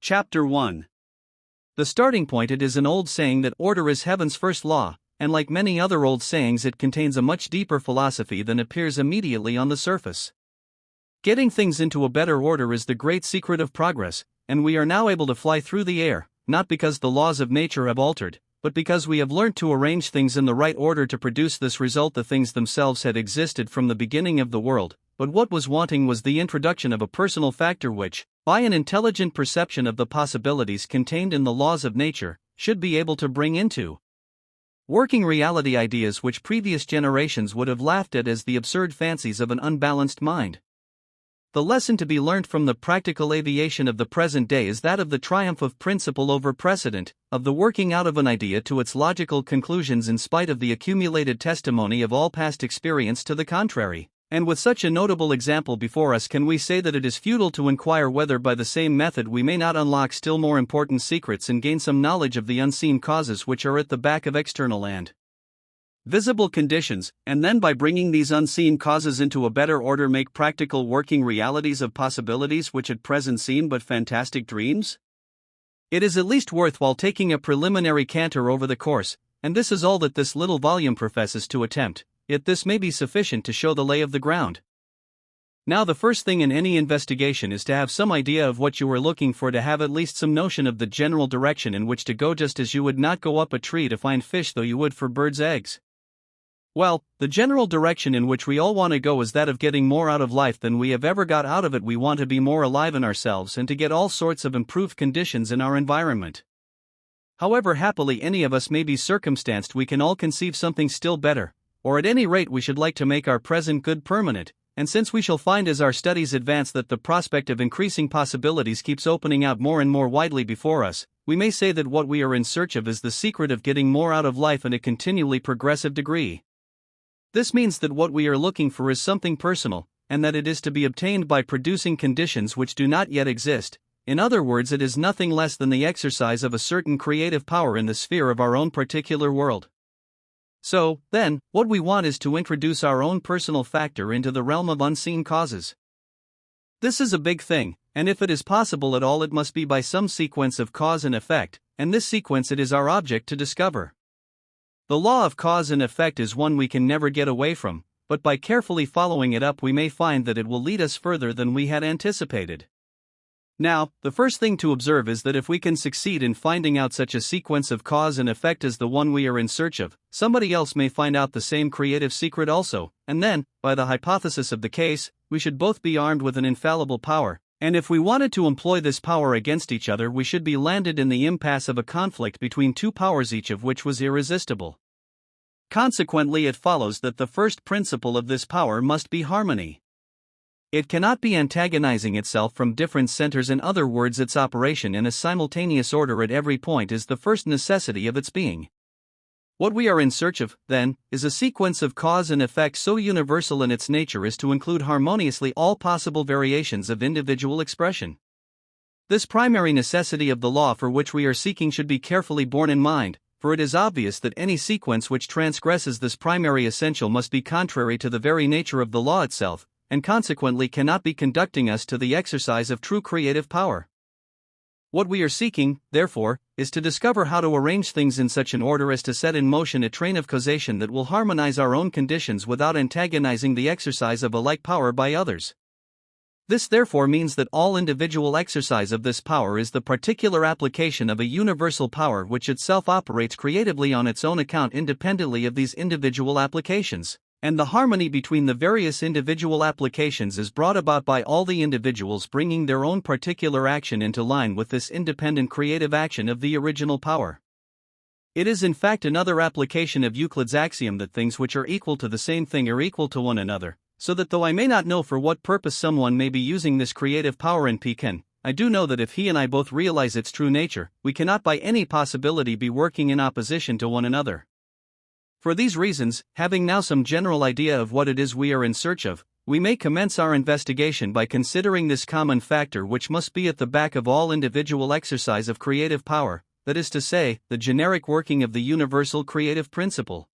Chapter 1. The starting point. It is an old saying that order is heaven's first law, and like many other old sayings, it contains a much deeper philosophy than appears immediately on the surface. Getting things into a better order is the great secret of progress, and we are now able to fly through the air, not because the laws of nature have altered, but because we have learnt to arrange things in the right order to produce this result. The things themselves had existed from the beginning of the world, but what was wanting was the introduction of a personal factor which, by an intelligent perception of the possibilities contained in the laws of nature, should be able to bring into working reality ideas which previous generations would have laughed at as the absurd fancies of an unbalanced mind. The lesson to be learnt from the practical aviation of the present day is that of the triumph of principle over precedent, of the working out of an idea to its logical conclusions in spite of the accumulated testimony of all past experience to the contrary. And with such a notable example before us, can we say that it is futile to inquire whether by the same method we may not unlock still more important secrets and gain some knowledge of the unseen causes which are at the back of external and visible conditions, and then by bringing these unseen causes into a better order make practical working realities of possibilities which at present seem but fantastic dreams? It is at least worthwhile taking a preliminary canter over the course, and this is all that this little volume professes to attempt. Yet this may be sufficient to show the lay of the ground. Now, the first thing in any investigation is to have some idea of what you are looking for, to have at least some notion of the general direction in which to go, just as you would not go up a tree to find fish though you would for birds' eggs. Well, the general direction in which we all want to go is that of getting more out of life than we have ever got out of it. We want to be more alive in ourselves and to get all sorts of improved conditions in our environment. However happily any of us may be circumstanced, we can all conceive something still better. Or at any rate we should like to make our present good permanent, and since we shall find as our studies advance that the prospect of increasing possibilities keeps opening out more and more widely before us, we may say that what we are in search of is the secret of getting more out of life in a continually progressive degree. This means that what we are looking for is something personal, and that it is to be obtained by producing conditions which do not yet exist. In other words, it is nothing less than the exercise of a certain creative power in the sphere of our own particular world. So, then, what we want is to introduce our own personal factor into the realm of unseen causes. This is a big thing, and if it is possible at all, it must be by some sequence of cause and effect, and this sequence it is our object to discover. The law of cause and effect is one we can never get away from, but by carefully following it up we may find that it will lead us further than we had anticipated. Now, the first thing to observe is that if we can succeed in finding out such a sequence of cause and effect as the one we are in search of, somebody else may find out the same creative secret also, and then, by the hypothesis of the case, we should both be armed with an infallible power, and if we wanted to employ this power against each other, we should be landed in the impasse of a conflict between two powers, each of which was irresistible. Consequently, it follows that the first principle of this power must be harmony. It cannot be antagonizing itself from different centers. In other words, its operation in a simultaneous order at every point is the first necessity of its being. What we are in search of, then, is a sequence of cause and effect so universal in its nature as to include harmoniously all possible variations of individual expression. This primary necessity of the law for which we are seeking should be carefully borne in mind, for it is obvious that any sequence which transgresses this primary essential must be contrary to the very nature of the law itself, and consequently cannot be conducting us to the exercise of true creative power. What we are seeking, therefore, is to discover how to arrange things in such an order as to set in motion a train of causation that will harmonize our own conditions without antagonizing the exercise of a like power by others. This therefore means that all individual exercise of this power is the particular application of a universal power which itself operates creatively on its own account independently of these individual applications. And the harmony between the various individual applications is brought about by all the individuals bringing their own particular action into line with this independent creative action of the original power. It is in fact another application of Euclid's axiom that things which are equal to the same thing are equal to one another, so that though I may not know for what purpose someone may be using this creative power in Pekin, I do know that if he and I both realize its true nature, we cannot by any possibility be working in opposition to one another. For these reasons, having now some general idea of what it is we are in search of, we may commence our investigation by considering this common factor which must be at the back of all individual exercise of creative power, that is to say, the generic working of the universal creative principle.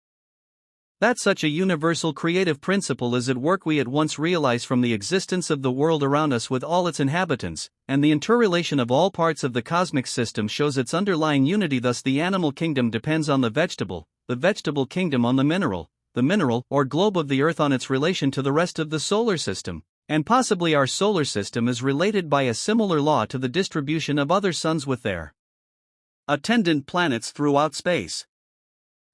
That such a universal creative principle is at work we at once realize from the existence of the world around us with all its inhabitants, and the interrelation of all parts of the cosmic system shows its underlying unity. Thus the animal kingdom depends on the vegetable kingdom on the mineral or globe of the Earth on its relation to the rest of the solar system, and possibly our solar system is related by a similar law to the distribution of other suns with their attendant planets throughout space.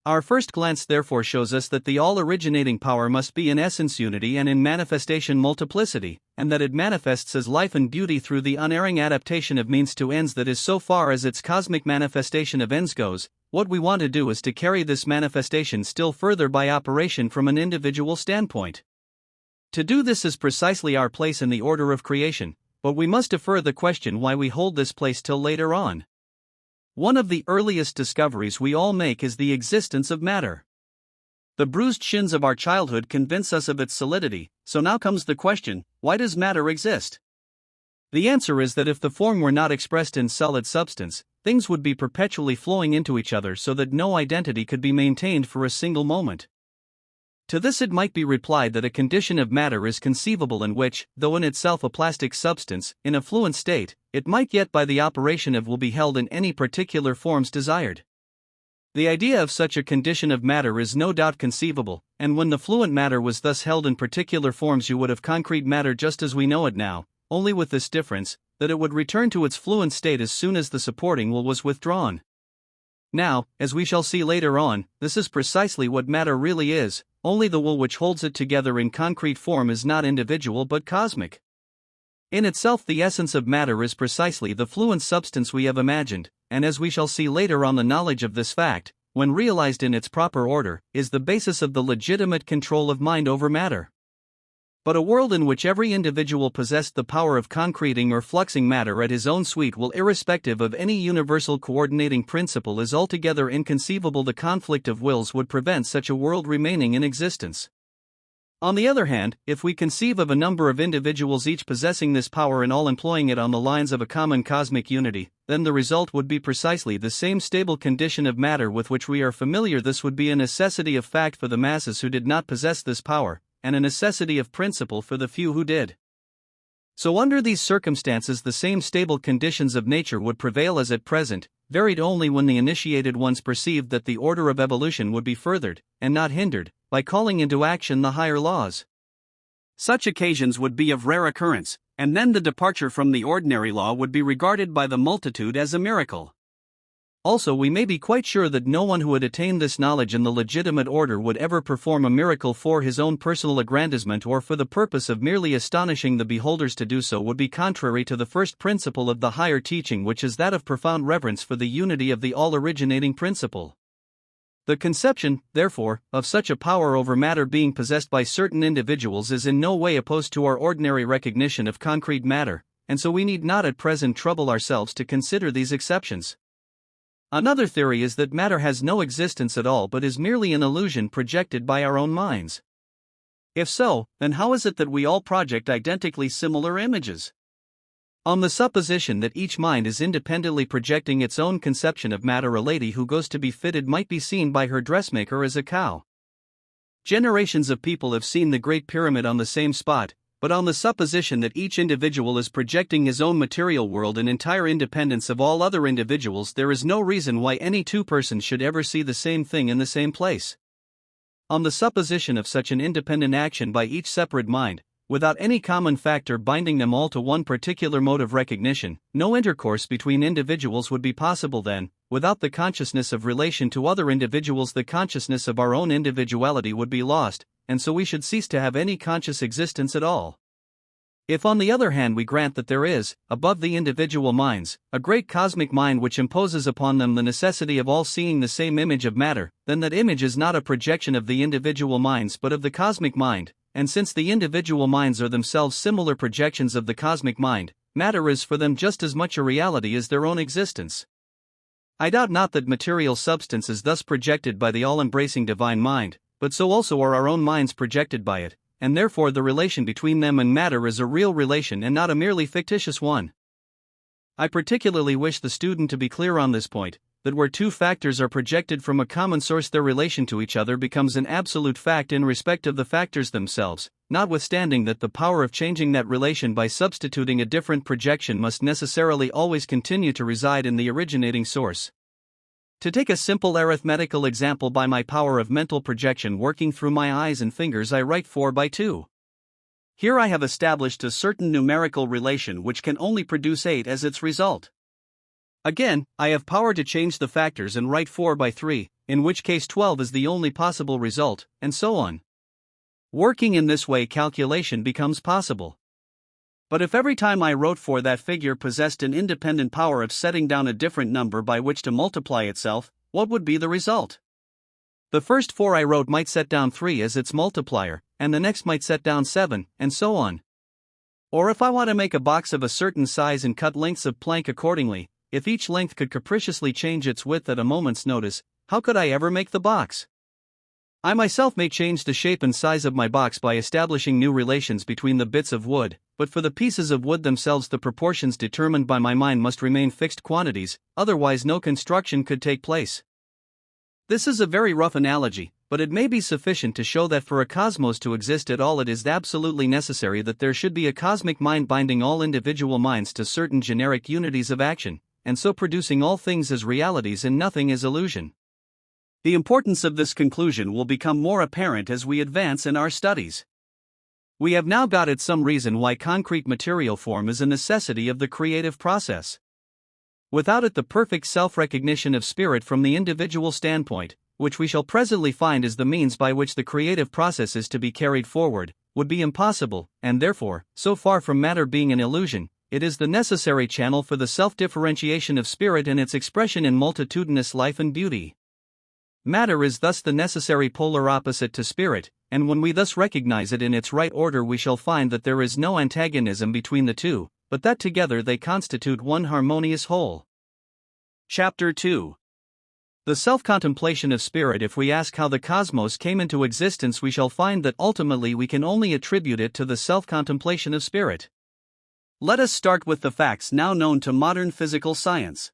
Our first glance therefore shows us that the all-originating power must be in essence unity and in manifestation multiplicity, and that it manifests as life and beauty through the unerring adaptation of means to ends. That is, so far as its cosmic manifestation of ends goes, what we want to do is to carry this manifestation still further by operation from an individual standpoint. To do this is precisely our place in the order of creation, but we must defer the question why we hold this place till later on. One of the earliest discoveries we all make is the existence of matter. The bruised shins of our childhood convince us of its solidity, so now comes the question, why does matter exist? The answer is that if the form were not expressed in solid substance, things would be perpetually flowing into each other so that no identity could be maintained for a single moment. To this it might be replied that a condition of matter is conceivable in which, though in itself a plastic substance, in a fluent state, it might yet by the operation of will be held in any particular forms desired. The idea of such a condition of matter is no doubt conceivable, and when the fluent matter was thus held in particular forms you would have concrete matter just as we know it now, only with this difference, that it would return to its fluent state as soon as the supporting will was withdrawn. Now, as we shall see later on, this is precisely what matter really is, only the will which holds it together in concrete form is not individual but cosmic. In itself the essence of matter is precisely the fluent substance we have imagined, and as we shall see later on the knowledge of this fact, when realized in its proper order, is the basis of the legitimate control of mind over matter. But a world in which every individual possessed the power of concreting or fluxing matter at his own sweet will irrespective of any universal coordinating principle is altogether inconceivable. The conflict of wills would prevent such a world remaining in existence. On the other hand, if we conceive of a number of individuals each possessing this power and all employing it on the lines of a common cosmic unity, then the result would be precisely the same stable condition of matter with which we are familiar. This would be a necessity of fact for the masses who did not possess this power, and a necessity of principle for the few who did. So under these circumstances the same stable conditions of nature would prevail as at present, varied only when the initiated ones perceived that the order of evolution would be furthered, and not hindered, by calling into action the higher laws. Such occasions would be of rare occurrence, and then the departure from the ordinary law would be regarded by the multitude as a miracle. Also, we may be quite sure that no one who had attained this knowledge in the legitimate order would ever perform a miracle for his own personal aggrandizement or for the purpose of merely astonishing the beholders. To do so would be contrary to the first principle of the higher teaching, which is that of profound reverence for the unity of the all-originating principle. The conception, therefore, of such a power over matter being possessed by certain individuals is in no way opposed to our ordinary recognition of concrete matter, and so we need not at present trouble ourselves to consider these exceptions. Another theory is that matter has no existence at all but is merely an illusion projected by our own minds. If so, then how is it that we all project identically similar images? On the supposition that each mind is independently projecting its own conception of matter, a lady who goes to be fitted might be seen by her dressmaker as a cow. Generations of people have seen the Great Pyramid on the same spot, but on the supposition that each individual is projecting his own material world in entire independence of all other individuals, there is no reason why any two persons should ever see the same thing in the same place. On the supposition of such an independent action by each separate mind, without any common factor binding them all to one particular mode of recognition, no intercourse between individuals would be possible. Then, without the consciousness of relation to other individuals, the consciousness of our own individuality would be lost, and so we should cease to have any conscious existence at all. If on the other hand we grant that there is, above the individual minds, a great cosmic mind which imposes upon them the necessity of all seeing the same image of matter, then that image is not a projection of the individual minds but of the cosmic mind, and since the individual minds are themselves similar projections of the cosmic mind, matter is for them just as much a reality as their own existence. I doubt not that material substance is thus projected by the all-embracing divine mind, but so also are our own minds projected by it, and therefore the relation between them and matter is a real relation and not a merely fictitious one. I particularly wish the student to be clear on this point, that where two factors are projected from a common source, their relation to each other becomes an absolute fact in respect of the factors themselves, notwithstanding that the power of changing that relation by substituting a different projection must necessarily always continue to reside in the originating source. To take a simple arithmetical example, by my power of mental projection working through my eyes and fingers, I write 4 by 2. Here I have established a certain numerical relation which can only produce 8 as its result. Again, I have power to change the factors and write 4 by 3, in which case 12 is the only possible result, and so on. Working in this way, calculation becomes possible. But if every time I wrote 4 that figure possessed an independent power of setting down a different number by which to multiply itself, what would be the result? The first 4 I wrote might set down 3 as its multiplier, and the next might set down 7, and so on. Or if I want to make a box of a certain size and cut lengths of plank accordingly, if each length could capriciously change its width at a moment's notice, how could I ever make the box? I myself may change the shape and size of my box by establishing new relations between the bits of wood, but for the pieces of wood themselves the proportions determined by my mind must remain fixed quantities, otherwise no construction could take place. This is a very rough analogy, but it may be sufficient to show that for a cosmos to exist at all it is absolutely necessary that there should be a cosmic mind binding all individual minds to certain generic unities of action, and so producing all things as realities and nothing as illusion. The importance of this conclusion will become more apparent as we advance in our studies. We have now got at some reason why concrete material form is a necessity of the creative process. Without it, the perfect self-recognition of spirit from the individual standpoint, which we shall presently find is the means by which the creative process is to be carried forward, would be impossible, and therefore, so far from matter being an illusion, it is the necessary channel for the self-differentiation of spirit and its expression in multitudinous life and beauty. Matter is thus the necessary polar opposite to spirit, and when we thus recognize it in its right order, we shall find that there is no antagonism between the two, but that together they constitute one harmonious whole. Chapter 2. The self-contemplation of spirit. If we ask how the cosmos came into existence, we shall find that ultimately we can only attribute it to the self-contemplation of spirit. Let us start with the facts now known to modern physical science.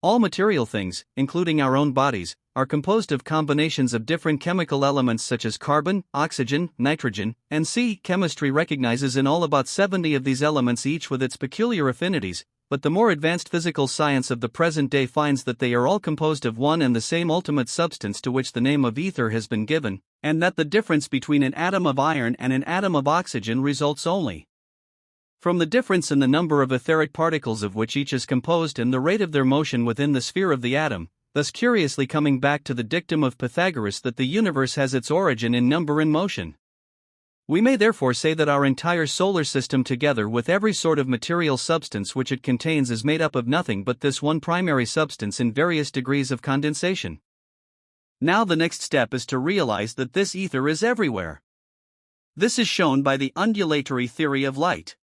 All material things, including our own bodies, are composed of combinations of different chemical elements such as carbon, oxygen, nitrogen, and C. Chemistry recognizes in all about 70 of these elements, each with its peculiar affinities, but the more advanced physical science of the present day finds that they are all composed of one and the same ultimate substance to which the name of ether has been given, and that the difference between an atom of iron and an atom of oxygen results only from the difference in the number of etheric particles of which each is composed and the rate of their motion within the sphere of the atom, thus curiously coming back to the dictum of Pythagoras that the universe has its origin in number and motion. We may therefore say that our entire solar system, together with every sort of material substance which it contains, is made up of nothing but this one primary substance in various degrees of condensation. Now the next step is to realize that this ether is everywhere. This is shown by the undulatory theory of light.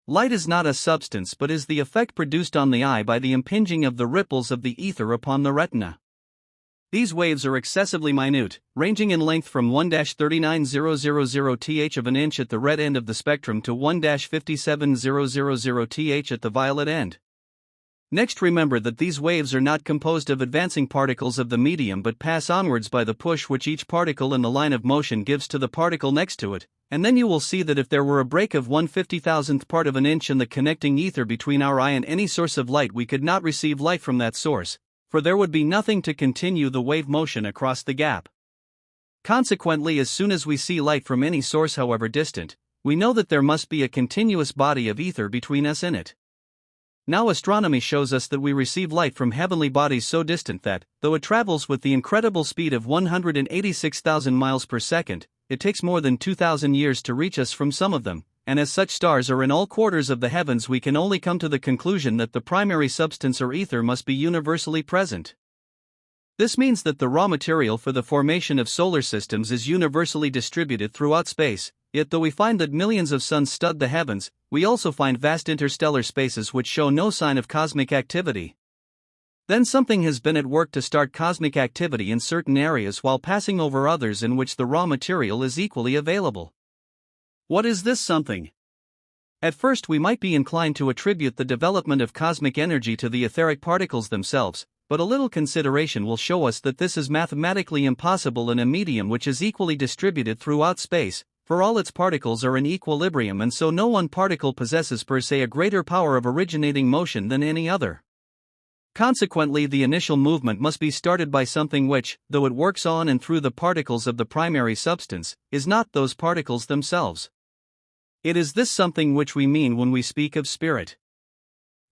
Light is not a substance but is the effect produced on the eye by the impinging of the ripples of the ether upon the retina. These waves are excessively minute, ranging in length from 1-39000 th of an inch at the red end of the spectrum to 1-57000 th at the violet end. Next, remember that these waves are not composed of advancing particles of the medium but pass onwards by the push which each particle in the line of motion gives to the particle next to it, and then you will see that if there were a break of 1/50,000th part of an inch in the connecting ether between our eye and any source of light, we could not receive light from that source, for there would be nothing to continue the wave motion across the gap. Consequently, as soon as we see light from any source, however distant, we know that there must be a continuous body of ether between us and it. Now astronomy shows us that we receive light from heavenly bodies so distant that, though it travels with the incredible speed of 186,000 miles per second, it takes more than 2,000 years to reach us from some of them, and as such stars are in all quarters of the heavens, we can only come to the conclusion that the primary substance or ether must be universally present. This means that the raw material for the formation of solar systems is universally distributed throughout space. Yet though we find that millions of suns stud the heavens, we also find vast interstellar spaces which show no sign of cosmic activity. Then something has been at work to start cosmic activity in certain areas while passing over others in which the raw material is equally available. What is this something? At first we might be inclined to attribute the development of cosmic energy to the etheric particles themselves, but a little consideration will show us that this is mathematically impossible in a medium which is equally distributed throughout space, for all its particles are in equilibrium, and so no one particle possesses per se a greater power of originating motion than any other. Consequently, the initial movement must be started by something which, though it works on and through the particles of the primary substance, is not those particles themselves. It is this something which we mean when we speak of spirit.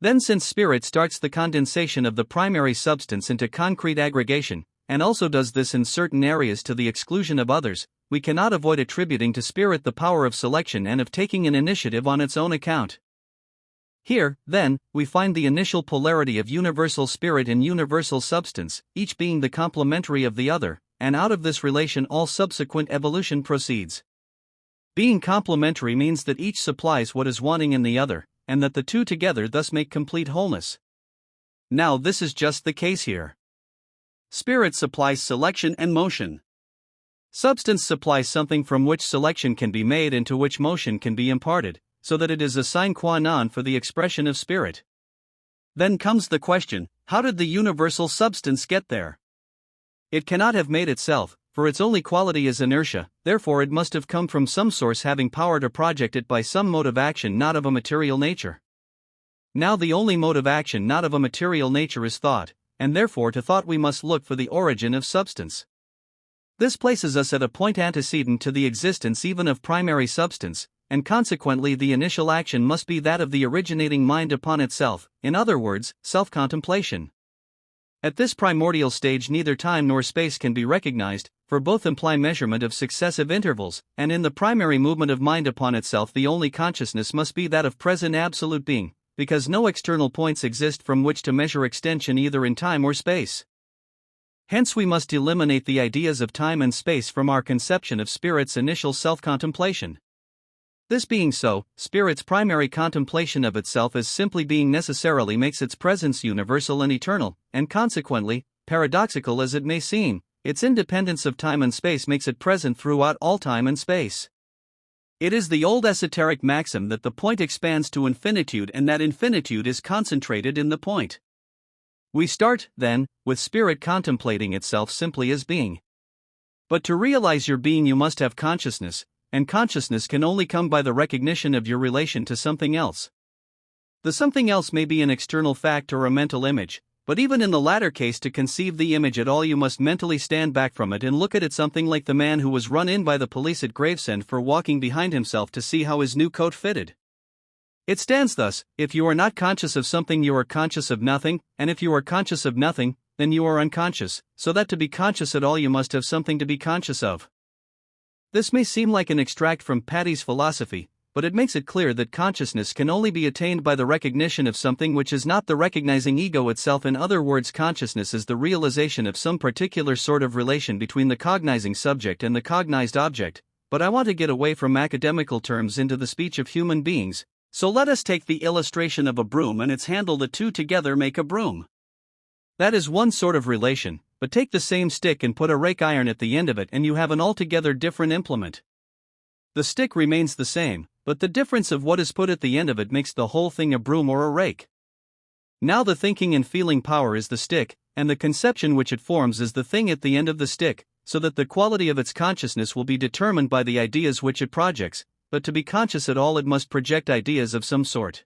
Then, since spirit starts the condensation of the primary substance into concrete aggregation, and also does this in certain areas to the exclusion of others, we cannot avoid attributing to spirit the power of selection and of taking an initiative on its own account. Here, then, we find the initial polarity of universal spirit and universal substance, each being the complementary of the other, and out of this relation all subsequent evolution proceeds. Being complementary means that each supplies what is wanting in the other, and that the two together thus make complete wholeness. Now, this is just the case here. Spirit supplies selection and motion. Substance supplies something from which selection can be made and to which motion can be imparted, so that it is a sine qua non for the expression of spirit. Then comes the question, how did the universal substance get there? It cannot have made itself, for its only quality is inertia, therefore it must have come from some source having power to project it by some mode of action not of a material nature. Now the only mode of action not of a material nature is thought, and therefore to thought we must look for the origin of substance. This places us at a point antecedent to the existence even of primary substance, and consequently the initial action must be that of the originating mind upon itself, in other words, self-contemplation. At this primordial stage neither time nor space can be recognized, for both imply measurement of successive intervals, and in the primary movement of mind upon itself the only consciousness must be that of present absolute being, because no external points exist from which to measure extension either in time or space. Hence we must eliminate the ideas of time and space from our conception of spirit's initial self-contemplation. This being so, spirit's primary contemplation of itself as simply being necessarily makes its presence universal and eternal, and consequently, paradoxical as it may seem, its independence of time and space makes it present throughout all time and space. It is the old esoteric maxim that the point expands to infinitude and that infinitude is concentrated in the point. We start, then, with spirit contemplating itself simply as being. But to realize your being you must have consciousness, and consciousness can only come by the recognition of your relation to something else. The something else may be an external fact or a mental image, but even in the latter case to conceive the image at all you must mentally stand back from it and look at it, something like the man who was run in by the police at Gravesend for walking behind himself to see how his new coat fitted. It stands thus: if you are not conscious of something you are conscious of nothing, and if you are conscious of nothing, then you are unconscious, so that to be conscious at all you must have something to be conscious of. This may seem like an extract from Paddy's philosophy, but it makes it clear that consciousness can only be attained by the recognition of something which is not the recognizing ego itself. In other words, consciousness is the realization of some particular sort of relation between the cognizing subject and the cognized object, but I want to get away from academical terms into the speech of human beings. So let us take the illustration of a broom and its handle. The two together make a broom. That is one sort of relation, but take the same stick and put a rake iron at the end of it and you have an altogether different implement. The stick remains the same, but the difference of what is put at the end of it makes the whole thing a broom or a rake. Now the thinking and feeling power is the stick, and the conception which it forms is the thing at the end of the stick, so that the quality of its consciousness will be determined by the ideas which it projects. But to be conscious at all it must project ideas of some sort.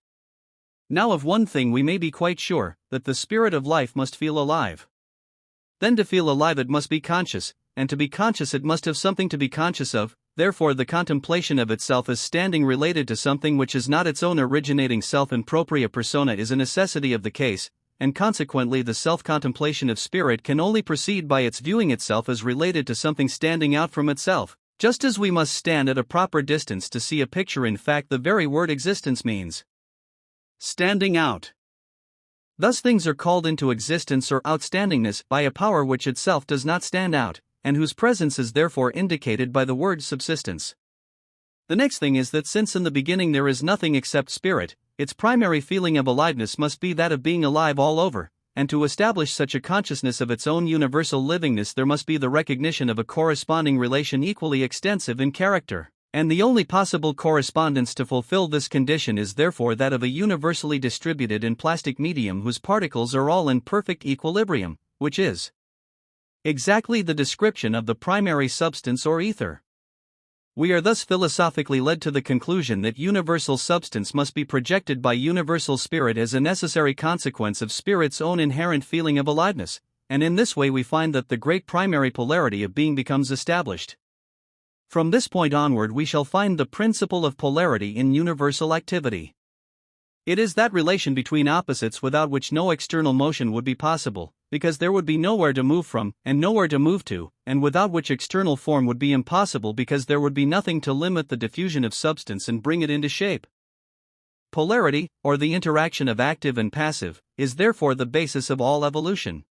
Now of one thing we may be quite sure, that the spirit of life must feel alive. Then to feel alive it must be conscious, and to be conscious it must have something to be conscious of, therefore the contemplation of itself as standing related to something which is not its own originating self in propria persona is a necessity of the case, and consequently the self-contemplation of spirit can only proceed by its viewing itself as related to something standing out from itself. Just as we must stand at a proper distance to see a picture, in fact the very word existence means standing out. Thus things are called into existence or outstandingness by a power which itself does not stand out, and whose presence is therefore indicated by the word subsistence. The next thing is that since in the beginning there is nothing except spirit, its primary feeling of aliveness must be that of being alive all over. And to establish such a consciousness of its own universal livingness there must be the recognition of a corresponding relation equally extensive in character, And the only possible correspondence to fulfill this condition is therefore that of a universally distributed and plastic medium whose particles are all in perfect equilibrium, which is exactly the description of the primary substance or ether. We are thus philosophically led to the conclusion that universal substance must be projected by universal spirit as a necessary consequence of spirit's own inherent feeling of aliveness, and in this way we find that the great primary polarity of being becomes established. From this point onward we shall find the principle of polarity in universal activity. It is that relation between opposites without which no external motion would be possible, because there would be nowhere to move from, and nowhere to move to, and without which external form would be impossible because there would be nothing to limit the diffusion of substance and bring it into shape. Polarity, or the interaction of active and passive, is therefore the basis of all evolution.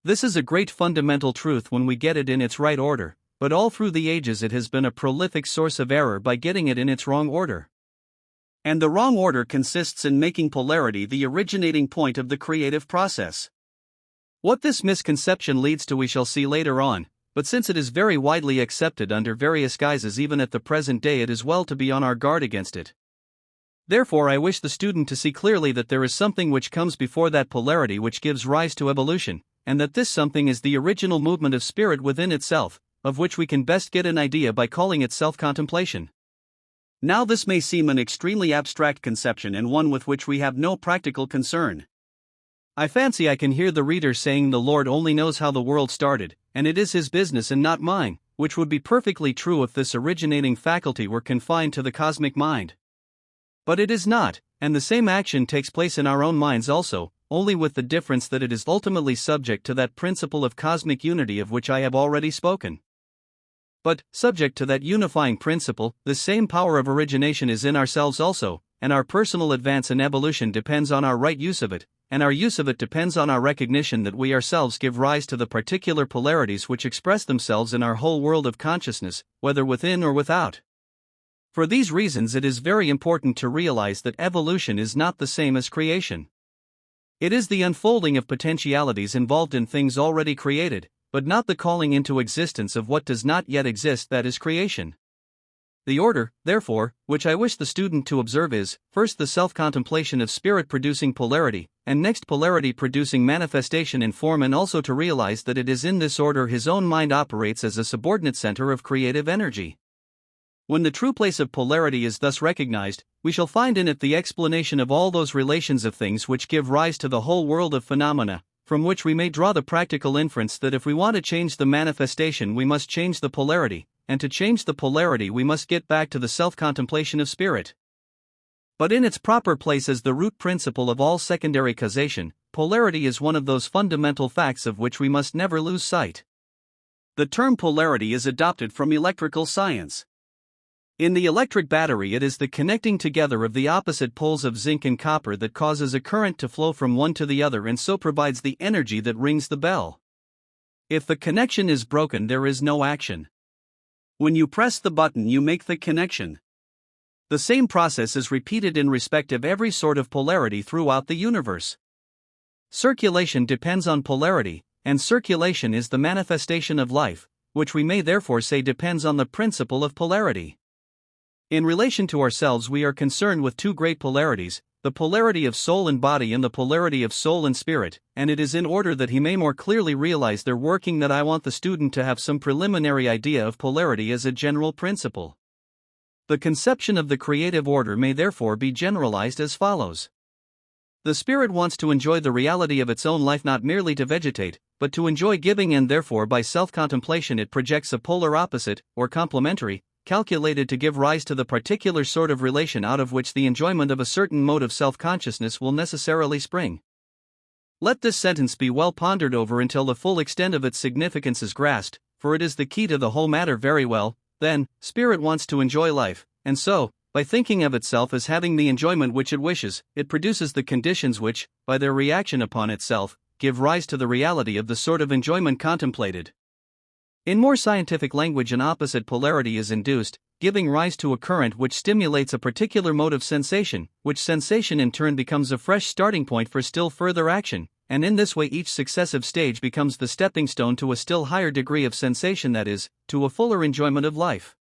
This is a great fundamental truth when we get it in its right order, but all through the ages it has been a prolific source of error by getting it in its wrong order. And the wrong order consists in making polarity the originating point of the creative process. What this misconception leads to we shall see later on, but since it is very widely accepted under various guises even at the present day, it is well to be on our guard against it. Therefore I wish the student to see clearly that there is something which comes before that polarity which gives rise to evolution, and that this something is the original movement of spirit within itself, of which we can best get an idea by calling it self-contemplation. Now this may seem an extremely abstract conception and one with which we have no practical concern. I fancy I can hear the reader saying the Lord only knows how the world started, and it is his business and not mine, which would be perfectly true if this originating faculty were confined to the cosmic mind. But it is not, and the same action takes place in our own minds also, only with the difference that it is ultimately subject to that principle of cosmic unity of which I have already spoken. But, subject to that unifying principle, the same power of origination is in ourselves also, and our personal advance in evolution depends on our right use of it, and our use of it depends on our recognition that we ourselves give rise to the particular polarities which express themselves in our whole world of consciousness, whether within or without. For these reasons it is very important to realize that evolution is not the same as creation. It is the unfolding of potentialities involved in things already created, but not the calling into existence of what does not yet exist that is creation. The order, therefore, which I wish the student to observe is, first the self-contemplation of spirit producing polarity, and next polarity producing manifestation in form, and also to realize that it is in this order his own mind operates as a subordinate center of creative energy. When the true place of polarity is thus recognized, we shall find in it the explanation of all those relations of things which give rise to the whole world of phenomena, from which we may draw the practical inference that if we want to change the manifestation we must change the polarity, and to change the polarity we must get back to the self-contemplation of spirit. But in its proper place as the root principle of all secondary causation, polarity is one of those fundamental facts of which we must never lose sight. The term polarity is adopted from electrical science. In the electric battery it is the connecting together of the opposite poles of zinc and copper that causes a current to flow from one to the other and so provides the energy that rings the bell. If the connection is broken there is no action. When you press the button you make the connection. The same process is repeated in respect of every sort of polarity throughout the universe. Circulation depends on polarity, and circulation is the manifestation of life, which we may therefore say depends on the principle of polarity. In relation to ourselves we are concerned with two great polarities, the polarity of soul and body and the polarity of soul and spirit, and it is in order that he may more clearly realize their working that I want the student to have some preliminary idea of polarity as a general principle. The conception of the creative order may therefore be generalized as follows. The spirit wants to enjoy the reality of its own life, not merely to vegetate, but to enjoy giving, and therefore by self-contemplation it projects a polar opposite, or complementary, calculated to give rise to the particular sort of relation out of which the enjoyment of a certain mode of self-consciousness will necessarily spring. Let this sentence be well pondered over until the full extent of its significance is grasped, for it is the key to the whole matter. Very well, then, spirit wants to enjoy life, and so, by thinking of itself as having the enjoyment which it wishes, it produces the conditions which, by their reaction upon itself, give rise to the reality of the sort of enjoyment contemplated. In more scientific language, an opposite polarity is induced, giving rise to a current which stimulates a particular mode of sensation, which sensation in turn becomes a fresh starting point for still further action, and in this way each successive stage becomes the stepping stone to a still higher degree of sensation, that is, to a fuller enjoyment of life.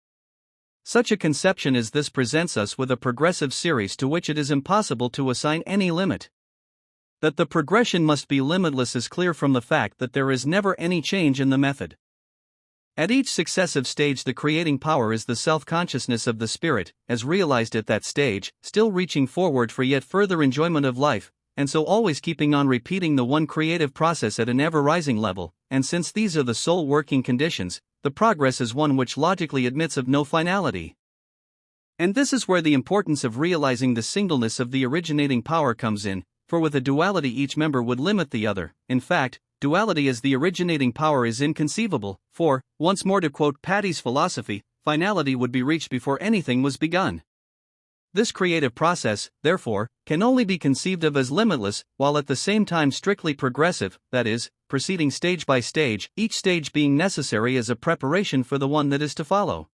Such a conception as this presents us with a progressive series to which it is impossible to assign any limit. That the progression must be limitless is clear from the fact that there is never any change in the method. At each successive stage, the creating power is the self-consciousness of the spirit, as realized at that stage, still reaching forward for yet further enjoyment of life, and so always keeping on repeating the one creative process at an ever-rising level, and since these are the sole working conditions, the progress is one which logically admits of no finality. And this is where the importance of realizing the singleness of the originating power comes in, for with a duality each member would limit the other. In fact, duality as the originating power is inconceivable, for, once more to quote Patty's philosophy, finality would be reached before anything was begun. This creative process, therefore, can only be conceived of as limitless, while at the same time strictly progressive, that is, proceeding stage by stage, each stage being necessary as a preparation for the one that is to follow.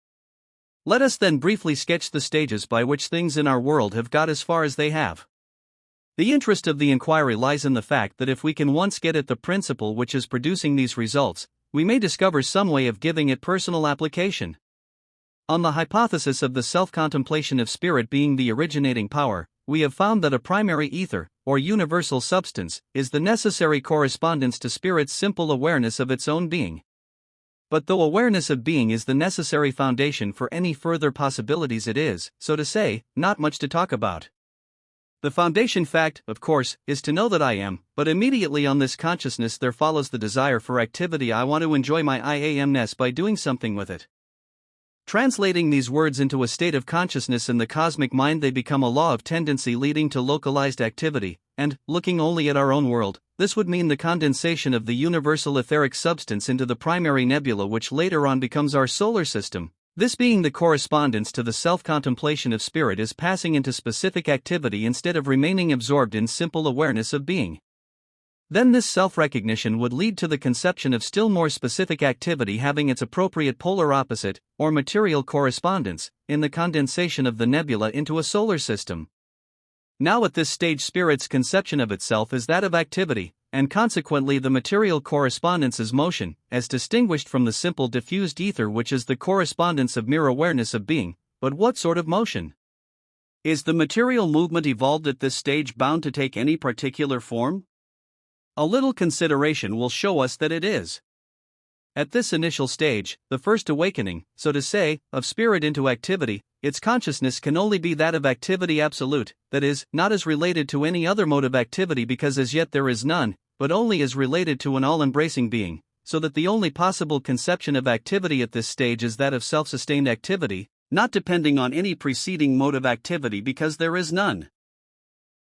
Let us then briefly sketch the stages by which things in our world have got as far as they have. The interest of the inquiry lies in the fact that if we can once get at the principle which is producing these results, we may discover some way of giving it personal application. On the hypothesis of the self-contemplation of spirit being the originating power, we have found that a primary ether, or universal substance, is the necessary correspondence to spirit's simple awareness of its own being. But though awareness of being is the necessary foundation for any further possibilities, it is, so to say, not much to talk about. The foundation fact, of course, is to know that I am, but immediately on this consciousness there follows the desire for activity. I want to enjoy my I amness by doing something with it. Translating these words into a state of consciousness in the cosmic mind, they become a law of tendency leading to localized activity, and, looking only at our own world, this would mean the condensation of the universal etheric substance into the primary nebula which later on becomes our solar system. This being the correspondence to the self-contemplation of spirit is passing into specific activity instead of remaining absorbed in simple awareness of being. Then this self-recognition would lead to the conception of still more specific activity having its appropriate polar opposite, or material correspondence, in the condensation of the nebula into a solar system. Now at this stage spirit's conception of itself is that of activity, and consequently the material correspondence is motion, as distinguished from the simple diffused ether which is the correspondence of mere awareness of being. But what sort of motion? Is the material movement evolved at this stage bound to take any particular form? A little consideration will show us that it is. At this initial stage, the first awakening, so to say, of spirit into activity, its consciousness can only be that of activity absolute, that is, not as related to any other mode of activity because as yet there is none, but only as related to an all-embracing being, so that the only possible conception of activity at this stage is that of self-sustained activity, not depending on any preceding mode of activity because there is none.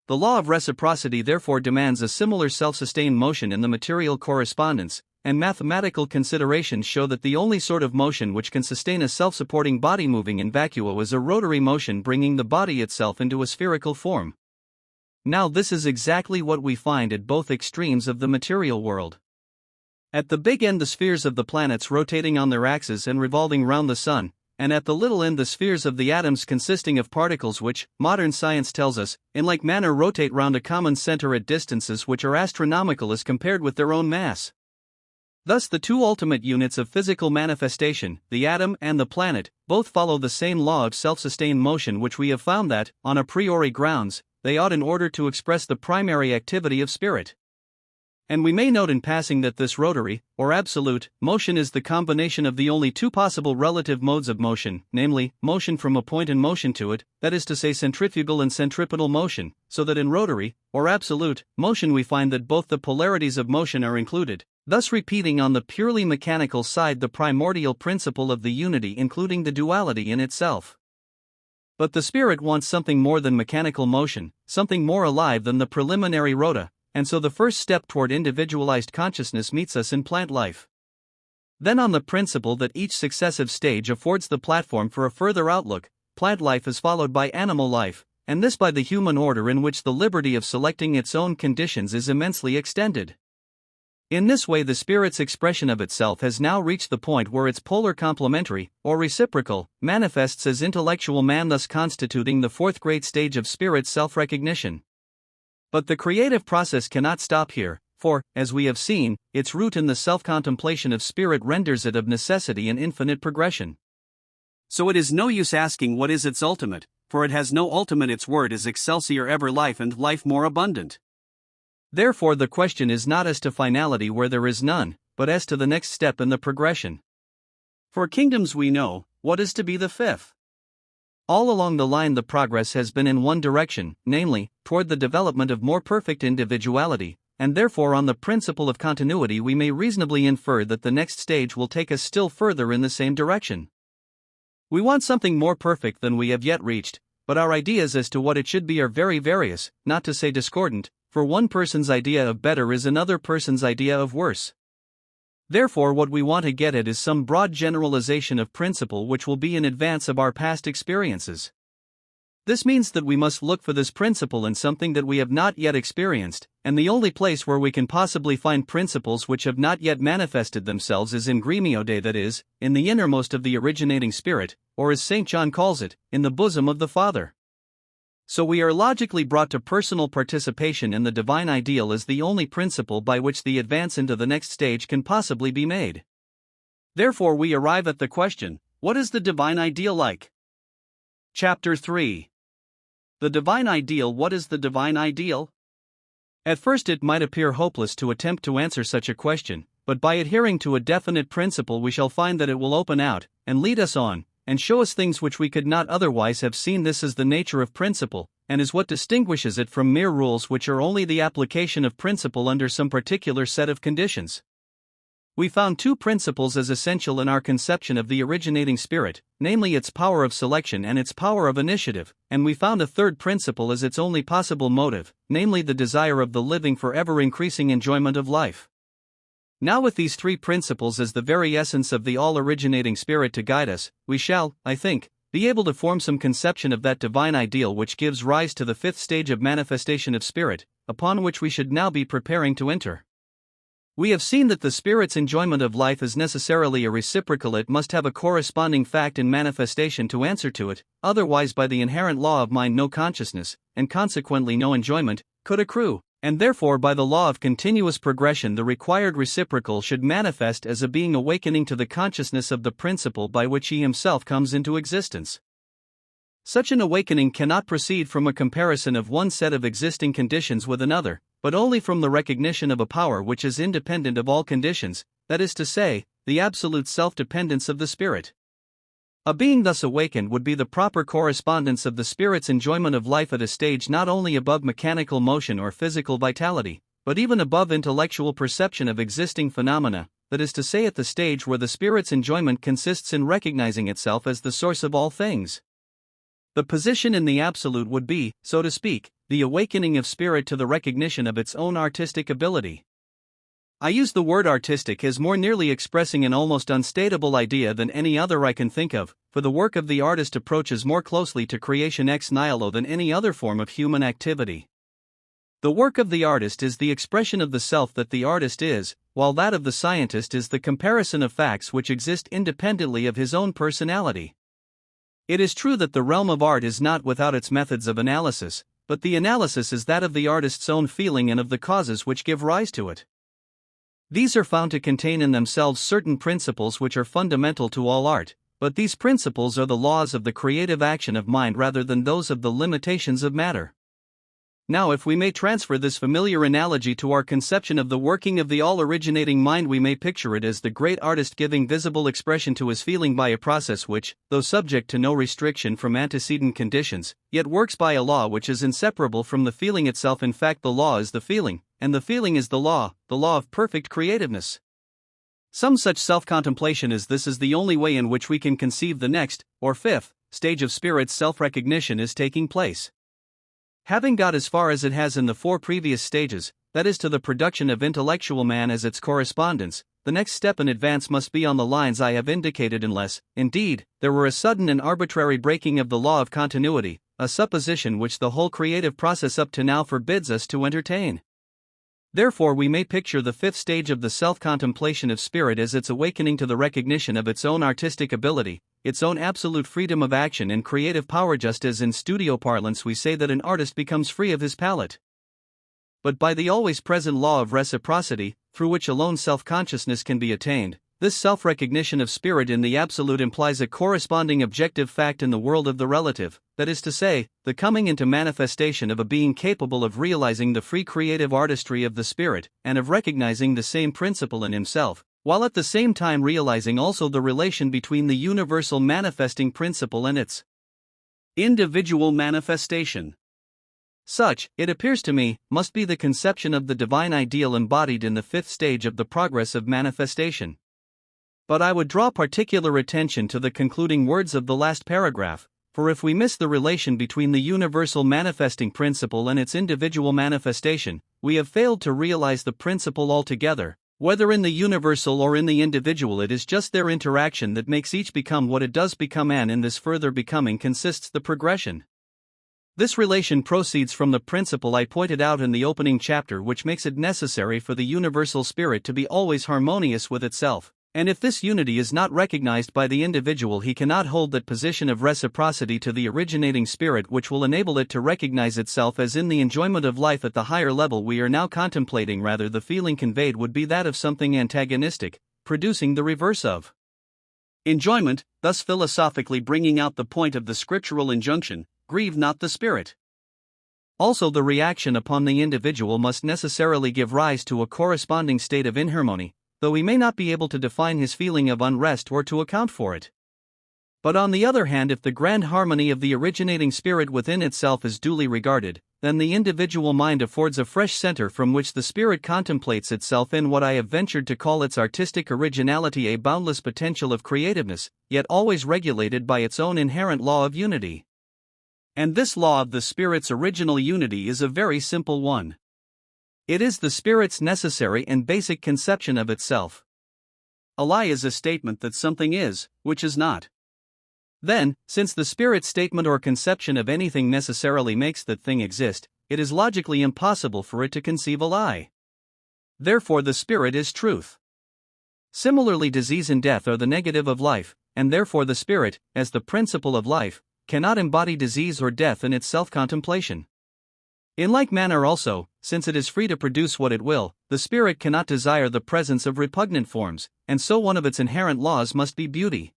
The law of reciprocity therefore demands a similar self-sustained motion in the material correspondence, and mathematical considerations show that the only sort of motion which can sustain a self-supporting body moving in vacuo is a rotary motion bringing the body itself into a spherical form. Now this is exactly what we find at both extremes of the material world. At the big end the spheres of the planets rotating on their axes and revolving round the sun, and at the little end the spheres of the atoms consisting of particles which, modern science tells us, in like manner rotate round a common center at distances which are astronomical as compared with their own mass. Thus the two ultimate units of physical manifestation, the atom and the planet, both follow the same law of self-sustained motion which we have found that, on a priori grounds, they ought in order to express the primary activity of spirit. And we may note in passing that this rotary, or absolute, motion is the combination of the only two possible relative modes of motion, namely, motion from a point and motion to it, that is to say centrifugal and centripetal motion, so that in rotary, or absolute, motion we find that both the polarities of motion are included, thus repeating on the purely mechanical side the primordial principle of the unity including the duality in itself. But the spirit wants something more than mechanical motion, something more alive than the preliminary rota. And so the first step toward individualized consciousness meets us in plant life. Then on the principle that each successive stage affords the platform for a further outlook, plant life is followed by animal life, and this by the human order in which the liberty of selecting its own conditions is immensely extended. In this way the spirit's expression of itself has now reached the point where its polar complementary, or reciprocal, manifests as intellectual man, thus constituting the fourth great stage of spirit self-recognition. But the creative process cannot stop here, for, as we have seen, its root in the self-contemplation of spirit renders it of necessity an infinite progression. So it is no use asking what is its ultimate, for it has no ultimate. Its word is excelsior, ever life and life more abundant. Therefore the question is not as to finality where there is none, but as to the next step in the progression. For kingdoms we know, what is to be the fifth? All along the line the progress has been in one direction, namely, toward the development of more perfect individuality, and therefore on the principle of continuity we may reasonably infer that the next stage will take us still further in the same direction. We want something more perfect than we have yet reached, but our ideas as to what it should be are very various, not to say discordant, for one person's idea of better is another person's idea of worse. Therefore what we want to get at is some broad generalization of principle which will be in advance of our past experiences. This means that we must look for this principle in something that we have not yet experienced, and the only place where we can possibly find principles which have not yet manifested themselves is in gremio Dei, that is, in the innermost of the originating spirit, or as St. John calls it, in the bosom of the Father. So we are logically brought to personal participation in the divine ideal as the only principle by which the advance into the next stage can possibly be made. Therefore we arrive at the question, what is the divine ideal like? Chapter 3. The divine ideal. What is the divine ideal? At first it might appear hopeless to attempt to answer such a question, but by adhering to a definite principle we shall find that it will open out, and lead us on, and show us things which we could not otherwise have seen. This is the nature of principle, and is what distinguishes it from mere rules which are only the application of principle under some particular set of conditions. We found two principles as essential in our conception of the originating spirit, namely its power of selection and its power of initiative, and we found a third principle as its only possible motive, namely the desire of the living for ever-increasing enjoyment of life. Now with these three principles as the very essence of the all-originating spirit to guide us, we shall, I think, be able to form some conception of that divine ideal which gives rise to the fifth stage of manifestation of spirit, upon which we should now be preparing to enter. We have seen that the spirit's enjoyment of life is necessarily a reciprocal. It must have a corresponding fact in manifestation to answer to it, otherwise by the inherent law of mind no consciousness, and consequently no enjoyment, could accrue, and therefore by the law of continuous progression the required reciprocal should manifest as a being awakening to the consciousness of the principle by which he himself comes into existence. Such an awakening cannot proceed from a comparison of one set of existing conditions with another, but only from the recognition of a power which is independent of all conditions, that is to say, the absolute self-dependence of the spirit. A being thus awakened would be the proper correspondence of the spirit's enjoyment of life at a stage not only above mechanical motion or physical vitality, but even above intellectual perception of existing phenomena, that is to say at the stage where the spirit's enjoyment consists in recognizing itself as the source of all things. The position in the absolute would be, so to speak, the awakening of spirit to the recognition of its own artistic ability. I use the word artistic as more nearly expressing an almost unstateable idea than any other I can think of, for the work of the artist approaches more closely to creation ex nihilo than any other form of human activity. The work of the artist is the expression of the self that the artist is, while that of the scientist is the comparison of facts which exist independently of his own personality. It is true that the realm of art is not without its methods of analysis, but the analysis is that of the artist's own feeling and of the causes which give rise to it. These are found to contain in themselves certain principles which are fundamental to all art, but these principles are the laws of the creative action of mind rather than those of the limitations of matter. Now if we may transfer this familiar analogy to our conception of the working of the all-originating mind, we may picture it as the great artist giving visible expression to his feeling by a process which, though subject to no restriction from antecedent conditions, yet works by a law which is inseparable from the feeling itself. In fact, the law is the feeling, and the feeling is the law of perfect creativeness. Some such self-contemplation as this is the only way in which we can conceive the next, or fifth, stage of spirit's self-recognition is taking place. Having got as far as it has in the four previous stages, that is to the production of intellectual man as its correspondence, the next step in advance must be on the lines I have indicated unless, indeed, there were a sudden and arbitrary breaking of the law of continuity, a supposition which the whole creative process up to now forbids us to entertain. Therefore we may picture the fifth stage of the self-contemplation of spirit as its awakening to the recognition of its own artistic ability, its own absolute freedom of action and creative power, just as in studio parlance we say that an artist becomes free of his palette. But by the always present law of reciprocity, through which alone self-consciousness can be attained, this self-recognition of spirit in the absolute implies a corresponding objective fact in the world of the relative, that is to say, the coming into manifestation of a being capable of realizing the free creative artistry of the spirit, and of recognizing the same principle in himself, while at the same time realizing also the relation between the universal manifesting principle and its individual manifestation. Such, it appears to me, must be the conception of the divine ideal embodied in the fifth stage of the progress of manifestation. But I would draw particular attention to the concluding words of the last paragraph, for if we miss the relation between the universal manifesting principle and its individual manifestation, we have failed to realize the principle altogether. Whether in the universal or in the individual, it is just their interaction that makes each become what it does become, and in this further becoming consists the progression. This relation proceeds from the principle I pointed out in the opening chapter, which makes it necessary for the universal spirit to be always harmonious with itself. And if this unity is not recognized by the individual, he cannot hold that position of reciprocity to the originating spirit which will enable it to recognize itself as in the enjoyment of life at the higher level we are now contemplating. Rather, the feeling conveyed would be that of something antagonistic, producing the reverse of enjoyment, thus philosophically bringing out the point of the scriptural injunction, grieve not the spirit. Also, the reaction upon the individual must necessarily give rise to a corresponding state of inharmony, though he may not be able to define his feeling of unrest or to account for it. But on the other hand, if the grand harmony of the originating spirit within itself is duly regarded, then the individual mind affords a fresh center from which the spirit contemplates itself in what I have ventured to call its artistic originality, a boundless potential of creativeness, yet always regulated by its own inherent law of unity. And this law of the spirit's original unity is a very simple one. It is the spirit's necessary and basic conception of itself. A lie is a statement that something is, which is not. Then, since the spirit's statement or conception of anything necessarily makes that thing exist, it is logically impossible for it to conceive a lie. Therefore, the spirit is truth. Similarly, disease and death are the negative of life, and therefore the spirit, as the principle of life, cannot embody disease or death in its self-contemplation. In like manner also, since it is free to produce what it will, the spirit cannot desire the presence of repugnant forms, and so one of its inherent laws must be beauty.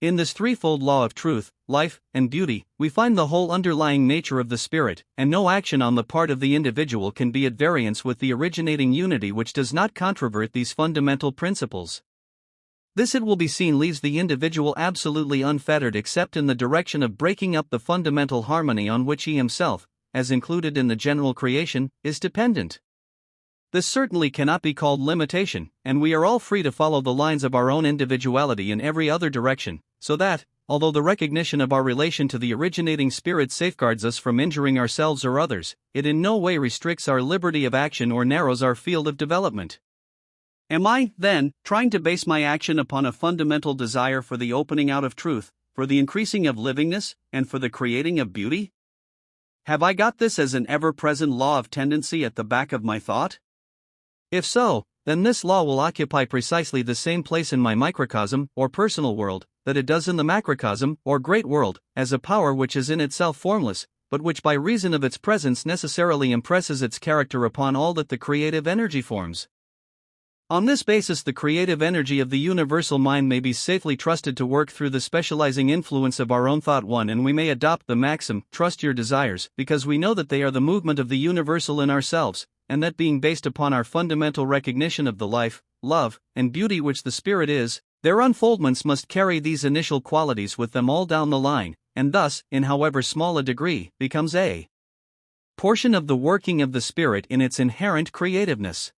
In this threefold law of truth, life, and beauty, we find the whole underlying nature of the spirit, and no action on the part of the individual can be at variance with the originating unity which does not controvert these fundamental principles. This, it will be seen, leaves the individual absolutely unfettered except in the direction of breaking up the fundamental harmony on which he himself, as included in the general creation, is dependent. This certainly cannot be called limitation, and we are all free to follow the lines of our own individuality in every other direction, so that, although the recognition of our relation to the originating spirit safeguards us from injuring ourselves or others, it in no way restricts our liberty of action or narrows our field of development. Am I, then, trying to base my action upon a fundamental desire for the opening out of truth, for the increasing of livingness, and for the creating of beauty? Have I got this as an ever-present law of tendency at the back of my thought? If so, then this law will occupy precisely the same place in my microcosm, or personal world, that it does in the macrocosm, or great world, as a power which is in itself formless, but which by reason of its presence necessarily impresses its character upon all that the creative energy forms. On this basis, the creative energy of the universal mind may be safely trusted to work through the specializing influence of our own thought one, and we may adopt the maxim, trust your desires, because we know that they are the movement of the universal in ourselves, and that being based upon our fundamental recognition of the life, love, and beauty which the spirit is, their unfoldments must carry these initial qualities with them all down the line, and thus, in however small a degree, becomes a portion of the working of the spirit in its inherent creativeness.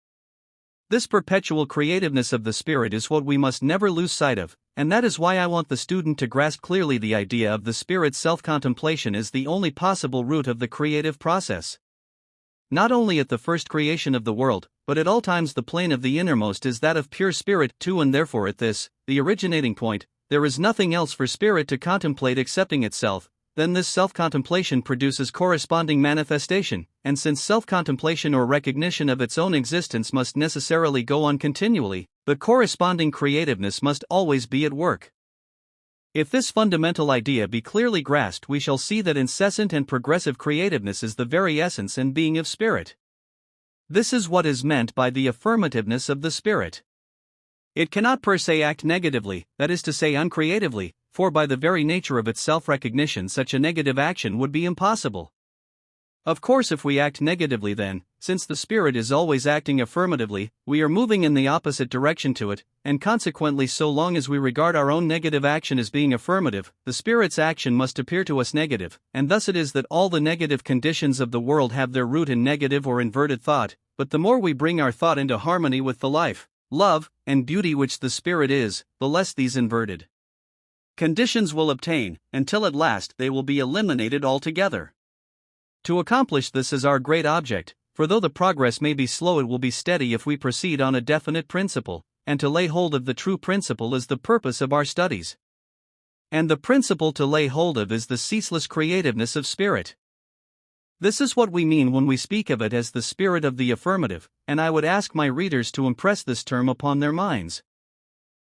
This perpetual creativeness of the spirit is what we must never lose sight of, and that is why I want the student to grasp clearly the idea of the spirit's self-contemplation as the only possible route of the creative process. Not only at the first creation of the world, but at all times the plane of the innermost is that of pure spirit too, and therefore at this, the originating point, there is nothing else for spirit to contemplate excepting itself. Then this self-contemplation produces corresponding manifestation, and since self-contemplation or recognition of its own existence must necessarily go on continually, the corresponding creativeness must always be at work. If this fundamental idea be clearly grasped, we shall see that incessant and progressive creativeness is the very essence and being of spirit. This is what is meant by the affirmativeness of the spirit. It cannot per se act negatively, that is to say uncreatively, for by the very nature of its self-recognition such a negative action would be impossible. Of course, if we act negatively, then, since the spirit is always acting affirmatively, we are moving in the opposite direction to it, and consequently, so long as we regard our own negative action as being affirmative, the spirit's action must appear to us negative, and thus it is that all the negative conditions of the world have their root in negative or inverted thought. But the more we bring our thought into harmony with the life, love, and beauty which the spirit is, the less these inverted conditions will obtain, until at last they will be eliminated altogether. To accomplish this is our great object, for though the progress may be slow, it will be steady if we proceed on a definite principle, and to lay hold of the true principle is the purpose of our studies. And the principle to lay hold of is the ceaseless creativeness of spirit. This is what we mean when we speak of it as the spirit of the affirmative, and I would ask my readers to impress this term upon their minds.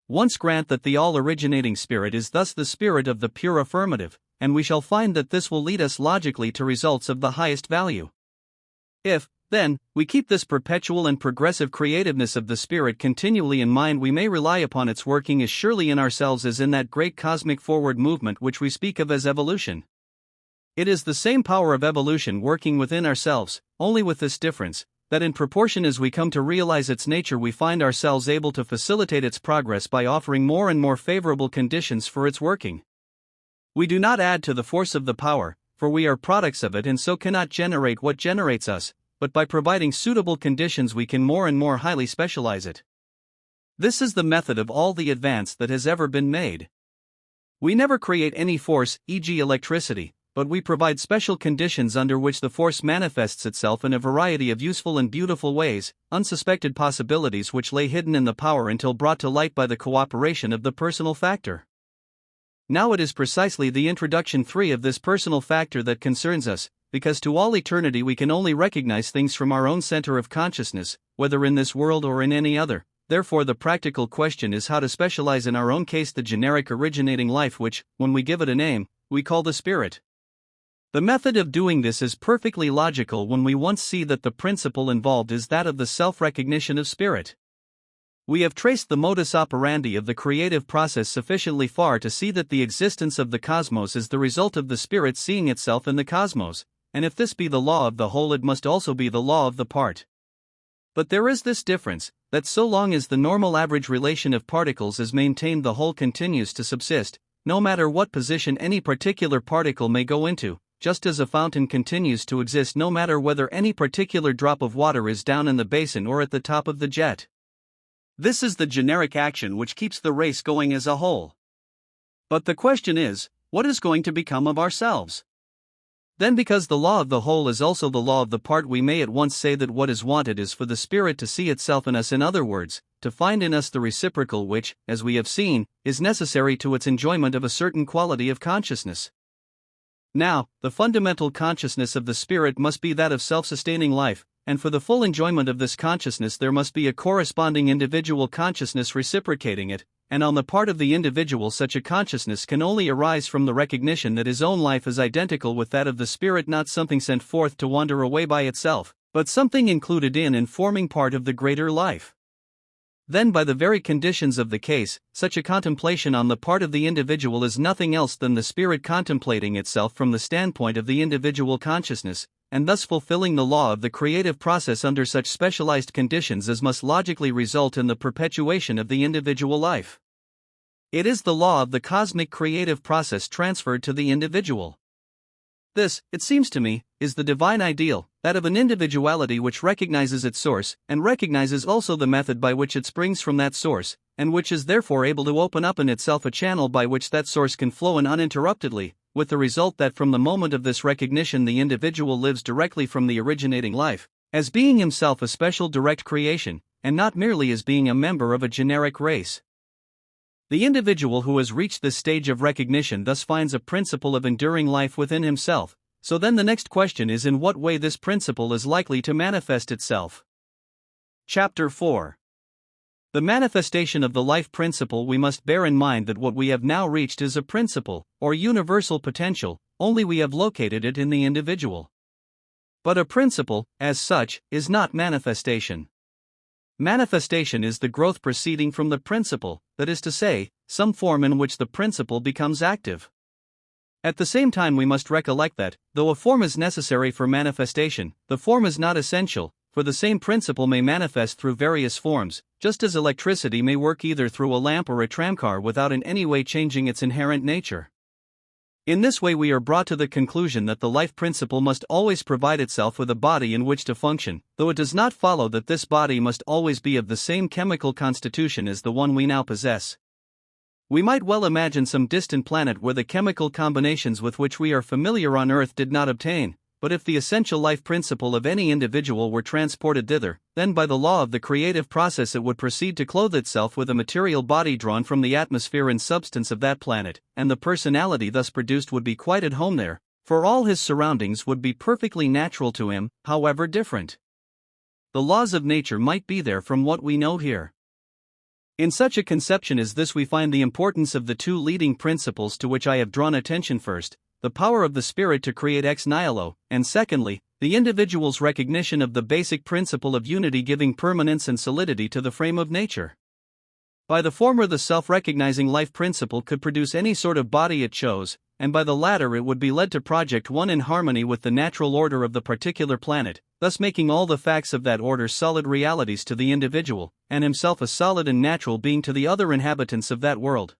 Once grant that the all-originating spirit is thus the spirit of the pure affirmative, and we shall find that this will lead us logically to results of the highest value. If, then, we keep this perpetual and progressive creativeness of the spirit continually in mind, we may rely upon its working as surely in ourselves as in that great cosmic forward movement which we speak of as evolution. It is the same power of evolution working within ourselves, only with this difference, that in proportion as we come to realize its nature, we find ourselves able to facilitate its progress by offering more and more favorable conditions for its working. We do not add to the force of the power, for we are products of it and so cannot generate what generates us, but by providing suitable conditions we can more and more highly specialize it. This is the method of all the advance that has ever been made. We never create any force, e.g. electricity, but we provide special conditions under which the force manifests itself in a variety of useful and beautiful ways, unsuspected possibilities which lay hidden in the power until brought to light by the cooperation of the personal factor. Now it is precisely the introduction 3 of this personal factor that concerns us, because to all eternity we can only recognize things from our own center of consciousness, whether in this world or in any other. Therefore the practical question is how to specialize in our own case the generic originating life which, when we give it a name, we call the spirit. The method of doing this is perfectly logical when we once see that the principle involved is that of the self-recognition of spirit. We have traced the modus operandi of the creative process sufficiently far to see that the existence of the cosmos is the result of the spirit seeing itself in the cosmos, and if this be the law of the whole, it must also be the law of the part. But there is this difference, that so long as the normal average relation of particles is maintained, the whole continues to subsist, no matter what position any particular particle may go into, just as a fountain continues to exist no matter whether any particular drop of water is down in the basin or at the top of the jet. This is the generic action which keeps the race going as a whole. But the question is, what is going to become of ourselves? Then, because the law of the whole is also the law of the part, we may at once say that what is wanted is for the spirit to see itself in us, in other words, to find in us the reciprocal which, as we have seen, is necessary to its enjoyment of a certain quality of consciousness. Now, the fundamental consciousness of the spirit must be that of self-sustaining life, and for the full enjoyment of this consciousness there must be a corresponding individual consciousness reciprocating it, and on the part of the individual such a consciousness can only arise from the recognition that his own life is identical with that of the spirit, not something sent forth to wander away by itself, but something included in and forming part of the greater life. Then, by the very conditions of the case, such a contemplation on the part of the individual is nothing else than the spirit contemplating itself from the standpoint of the individual consciousness, and thus fulfilling the law of the creative process under such specialized conditions as must logically result in the perpetuation of the individual life. It is the law of the cosmic creative process transferred to the individual. This, it seems to me, is the divine ideal, that of an individuality which recognizes its source, and recognizes also the method by which it springs from that source, and which is therefore able to open up in itself a channel by which that source can flow in uninterruptedly, with the result that from the moment of this recognition the individual lives directly from the originating life, as being himself a special direct creation, and not merely as being a member of a generic race. The individual who has reached this stage of recognition thus finds a principle of enduring life within himself. So then the next question is in what way this principle is likely to manifest itself. Chapter 4. The manifestation of the life principle. We must bear in mind that what we have now reached is a principle, or universal potential, only we have located it in the individual. But a principle, as such, is not manifestation. Manifestation is the growth proceeding from the principle, that is to say, some form in which the principle becomes active. At the same time, we must recollect that, though a form is necessary for manifestation, the form is not essential, for the same principle may manifest through various forms, just as electricity may work either through a lamp or a tramcar without in any way changing its inherent nature. In this way, we are brought to the conclusion that the life principle must always provide itself with a body in which to function, though it does not follow that this body must always be of the same chemical constitution as the one we now possess. We might well imagine some distant planet where the chemical combinations with which we are familiar on Earth did not obtain, but if the essential life principle of any individual were transported thither, then by the law of the creative process it would proceed to clothe itself with a material body drawn from the atmosphere and substance of that planet, and the personality thus produced would be quite at home there, for all his surroundings would be perfectly natural to him, however different. The laws of nature might be there from what we know here. In such a conception as this we find the importance of the two leading principles to which I have drawn attention: first, the power of the spirit to create ex nihilo, and secondly, the individual's recognition of the basic principle of unity giving permanence and solidity to the frame of nature. By the former, the self-recognizing life principle could produce any sort of body it chose, and by the latter it would be led to project one in harmony with the natural order of the particular planet, thus making all the facts of that order solid realities to the individual, and himself a solid and natural being to the other inhabitants of that world.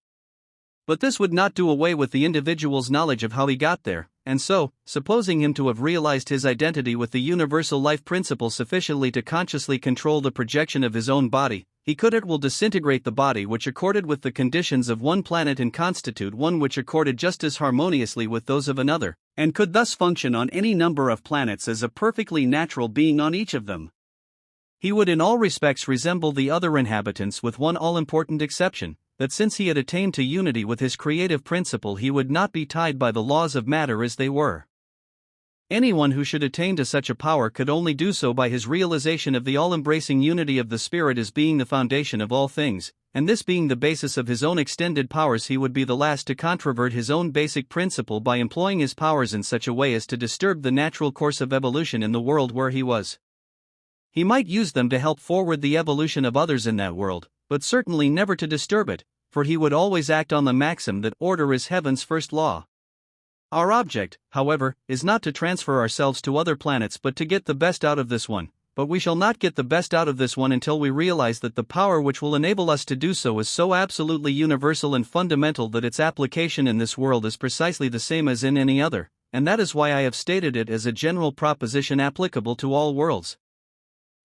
But this would not do away with the individual's knowledge of how he got there, and so, supposing him to have realized his identity with the universal life principle sufficiently to consciously control the projection of his own body, he could at will disintegrate the body which accorded with the conditions of one planet and constitute one which accorded just as harmoniously with those of another, and could thus function on any number of planets as a perfectly natural being on each of them. He would in all respects resemble the other inhabitants with one all-important exception, that since he had attained to unity with his creative principle he would not be tied by the laws of matter as they were. Anyone who should attain to such a power could only do so by his realization of the all-embracing unity of the spirit as being the foundation of all things, and this being the basis of his own extended powers, he would be the last to controvert his own basic principle by employing his powers in such a way as to disturb the natural course of evolution in the world where he was. He might use them to help forward the evolution of others in that world, but certainly never to disturb it, for he would always act on the maxim that order is heaven's first law. Our object, however, is not to transfer ourselves to other planets but to get the best out of this one, but we shall not get the best out of this one until we realize that the power which will enable us to do so is so absolutely universal and fundamental that its application in this world is precisely the same as in any other, and that is why I have stated it as a general proposition applicable to all worlds.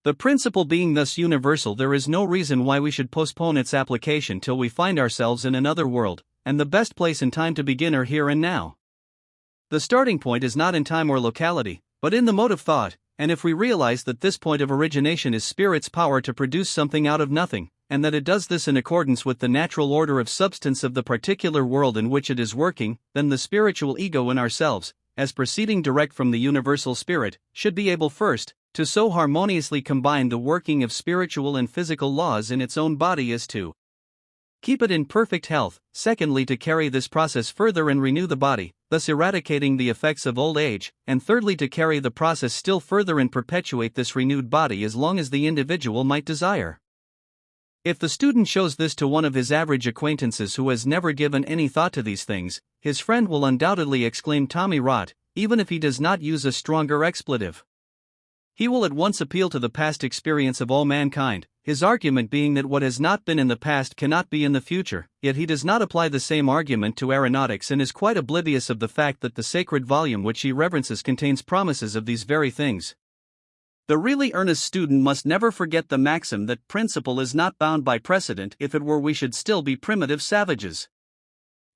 The principle being thus universal, there is no reason why we should postpone its application till we find ourselves in another world, and the best place and time to begin are here and now. The starting point is not in time or locality, but in the mode of thought, and if we realize that this point of origination is spirit's power to produce something out of nothing, and that it does this in accordance with the natural order of substance of the particular world in which it is working, then the spiritual ego in ourselves, as proceeding direct from the universal spirit, should be able first, to so harmoniously combine the working of spiritual and physical laws in its own body as to keep it in perfect health, secondly to carry this process further and renew the body, thus eradicating the effects of old age, and thirdly to carry the process still further and perpetuate this renewed body as long as the individual might desire. If the student shows this to one of his average acquaintances who has never given any thought to these things, his friend will undoubtedly exclaim "Tommy rot," even if he does not use a stronger expletive. He will at once appeal to the past experience of all mankind, his argument being that what has not been in the past cannot be in the future, yet he does not apply the same argument to aeronautics and is quite oblivious of the fact that the sacred volume which he reverences contains promises of these very things. The really earnest student must never forget the maxim that principle is not bound by precedent. If it were, we should still be primitive savages.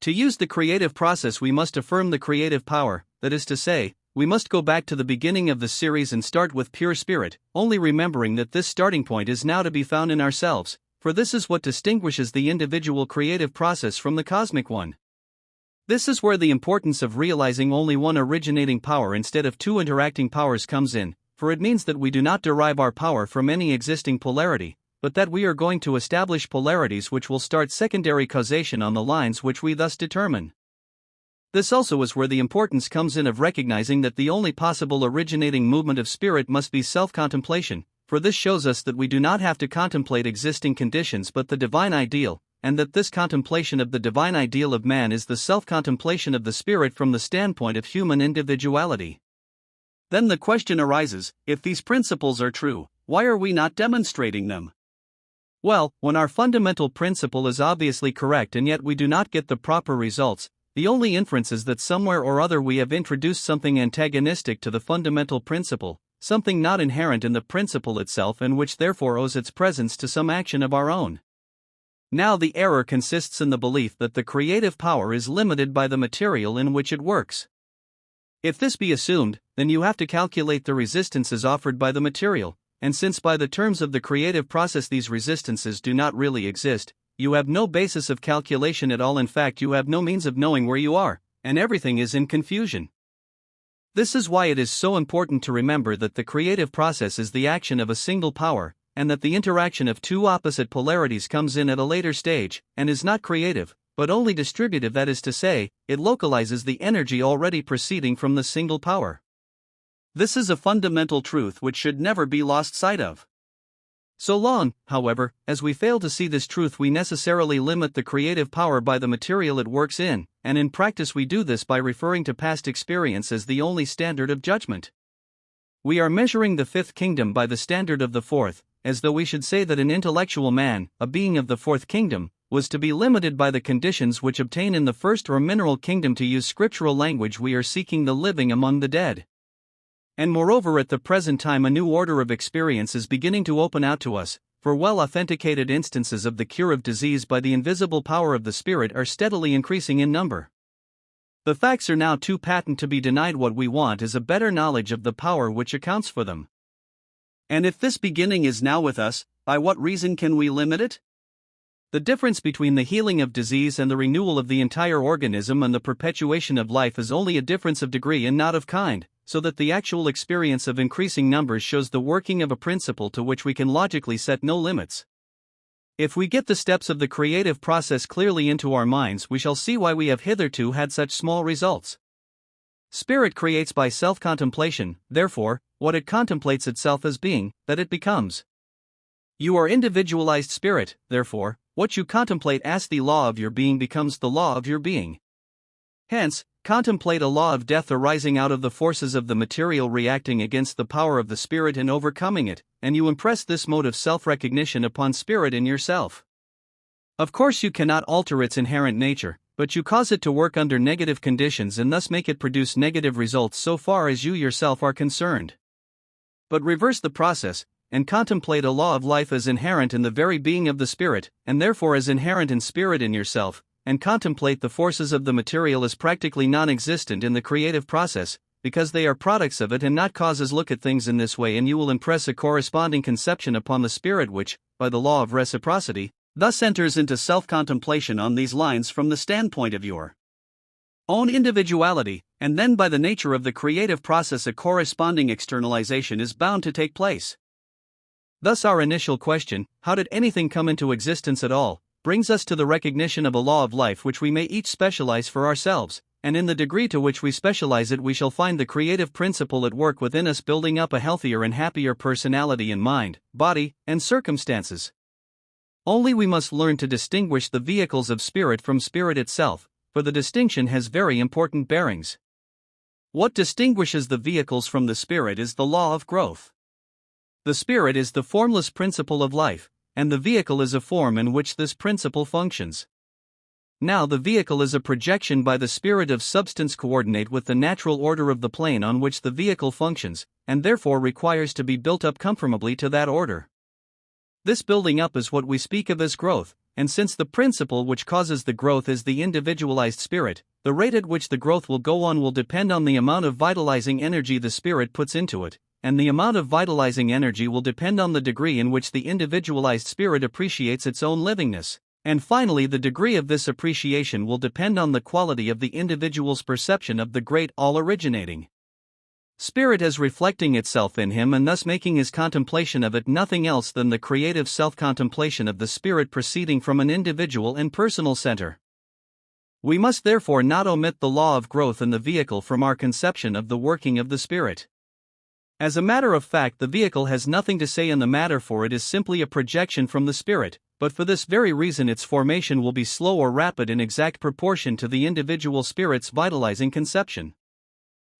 To use the creative process we must affirm the creative power, that is to say, we must go back to the beginning of the series and start with pure spirit, only remembering that this starting point is now to be found in ourselves, for this is what distinguishes the individual creative process from the cosmic one. This is where the importance of realizing only one originating power instead of two interacting powers comes in, for it means that we do not derive our power from any existing polarity, but that we are going to establish polarities which will start secondary causation on the lines which we thus determine. This also is where the importance comes in of recognizing that the only possible originating movement of spirit must be self-contemplation, for this shows us that we do not have to contemplate existing conditions but the divine ideal, and that this contemplation of the divine ideal of man is the self-contemplation of the spirit from the standpoint of human individuality. Then the question arises, if these principles are true, why are we not demonstrating them? Well, when our fundamental principle is obviously correct and yet we do not get the proper results, the only inference is that somewhere or other we have introduced something antagonistic to the fundamental principle, something not inherent in the principle itself and which therefore owes its presence to some action of our own. Now the error consists in the belief that the creative power is limited by the material in which it works. If this be assumed, then you have to calculate the resistances offered by the material, and since by the terms of the creative process these resistances do not really exist, you have no basis of calculation at all. In fact, you have no means of knowing where you are, and everything is in confusion. This is why it is so important to remember that the creative process is the action of a single power, and that the interaction of two opposite polarities comes in at a later stage, and is not creative, but only distributive. That is to say, it localizes the energy already proceeding from the single power. This is a fundamental truth which should never be lost sight of. So long, however, as we fail to see this truth, we necessarily limit the creative power by the material it works in, and in practice we do this by referring to past experience as the only standard of judgment. We are measuring the fifth kingdom by the standard of the fourth, as though we should say that an intellectual man, a being of the fourth kingdom, was to be limited by the conditions which obtain in the first or mineral kingdom. To use scriptural language, we are seeking the living among the dead. And moreover, at the present time a new order of experience is beginning to open out to us, for well-authenticated instances of the cure of disease by the invisible power of the Spirit are steadily increasing in number. The facts are now too patent to be denied. What we want is a better knowledge of the power which accounts for them. And if this beginning is now with us, by what reason can we limit it? The difference between the healing of disease and the renewal of the entire organism and the perpetuation of life is only a difference of degree and not of kind, so that the actual experience of increasing numbers shows the working of a principle to which we can logically set no limits. If we get the steps of the creative process clearly into our minds, we shall see why we have hitherto had such small results. Spirit creates by self-contemplation, therefore, what it contemplates itself as being, that it becomes. You are individualized spirit, therefore, what you contemplate as the law of your being becomes the law of your being. Hence, contemplate a law of death arising out of the forces of the material reacting against the power of the spirit and overcoming it, and you impress this mode of self-recognition upon spirit in yourself. Of course you cannot alter its inherent nature, but you cause it to work under negative conditions and thus make it produce negative results so far as you yourself are concerned. But reverse the process, and contemplate a law of life as inherent in the very being of the spirit, and therefore as inherent in spirit in yourself, and contemplate the forces of the material as practically non-existent in the creative process, because they are products of it and not causes. Look at things in this way and you will impress a corresponding conception upon the spirit which, by the law of reciprocity, thus enters into self-contemplation on these lines from the standpoint of your own individuality, and then by the nature of the creative process a corresponding externalization is bound to take place. Thus our initial question, how did anything come into existence at all, brings us to the recognition of a law of life which we may each specialize for ourselves, and in the degree to which we specialize it we shall find the creative principle at work within us, building up a healthier and happier personality in mind, body, and circumstances. Only we must learn to distinguish the vehicles of spirit from spirit itself, for the distinction has very important bearings. What distinguishes the vehicles from the spirit is the law of growth. The spirit is the formless principle of life, and the vehicle is a form in which this principle functions. Now the vehicle is a projection by the spirit of substance coordinate with the natural order of the plane on which the vehicle functions, and therefore requires to be built up conformably to that order. This building up is what we speak of as growth, and since the principle which causes the growth is the individualized spirit, the rate at which the growth will go on will depend on the amount of vitalizing energy the spirit puts into it, and the amount of vitalizing energy will depend on the degree in which the individualized spirit appreciates its own livingness, and finally the degree of this appreciation will depend on the quality of the individual's perception of the great all-originating spirit as reflecting itself in him and thus making his contemplation of it nothing else than the creative self-contemplation of the spirit proceeding from an individual and personal center. We must therefore not omit the law of growth in the vehicle from our conception of the working of the spirit. As a matter of fact, the vehicle has nothing to say in the matter, for it is simply a projection from the spirit, but for this very reason its formation will be slow or rapid in exact proportion to the individual spirit's vitalizing conception.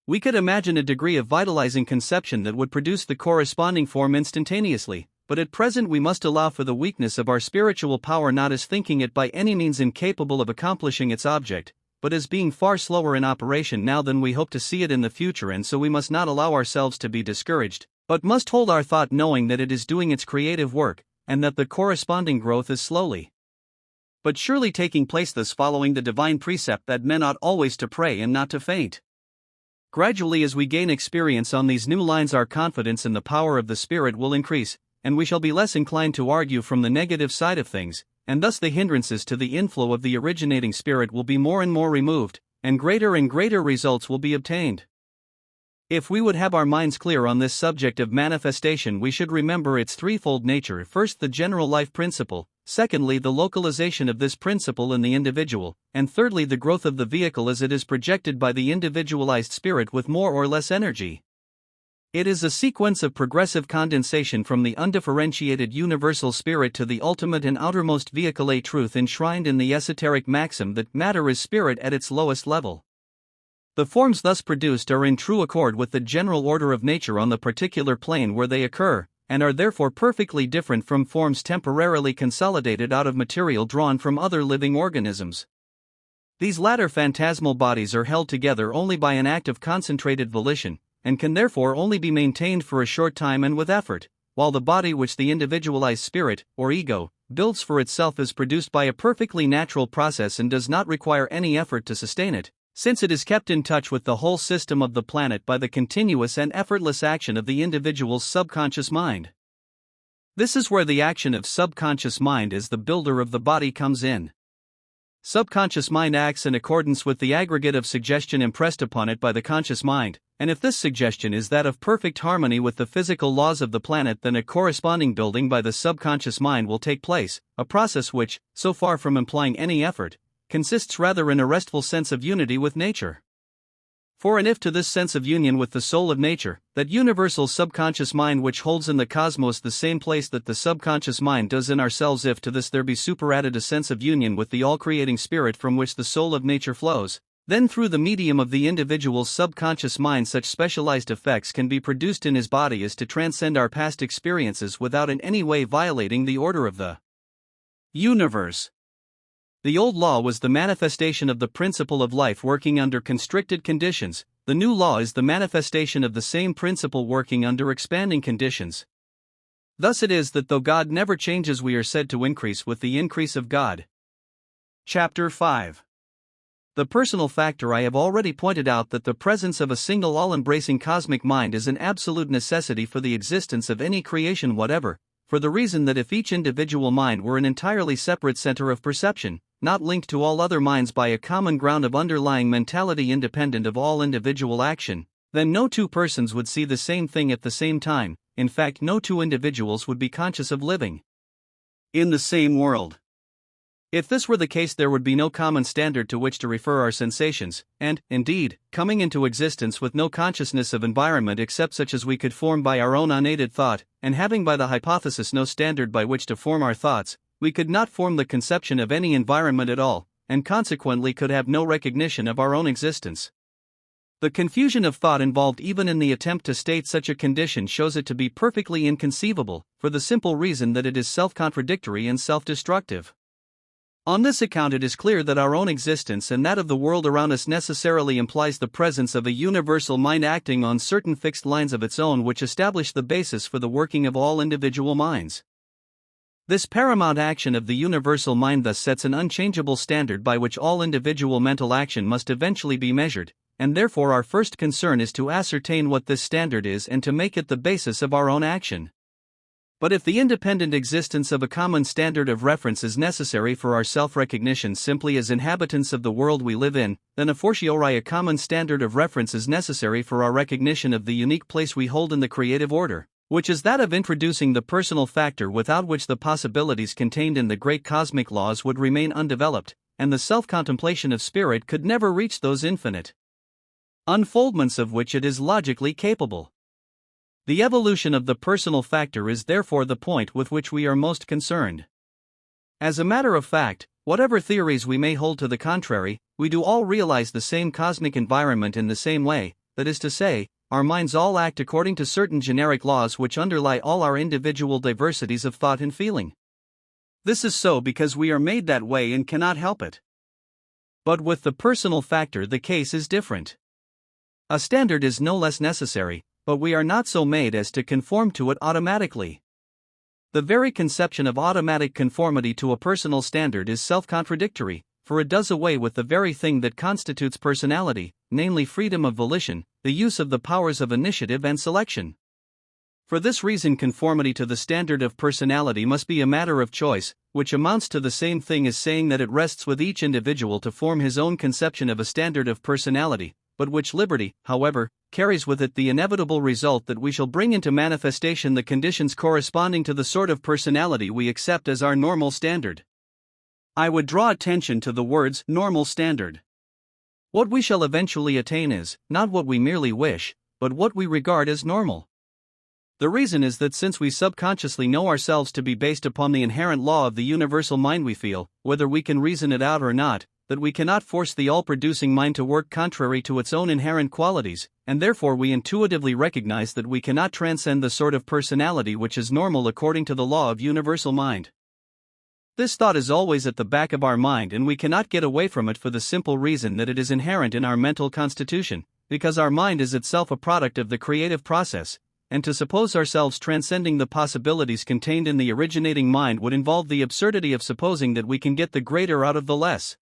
We could imagine a degree of vitalizing conception that would produce the corresponding form instantaneously, but at present we must allow for the weakness of our spiritual power, not as thinking it by any means incapable of accomplishing its object, but as being far slower in operation now than we hope to see it in the future, and so we must not allow ourselves to be discouraged, but must hold our thought knowing that it is doing its creative work, and that the corresponding growth is slowly but surely taking place, thus following the divine precept that men ought always to pray and not to faint. Gradually, as we gain experience on these new lines, our confidence in the power of the Spirit will increase, and we shall be less inclined to argue from the negative side of things, and thus the hindrances to the inflow of the originating Spirit will be more and more removed, and greater results will be obtained. If we would have our minds clear on this subject of manifestation, we should remember its threefold nature: first, the general life principle; secondly, the localization of this principle in the individual; and thirdly, the growth of the vehicle as it is projected by the individualized spirit with more or less energy. It is a sequence of progressive condensation from the undifferentiated universal spirit to the ultimate and outermost vehicle, a truth enshrined in the esoteric maxim that matter is spirit at its lowest level. The forms thus produced are in true accord with the general order of nature on the particular plane where they occur, and are therefore perfectly different from forms temporarily consolidated out of material drawn from other living organisms. These latter phantasmal bodies are held together only by an act of concentrated volition, and can therefore only be maintained for a short time and with effort, while the body which the individualized spirit, or ego, builds for itself is produced by a perfectly natural process and does not require any effort to sustain it, since it is kept in touch with the whole system of the planet by the continuous and effortless action of the individual's subconscious mind. This is where the action of subconscious mind as the builder of the body comes in. Subconscious mind acts in accordance with the aggregate of suggestion impressed upon it by the conscious mind, and if this suggestion is that of perfect harmony with the physical laws of the planet, then a corresponding building by the subconscious mind will take place, a process which, so far from implying any effort, consists rather in a restful sense of unity with nature. For and if to this sense of union with the soul of nature, that universal subconscious mind which holds in the cosmos the same place that the subconscious mind does in ourselves, if to this there be superadded a sense of union with the all-creating spirit from which the soul of nature flows, then through the medium of the individual's subconscious mind such specialized effects can be produced in his body as to transcend our past experiences without in any way violating the order of the universe. The old law was the manifestation of the principle of life working under constricted conditions. The new law is the manifestation of the same principle working under expanding conditions. Thus it is that though God never changes, we are said to increase with the increase of God. Chapter 5. The personal factor. I have already pointed out that the presence of a single all-embracing cosmic mind is an absolute necessity for the existence of any creation whatever, for the reason that if each individual mind were an entirely separate center of perception, not linked to all other minds by a common ground of underlying mentality independent of all individual action, then no two persons would see the same thing at the same time. In fact, no two individuals would be conscious of living in the same world. If this were the case, there would be no common standard to which to refer our sensations, and, indeed, coming into existence with no consciousness of environment except such as we could form by our own unaided thought, and having by the hypothesis no standard by which to form our thoughts, we could not form the conception of any environment at all, and consequently could have no recognition of our own existence. The confusion of thought involved even in the attempt to state such a condition shows it to be perfectly inconceivable, for the simple reason that it is self-contradictory and self-destructive. On this account it is clear that our own existence and that of the world around us necessarily implies the presence of a universal mind acting on certain fixed lines of its own which establish the basis for the working of all individual minds. This paramount action of the universal mind thus sets an unchangeable standard by which all individual mental action must eventually be measured, and therefore our first concern is to ascertain what this standard is and to make it the basis of our own action. But if the independent existence of a common standard of reference is necessary for our self-recognition simply as inhabitants of the world we live in, then a fortiori a common standard of reference is necessary for our recognition of the unique place we hold in the creative order, which is that of introducing the personal factor without which the possibilities contained in the great cosmic laws would remain undeveloped, and the self-contemplation of spirit could never reach those infinite unfoldments of which it is logically capable. The evolution of the personal factor is therefore the point with which we are most concerned. As a matter of fact, whatever theories we may hold to the contrary, we do all realize the same cosmic environment in the same way, that is to say, our minds all act according to certain generic laws which underlie all our individual diversities of thought and feeling. This is so because we are made that way and cannot help it. But with the personal factor, the case is different. A standard is no less necessary, but we are not so made as to conform to it automatically. The very conception of automatic conformity to a personal standard is self-contradictory, for it does away with the very thing that constitutes personality, namely freedom of volition, the use of the powers of initiative and selection. For this reason, conformity to the standard of personality must be a matter of choice, which amounts to the same thing as saying that it rests with each individual to form his own conception of a standard of personality, but which liberty, however, carries with it the inevitable result that we shall bring into manifestation the conditions corresponding to the sort of personality we accept as our normal standard. I would draw attention to the words normal standard. What we shall eventually attain is not what we merely wish, but what we regard as normal. The reason is that since we subconsciously know ourselves to be based upon the inherent law of the universal mind, we feel, whether we can reason it out or not, that we cannot force the all-producing mind to work contrary to its own inherent qualities, and therefore we intuitively recognize that we cannot transcend the sort of personality which is normal according to the law of universal mind. This thought is always at the back of our mind, and we cannot get away from it for the simple reason that it is inherent in our mental constitution, because our mind is itself a product of the creative process, and to suppose ourselves transcending the possibilities contained in the originating mind would involve the absurdity of supposing that we can get the greater out of the less.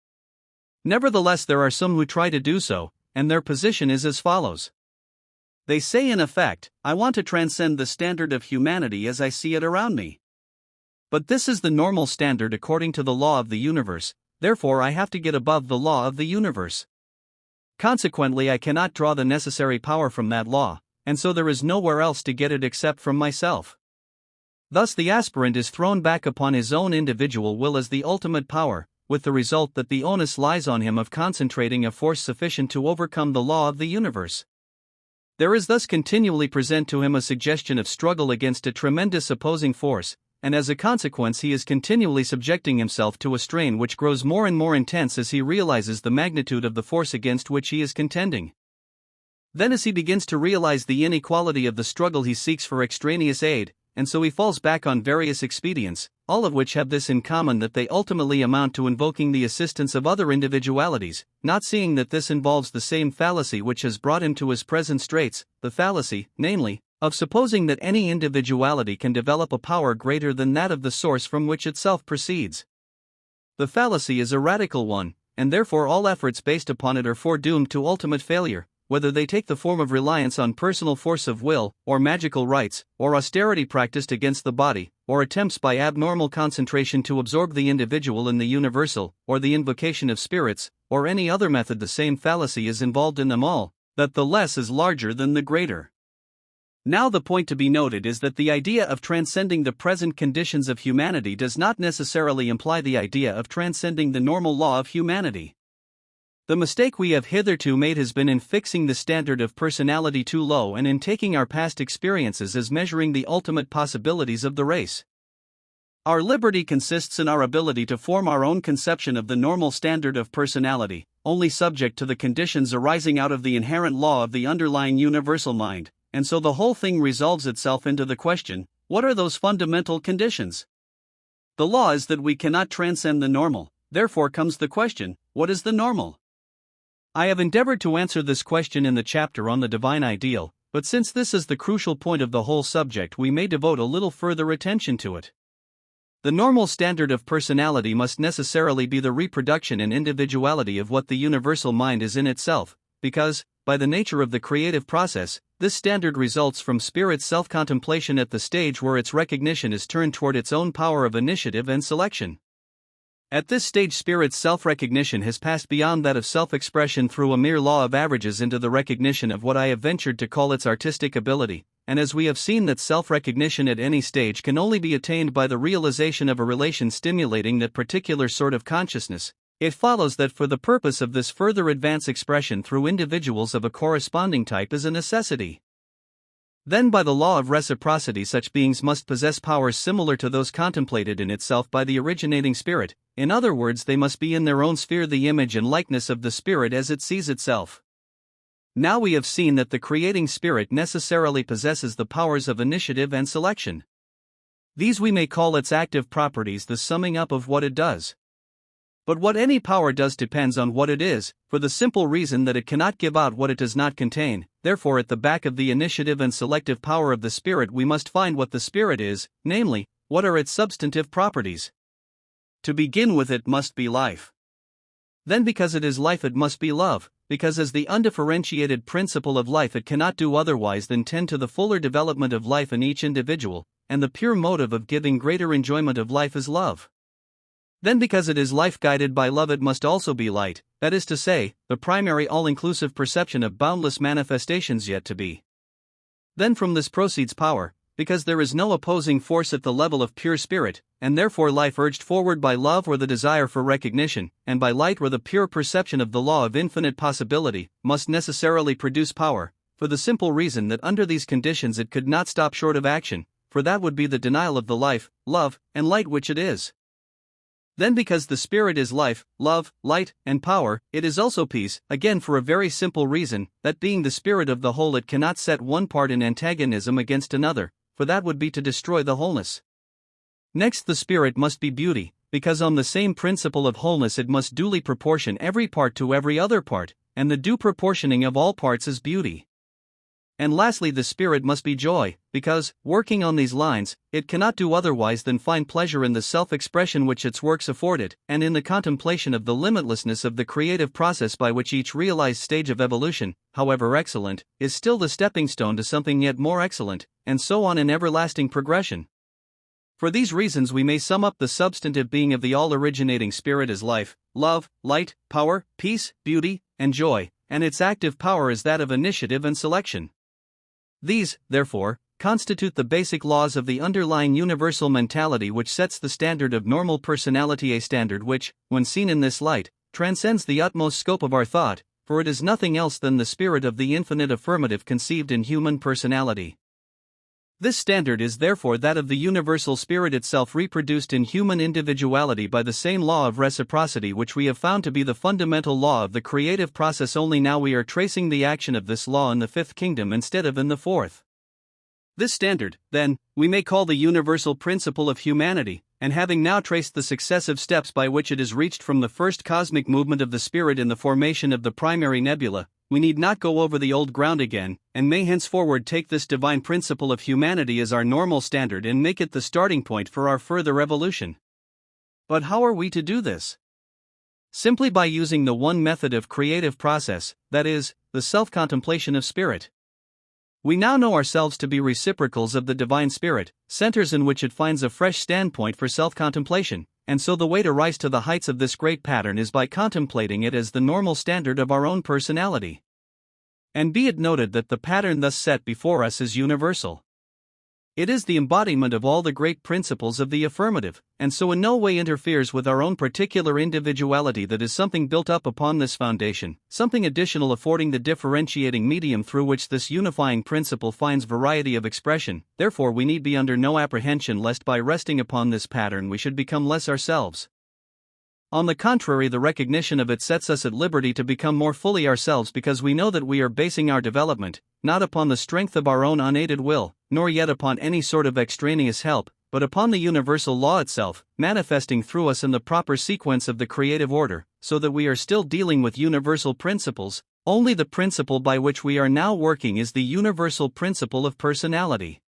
Nevertheless, there are some who try to do so, and their position is as follows. They say in effect, I want to transcend the standard of humanity as I see it around me. But this is the normal standard according to the law of the universe, therefore I have to get above the law of the universe. Consequently, I cannot draw the necessary power from that law, and so there is nowhere else to get it except from myself. Thus the aspirant is thrown back upon his own individual will as the ultimate power, with the result that the onus lies on him of concentrating a force sufficient to overcome the law of the universe. There is thus continually present to him a suggestion of struggle against a tremendous opposing force, and as a consequence he is continually subjecting himself to a strain which grows more and more intense as he realizes the magnitude of the force against which he is contending. Then as he begins to realize the inequality of the struggle, he seeks for extraneous aid, and so he falls back on various expedients, all of which have this in common, that they ultimately amount to invoking the assistance of other individualities, not seeing that this involves the same fallacy which has brought him to his present straits, the fallacy, namely, of supposing that any individuality can develop a power greater than that of the source from which itself proceeds. The fallacy is a radical one, and therefore all efforts based upon it are foredoomed to ultimate failure, whether they take the form of reliance on personal force of will, or magical rites, or austerity practiced against the body, or attempts by abnormal concentration to absorb the individual in the universal, or the invocation of spirits, or any other method. The same fallacy is involved in them all, that the less is larger than the greater. Now the point to be noted is that the idea of transcending the present conditions of humanity does not necessarily imply the idea of transcending the normal law of humanity. The mistake we have hitherto made has been in fixing the standard of personality too low and in taking our past experiences as measuring the ultimate possibilities of the race. Our liberty consists in our ability to form our own conception of the normal standard of personality, only subject to the conditions arising out of the inherent law of the underlying universal mind, and so the whole thing resolves itself into the question, what are those fundamental conditions? The law is that we cannot transcend the normal, therefore comes the question, what is the normal? I have endeavored to answer this question in the chapter on the divine ideal, but since this is the crucial point of the whole subject, we may devote a little further attention to it. The normal standard of personality must necessarily be the reproduction in individuality of what the universal mind is in itself, because, by the nature of the creative process, this standard results from spirit's self-contemplation at the stage where its recognition is turned toward its own power of initiative and selection. At this stage, spirit's self-recognition has passed beyond that of self-expression through a mere law of averages into the recognition of what I have ventured to call its artistic ability, and as we have seen that self-recognition at any stage can only be attained by the realization of a relation stimulating that particular sort of consciousness, it follows that for the purpose of this further advance expression through individuals of a corresponding type is a necessity. Then by the law of reciprocity such beings must possess powers similar to those contemplated in itself by the originating spirit, in other words they must be in their own sphere the image and likeness of the spirit as it sees itself. Now we have seen that the creating spirit necessarily possesses the powers of initiative and selection. These we may call its active properties, the summing up of what it does. But what any power does depends on what it is, for the simple reason that it cannot give out what it does not contain. Therefore at the back of the initiative and selective power of the spirit we must find what the spirit is, namely, what are its substantive properties. To begin with, it must be life. Then because it is life it must be love, because as the undifferentiated principle of life it cannot do otherwise than tend to the fuller development of life in each individual, and the pure motive of giving greater enjoyment of life is love. Then because it is life guided by love it must also be light, that is to say, the primary all-inclusive perception of boundless manifestations yet to be. Then from this proceeds power, because there is no opposing force at the level of pure spirit, and therefore life urged forward by love or the desire for recognition, and by light or the pure perception of the law of infinite possibility, must necessarily produce power, for the simple reason that under these conditions it could not stop short of action, for that would be the denial of the life, love, and light which it is. Then because the spirit is life, love, light, and power, it is also peace, again for a very simple reason, that being the spirit of the whole it cannot set one part in antagonism against another, for that would be to destroy the wholeness. Next the spirit must be beauty, because on the same principle of wholeness it must duly proportion every part to every other part, and the due proportioning of all parts is beauty. And lastly the spirit must be joy, because, working on these lines, it cannot do otherwise than find pleasure in the self-expression which its works afford it, and in the contemplation of the limitlessness of the creative process by which each realized stage of evolution, however excellent, is still the stepping stone to something yet more excellent, and so on in everlasting progression. For these reasons we may sum up the substantive being of the all-originating spirit as life, love, light, power, peace, beauty, and joy, and its active power is that of initiative and selection. These, therefore, constitute the basic laws of the underlying universal mentality which sets the standard of normal personality, a standard which, when seen in this light, transcends the utmost scope of our thought, for it is nothing else than the spirit of the infinite affirmative conceived in human personality. This standard is therefore that of the universal spirit itself reproduced in human individuality by the same law of reciprocity which we have found to be the fundamental law of the creative process, only now we are tracing the action of this law in the fifth kingdom instead of in the fourth. This standard, then, we may call the universal principle of humanity, and having now traced the successive steps by which it is reached from the first cosmic movement of the spirit in the formation of the primary nebula, we need not go over the old ground again, and may henceforward take this divine principle of humanity as our normal standard and make it the starting point for our further evolution. But how are we to do this? Simply by using the one method of creative process, that is, the self-contemplation of spirit. We now know ourselves to be reciprocals of the divine spirit, centers in which it finds a fresh standpoint for self-contemplation, and so the way to rise to the heights of this great pattern is by contemplating it as the normal standard of our own personality. And be it noted that the pattern thus set before us is universal. It is the embodiment of all the great principles of the affirmative, and so in no way interferes with our own particular individuality. That is something built up upon this foundation, something additional affording the differentiating medium through which this unifying principle finds variety of expression. Therefore we need be under no apprehension lest by resting upon this pattern we should become less ourselves. On the contrary, the recognition of it sets us at liberty to become more fully ourselves, because we know that we are basing our development, not upon the strength of our own unaided will, nor yet upon any sort of extraneous help, but upon the universal law itself, manifesting through us in the proper sequence of the creative order, so that we are still dealing with universal principles. Only the principle by which we are now working is the universal principle of personality.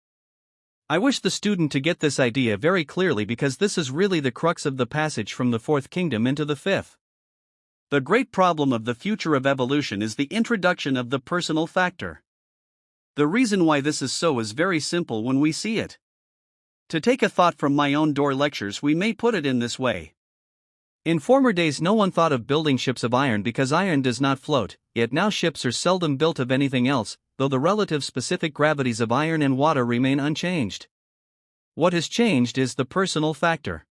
I wish the student to get this idea very clearly, because this is really the crux of the passage from the fourth kingdom into the fifth. The great problem of the future of evolution is the introduction of the personal factor. The reason why this is so is very simple when we see it. To take a thought from my own door lectures, we may put it in this way. In former days no one thought of building ships of iron because iron does not float, yet now ships are seldom built of anything else, though the relative specific gravities of iron and water remain unchanged. What has changed is the personal factor.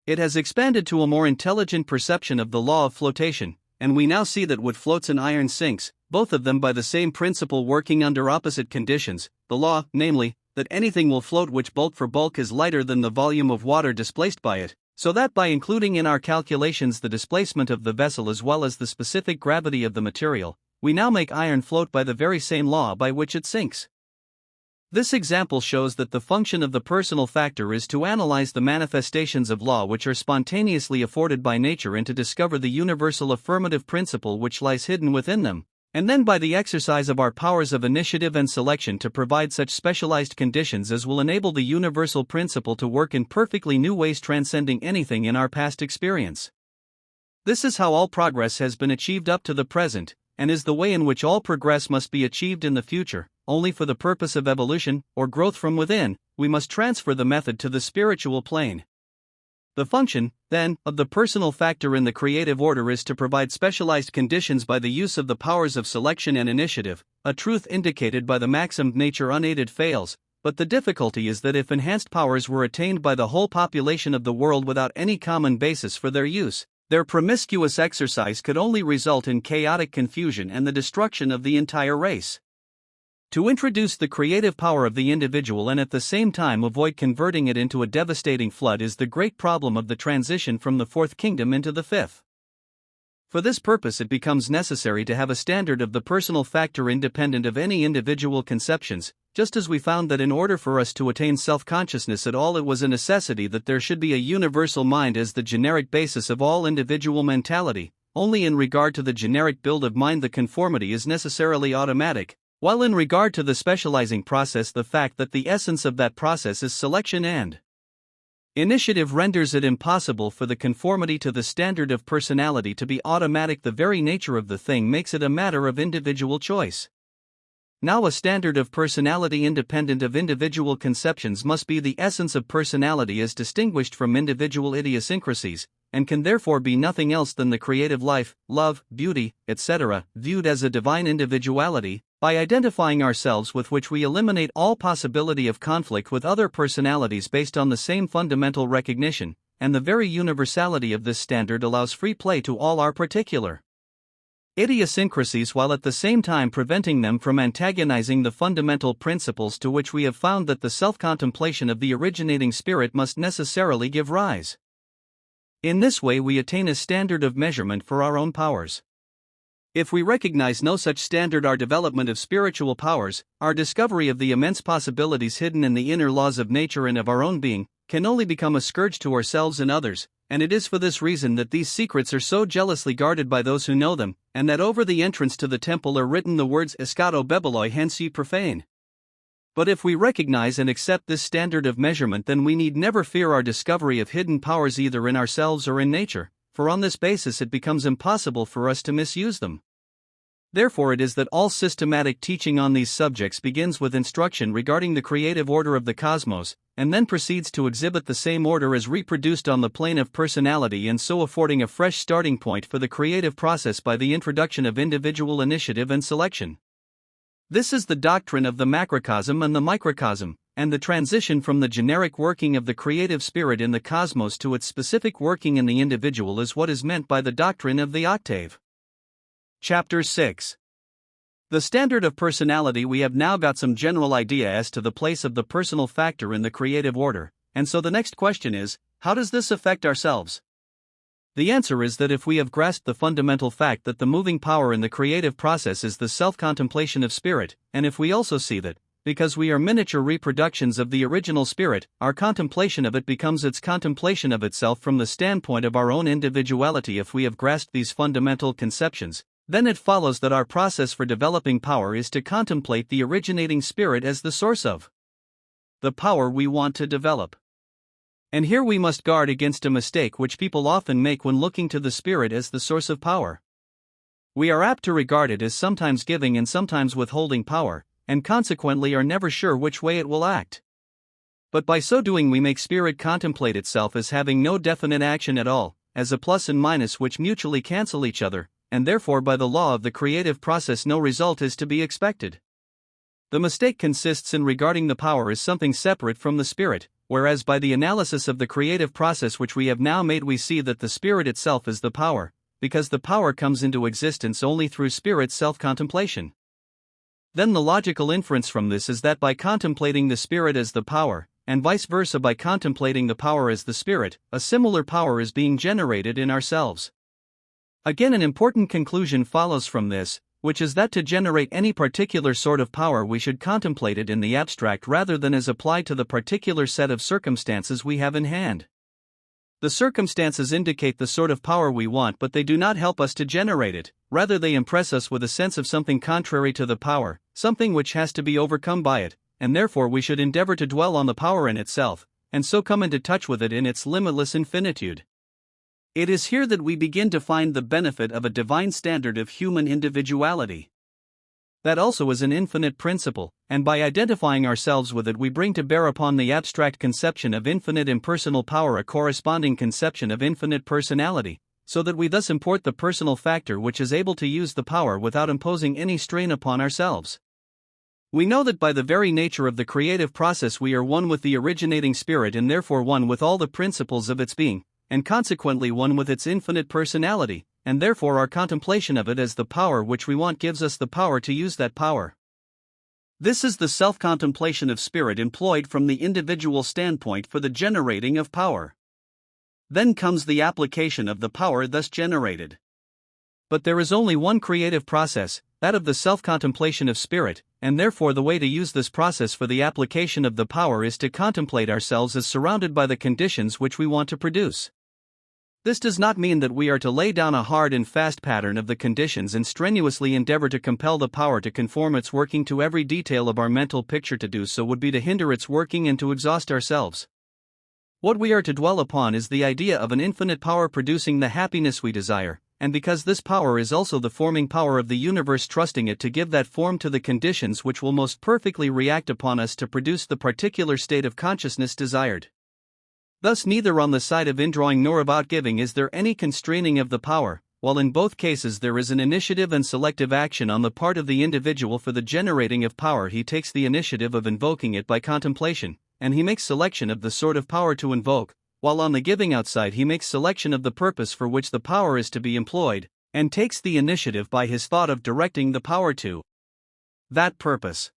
It has expanded to a more intelligent perception of the law of flotation, and we now see that what floats in iron sinks, both of them by the same principle working under opposite conditions, the law, namely, that anything will float which bulk for bulk is lighter than the volume of water displaced by it, so that by including in our calculations the displacement of the vessel as well as the specific gravity of the material, we now make iron float by the very same law by which it sinks. This example shows that the function of the personal factor is to analyze the manifestations of law which are spontaneously afforded by nature and to discover the universal affirmative principle which lies hidden within them, and then by the exercise of our powers of initiative and selection to provide such specialized conditions as will enable the universal principle to work in perfectly new ways transcending anything in our past experience. This is how all progress has been achieved up to the present, and is the way in which all progress must be achieved in the future. Only for the purpose of evolution, or growth from within, we must transfer the method to the spiritual plane. The function, then, of the personal factor in the creative order is to provide specialized conditions by the use of the powers of selection and initiative, a truth indicated by the maxim nature unaided fails, but the difficulty is that if enhanced powers were attained by the whole population of the world without any common basis for their use, their promiscuous exercise could only result in chaotic confusion and the destruction of the entire race. To introduce the creative power of the individual and at the same time avoid converting it into a devastating flood is the great problem of the transition from the fourth kingdom into the fifth. For this purpose it becomes necessary to have a standard of the personal factor independent of any individual conceptions, just as we found that in order for us to attain self-consciousness at all it was a necessity that there should be a universal mind as the generic basis of all individual mentality. Only in regard to the generic build of mind the conformity is necessarily automatic, while in regard to the specializing process the fact that the essence of that process is selection and initiative renders it impossible for the conformity to the standard of personality to be automatic. The very nature of the thing makes it a matter of individual choice. Now a standard of personality independent of individual conceptions must be the essence of personality as distinguished from individual idiosyncrasies, and can therefore be nothing else than the creative life, love, beauty, etc., viewed as a divine individuality. By identifying ourselves with which we eliminate all possibility of conflict with other personalities based on the same fundamental recognition, and the very universality of this standard allows free play to all our particular idiosyncrasies while at the same time preventing them from antagonizing the fundamental principles to which we have found that the self-contemplation of the originating spirit must necessarily give rise. In this way we attain a standard of measurement for our own powers. If we recognize no such standard, our development of spiritual powers, our discovery of the immense possibilities hidden in the inner laws of nature and of our own being, can only become a scourge to ourselves and others, and it is for this reason that these secrets are so jealously guarded by those who know them, and that over the entrance to the temple are written the words Eschato Bebeloi hence ye profane. But if we recognize and accept this standard of measurement, then we need never fear our discovery of hidden powers either in ourselves or in nature, for on this basis it becomes impossible for us to misuse them. Therefore it is that all systematic teaching on these subjects begins with instruction regarding the creative order of the cosmos, and then proceeds to exhibit the same order as reproduced on the plane of personality, and so affording a fresh starting point for the creative process by the introduction of individual initiative and selection. This is the doctrine of the macrocosm and the microcosm, and the transition from the generic working of the creative spirit in the cosmos to its specific working in the individual is what is meant by the doctrine of the octave. Chapter 6. The standard of personality. We have now got some general idea as to the place of the personal factor in the creative order, and so the next question is, how does this affect ourselves? The answer is that if we have grasped the fundamental fact that the moving power in the creative process is the self-contemplation of spirit, and if we also see that, because we are miniature reproductions of the original spirit, our contemplation of it becomes its contemplation of itself from the standpoint of our own individuality. If we have grasped these fundamental conceptions, then it follows that our process for developing power is to contemplate the originating spirit as the source of the power we want to develop. And here we must guard against a mistake which people often make when looking to the spirit as the source of power. We are apt to regard it as sometimes giving and sometimes withholding power, and consequently are never sure which way it will act. But by so doing we make spirit contemplate itself as having no definite action at all, as a plus and minus which mutually cancel each other, and therefore by the law of the creative process no result is to be expected. The mistake consists in regarding the power as something separate from the spirit, whereas by the analysis of the creative process which we have now made we see that the spirit itself is the power, because the power comes into existence only through spirit's self-contemplation. Then the logical inference from this is that by contemplating the spirit as the power, and vice versa by contemplating the power as the spirit, a similar power is being generated in ourselves. Again, an important conclusion follows from this, which is that to generate any particular sort of power we should contemplate it in the abstract rather than as applied to the particular set of circumstances we have in hand. The circumstances indicate the sort of power we want, but they do not help us to generate it, rather they impress us with a sense of something contrary to the power, something which has to be overcome by it, and therefore we should endeavor to dwell on the power in itself, and so come into touch with it in its limitless infinitude. It is here that we begin to find the benefit of a divine standard of human individuality. That also is an infinite principle, and by identifying ourselves with it we bring to bear upon the abstract conception of infinite impersonal power a corresponding conception of infinite personality, so that we thus import the personal factor which is able to use the power without imposing any strain upon ourselves. We know that by the very nature of the creative process we are one with the originating spirit and therefore one with all the principles of its being, and consequently one with its infinite personality, and therefore our contemplation of it as the power which we want gives us the power to use that power. This is the self-contemplation of spirit employed from the individual standpoint for the generating of power. Then comes the application of the power thus generated. But there is only one creative process, that of the self-contemplation of spirit, and therefore the way to use this process for the application of the power is to contemplate ourselves as surrounded by the conditions which we want to produce. This does not mean that we are to lay down a hard and fast pattern of the conditions and strenuously endeavor to compel the power to conform its working to every detail of our mental picture. To do so would be to hinder its working and to exhaust ourselves. What we are to dwell upon is the idea of an infinite power producing the happiness we desire, and because this power is also the forming power of the universe, trusting it to give that form to the conditions which will most perfectly react upon us to produce the particular state of consciousness desired. Thus neither on the side of indrawing nor of outgiving is there any constraining of the power, while in both cases there is an initiative and selective action on the part of the individual. For the generating of power he takes the initiative of invoking it by contemplation, and he makes selection of the sort of power to invoke, while on the giving outside he makes selection of the purpose for which the power is to be employed, and takes the initiative by his thought of directing the power to that purpose.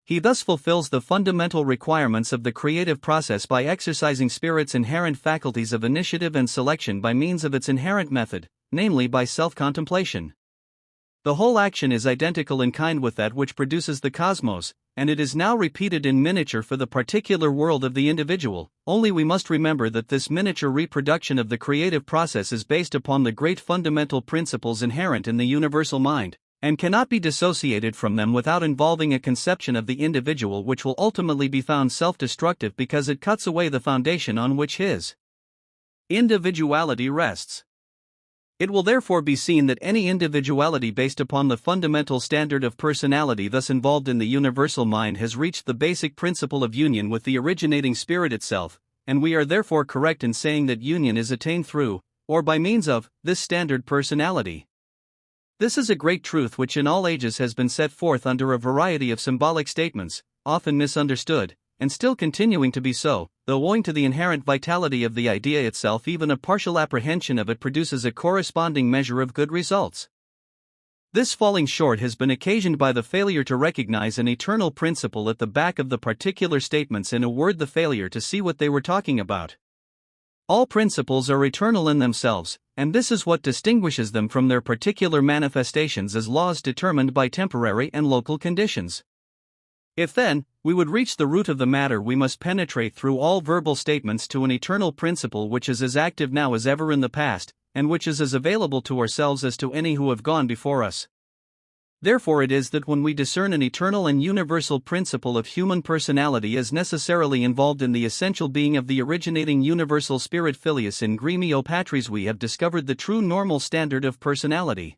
He thus fulfills the fundamental requirements of the creative process by exercising spirit's inherent faculties of initiative and selection by means of its inherent method, namely by self-contemplation. The whole action is identical in kind with that which produces the cosmos, and it is now repeated in miniature for the particular world of the individual, only we must remember that this miniature reproduction of the creative process is based upon the great fundamental principles inherent in the universal mind, and cannot be dissociated from them without involving a conception of the individual which will ultimately be found self-destructive because it cuts away the foundation on which his individuality rests. It will therefore be seen that any individuality based upon the fundamental standard of personality thus involved in the universal mind has reached the basic principle of union with the originating spirit itself, and we are therefore correct in saying that union is attained through, or by means of, this standard personality. This is a great truth which in all ages has been set forth under a variety of symbolic statements, often misunderstood, and still continuing to be so, though owing to the inherent vitality of the idea itself even a partial apprehension of it produces a corresponding measure of good results. This falling short has been occasioned by the failure to recognize an eternal principle at the back of the particular statements, in a word, the failure to see what they were talking about. All principles are eternal in themselves, and this is what distinguishes them from their particular manifestations as laws determined by temporary and local conditions. If then, we would reach the root of the matter, we must penetrate through all verbal statements to an eternal principle which is as active now as ever in the past, and which is as available to ourselves as to any who have gone before us. Therefore it is that when we discern an eternal and universal principle of human personality as necessarily involved in the essential being of the originating universal spirit filius in gremio patris, we have discovered the true normal standard of personality.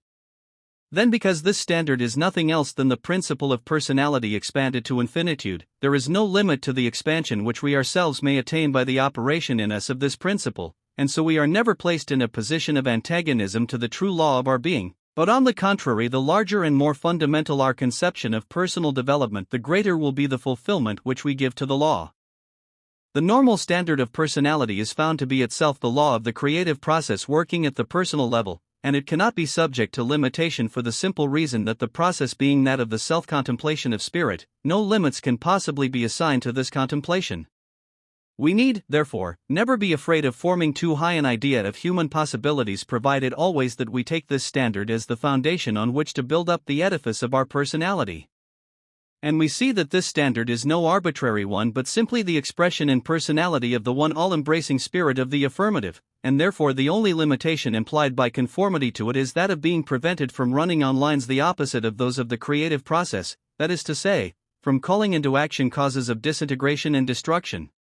Then, because this standard is nothing else than the principle of personality expanded to infinitude, there is no limit to the expansion which we ourselves may attain by the operation in us of this principle, and so we are never placed in a position of antagonism to the true law of our being. But on the contrary, the larger and more fundamental our conception of personal development, the greater will be the fulfillment which we give to the law. The normal standard of personality is found to be itself the law of the creative process working at the personal level, and it cannot be subject to limitation for the simple reason that the process being that of the self-contemplation of spirit, no limits can possibly be assigned to this contemplation. We need, therefore, never be afraid of forming too high an idea of human possibilities, provided always that we take this standard as the foundation on which to build up the edifice of our personality. And we see that this standard is no arbitrary one but simply the expression in personality of the one all-embracing spirit of the affirmative, and therefore the only limitation implied by conformity to it is that of being prevented from running on lines the opposite of those of the creative process, that is to say, from calling into action causes of disintegration and destruction.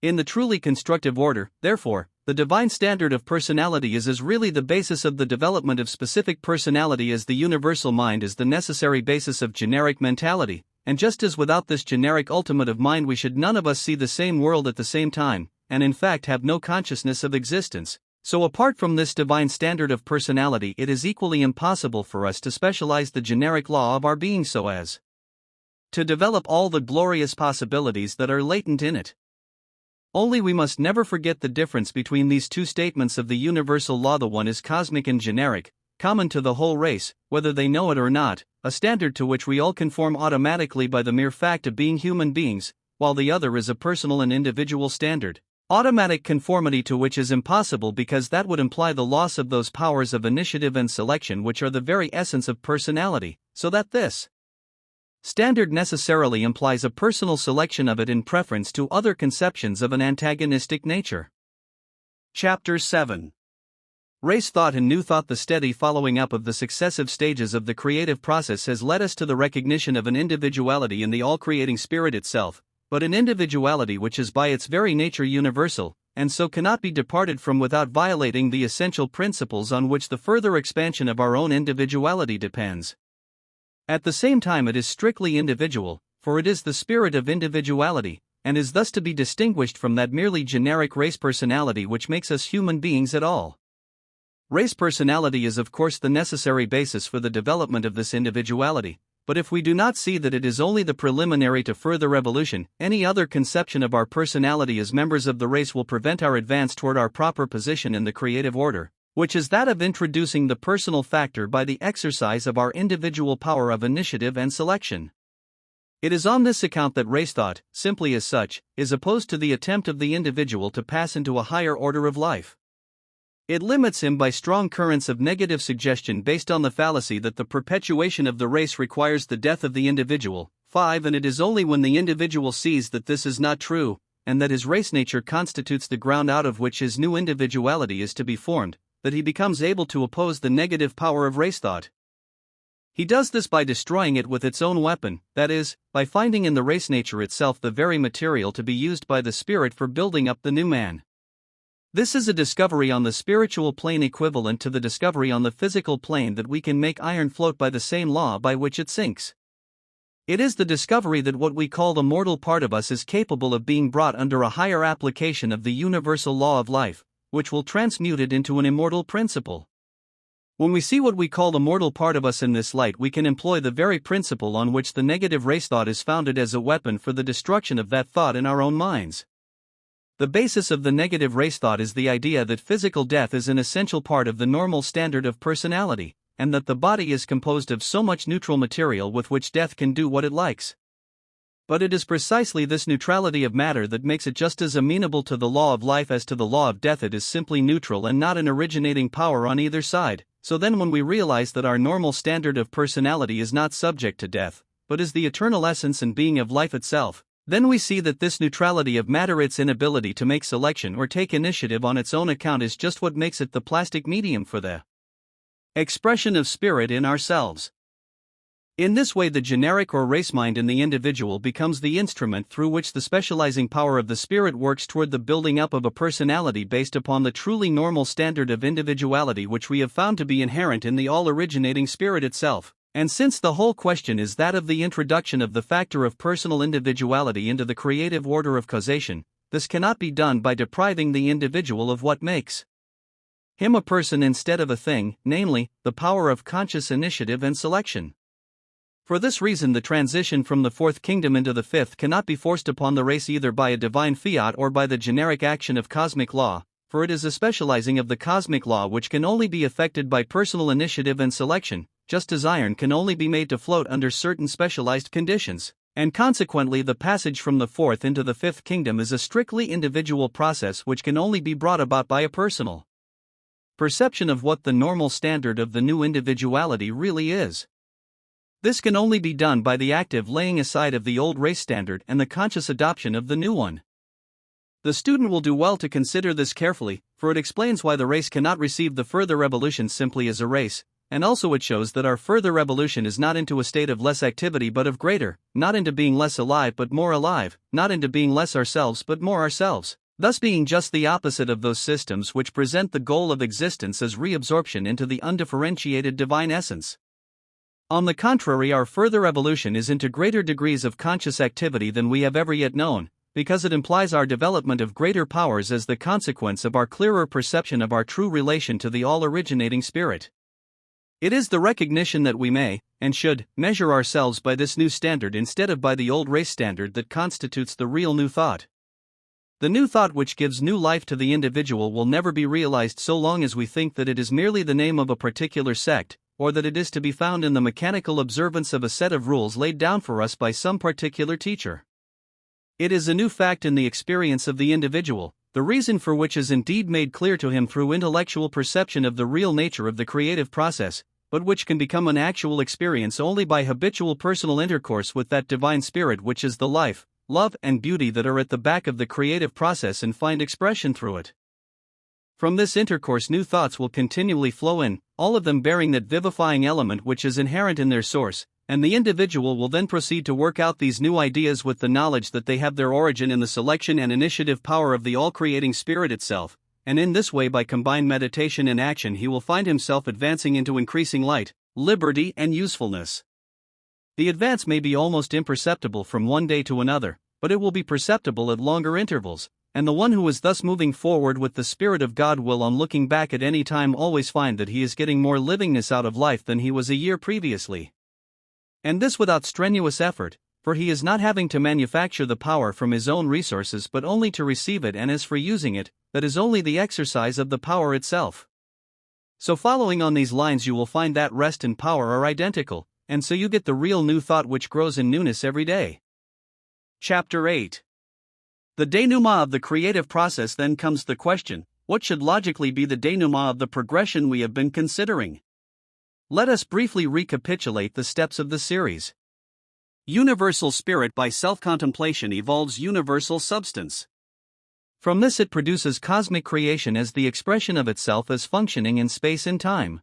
In the truly constructive order, therefore, the divine standard of personality is as really the basis of the development of specific personality as the universal mind is the necessary basis of generic mentality, and just as without this generic ultimate of mind we should none of us see the same world at the same time, and in fact have no consciousness of existence, so apart from this divine standard of personality it is equally impossible for us to specialize the generic law of our being so as to develop all the glorious possibilities that are latent in it. Only we must never forget the difference between these two statements of the universal law. The one is cosmic and generic, common to the whole race, whether they know it or not, a standard to which we all conform automatically by the mere fact of being human beings, while the other is a personal and individual standard, automatic conformity to which is impossible because that would imply the loss of those powers of initiative and selection which are the very essence of personality, so that this standard necessarily implies a personal selection of it in preference to other conceptions of an antagonistic nature. Chapter 7. Race thought and new thought. The steady following up of the successive stages of the creative process has led us to the recognition of an individuality in the all-creating spirit itself, but an individuality which is by its very nature universal, and so cannot be departed from without violating the essential principles on which the further expansion of our own individuality depends. At the same time it is strictly individual, for it is the spirit of individuality, and is thus to be distinguished from that merely generic race personality which makes us human beings at all. Race personality is of course the necessary basis for the development of this individuality, but if we do not see that it is only the preliminary to further evolution, any other conception of our personality as members of the race will prevent our advance toward our proper position in the creative order, which is that of introducing the personal factor by the exercise of our individual power of initiative and selection. It is on this account that race thought, simply as such, is opposed to the attempt of the individual to pass into a higher order of life. It limits him by strong currents of negative suggestion based on the fallacy that the perpetuation of the race requires the death of the individual. 5. And it is only when the individual sees that this is not true, and that his race nature constitutes the ground out of which his new individuality is to be formed, that he becomes able to oppose the negative power of race thought. He does this by destroying it with its own weapon, that is, by finding in the race nature itself the very material to be used by the spirit for building up the new man. This is a discovery on the spiritual plane equivalent to the discovery on the physical plane that we can make iron float by the same law by which it sinks. It is the discovery that what we call the mortal part of us is capable of being brought under a higher application of the universal law of life, which will transmute it into an immortal principle. When we see what we call the mortal part of us in this light, we can employ the very principle on which the negative race thought is founded as a weapon for the destruction of that thought in our own minds. The basis of the negative race thought is the idea that physical death is an essential part of the normal standard of personality, and that the body is composed of so much neutral material with which death can do what it likes. But it is precisely this neutrality of matter that makes it just as amenable to the law of life as to the law of death. It is simply neutral and not an originating power on either side. So then when we realize that our normal standard of personality is not subject to death, but is the eternal essence and being of life itself, then we see that this neutrality of matter, its inability to make selection or take initiative on its own account, is just what makes it the plastic medium for the expression of spirit in ourselves. In this way the generic or race mind in the individual becomes the instrument through which the specializing power of the spirit works toward the building up of a personality based upon the truly normal standard of individuality which we have found to be inherent in the all-originating spirit itself. And since the whole question is that of the introduction of the factor of personal individuality into the creative order of causation, this cannot be done by depriving the individual of what makes him a person instead of a thing, namely, the power of conscious initiative and selection. For this reason the transition from the fourth kingdom into the fifth cannot be forced upon the race either by a divine fiat or by the generic action of cosmic law, for it is a specializing of the cosmic law which can only be effected by personal initiative and selection, just as iron can only be made to float under certain specialized conditions, and consequently the passage from the fourth into the fifth kingdom is a strictly individual process which can only be brought about by a personal perception of what the normal standard of the new individuality really is. This can only be done by the active laying aside of the old race standard and the conscious adoption of the new one. The student will do well to consider this carefully, for it explains why the race cannot receive the further evolution simply as a race, and also it shows that our further evolution is not into a state of less activity but of greater, not into being less alive but more alive, not into being less ourselves but more ourselves, thus being just the opposite of those systems which present the goal of existence as reabsorption into the undifferentiated divine essence. On the contrary, our further evolution is into greater degrees of conscious activity than we have ever yet known, because it implies our development of greater powers as the consequence of our clearer perception of our true relation to the all-originating spirit. It is the recognition that we may, and should, measure ourselves by this new standard instead of by the old race standard that constitutes the real new thought. The new thought which gives new life to the individual will never be realized so long as we think that it is merely the name of a particular sect, or that it is to be found in the mechanical observance of a set of rules laid down for us by some particular teacher. It is a new fact in the experience of the individual, the reason for which is indeed made clear to him through intellectual perception of the real nature of the creative process, but which can become an actual experience only by habitual personal intercourse with that divine spirit which is the life, love, and beauty that are at the back of the creative process and find expression through it. From this intercourse new thoughts will continually flow in, all of them bearing that vivifying element which is inherent in their source, and the individual will then proceed to work out these new ideas with the knowledge that they have their origin in the selection and initiative power of the all-creating spirit itself, and in this way by combined meditation and action he will find himself advancing into increasing light, liberty, and usefulness. The advance may be almost imperceptible from one day to another, but it will be perceptible at longer intervals, and the one who is thus moving forward with the Spirit of God will, on looking back at any time, always find that he is getting more livingness out of life than he was a year previously. And this without strenuous effort, for he is not having to manufacture the power from his own resources but only to receive it, and as for using it, that is only the exercise of the power itself. So following on these lines you will find that rest and power are identical, and so you get the real new thought which grows in newness every day. Chapter 8. The denouement of the creative process. Then comes the question, what should logically be the denouement of the progression we have been considering? Let us briefly recapitulate the steps of the series. Universal spirit by self-contemplation evolves universal substance. From this it produces cosmic creation as the expression of itself as functioning in space and time.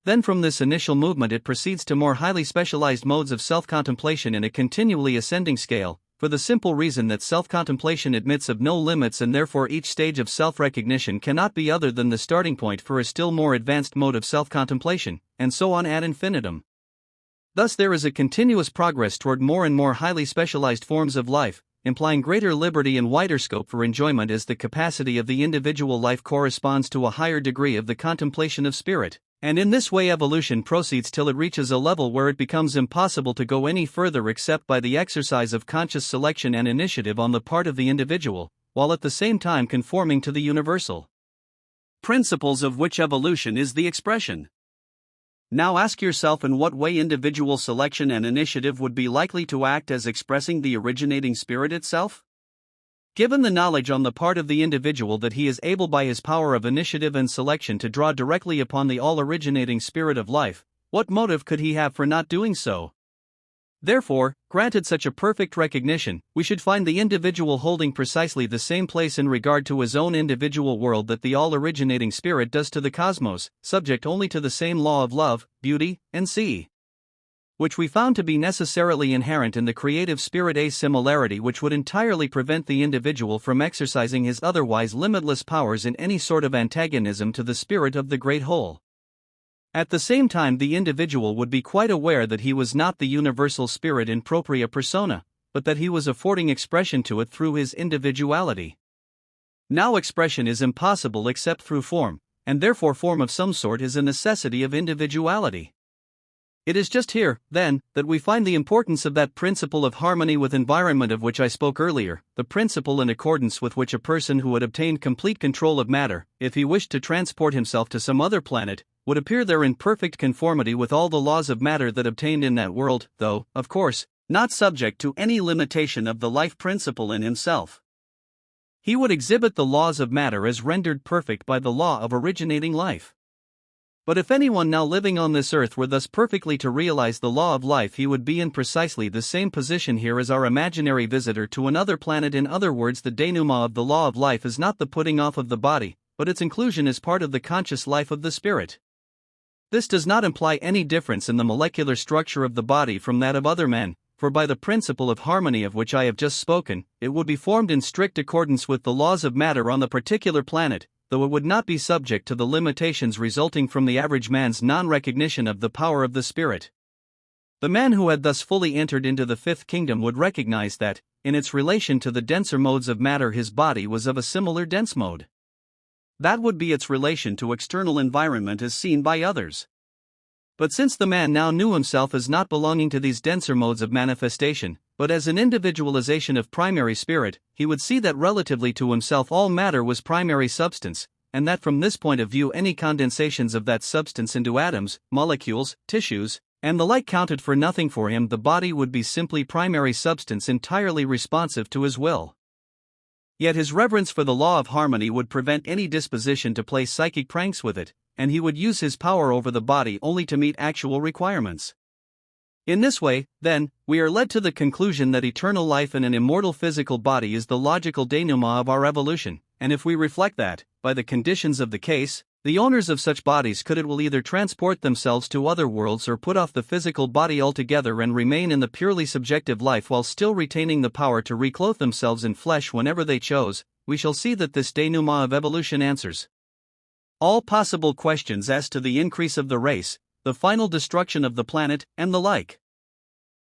Then from this initial movement it proceeds to more highly specialized modes of self-contemplation in a continually ascending scale, for the simple reason that self-contemplation admits of no limits, and therefore each stage of self-recognition cannot be other than the starting point for a still more advanced mode of self-contemplation, and so on ad infinitum. Thus there is a continuous progress toward more and more highly specialized forms of life, implying greater liberty and wider scope for enjoyment as the capacity of the individual life corresponds to a higher degree of the contemplation of spirit. And in this way evolution proceeds till it reaches a level where it becomes impossible to go any further except by the exercise of conscious selection and initiative on the part of the individual, while at the same time conforming to the universal principles of which evolution is the expression. Now ask yourself in what way individual selection and initiative would be likely to act as expressing the originating spirit itself? Given the knowledge on the part of the individual that he is able by his power of initiative and selection to draw directly upon the all-originating spirit of life, what motive could he have for not doing so? Therefore, granted such a perfect recognition, we should find the individual holding precisely the same place in regard to his own individual world that the all-originating spirit does to the cosmos, subject only to the same law of love, beauty, and see, which we found to be necessarily inherent in the creative spirit, a similarity which would entirely prevent the individual from exercising his otherwise limitless powers in any sort of antagonism to the spirit of the great whole. At the same time the individual would be quite aware that he was not the universal spirit in propria persona, but that he was affording expression to it through his individuality. Now expression is impossible except through form, and therefore form of some sort is a necessity of individuality. It is just here, then, that we find the importance of that principle of harmony with environment of which I spoke earlier, the principle in accordance with which a person who had obtained complete control of matter, if he wished to transport himself to some other planet, would appear there in perfect conformity with all the laws of matter that obtained in that world, though, of course, not subject to any limitation of the life principle in himself. He would exhibit the laws of matter as rendered perfect by the law of originating life. But if anyone now living on this earth were thus perfectly to realize the law of life, he would be in precisely the same position here as our imaginary visitor to another planet. In other words, the denouement of the law of life is not the putting off of the body, but its inclusion as part of the conscious life of the spirit. This does not imply any difference in the molecular structure of the body from that of other men, for by the principle of harmony of which I have just spoken, it would be formed in strict accordance with the laws of matter on the particular planet, though it would not be subject to the limitations resulting from the average man's non-recognition of the power of the spirit. The man who had thus fully entered into the fifth kingdom would recognize that, in its relation to the denser modes of matter, his body was of a similar dense mode. That would be its relation to external environment as seen by others. But since the man now knew himself as not belonging to these denser modes of manifestation, but as an individualization of primary spirit, he would see that relatively to himself all matter was primary substance, and that from this point of view any condensations of that substance into atoms, molecules, tissues, and the like counted for nothing. For him, the body would be simply primary substance entirely responsive to his will. Yet his reverence for the law of harmony would prevent any disposition to play psychic pranks with it, and he would use his power over the body only to meet actual requirements. In this way, then, we are led to the conclusion that eternal life in an immortal physical body is the logical denouement of our evolution, and if we reflect that, by the conditions of the case, the owners of such bodies will either transport themselves to other worlds or put off the physical body altogether and remain in the purely subjective life while still retaining the power to reclothe themselves in flesh whenever they chose, we shall see that this denouement of evolution answers all possible questions as to the increase of the race, the final destruction of the planet, and the like.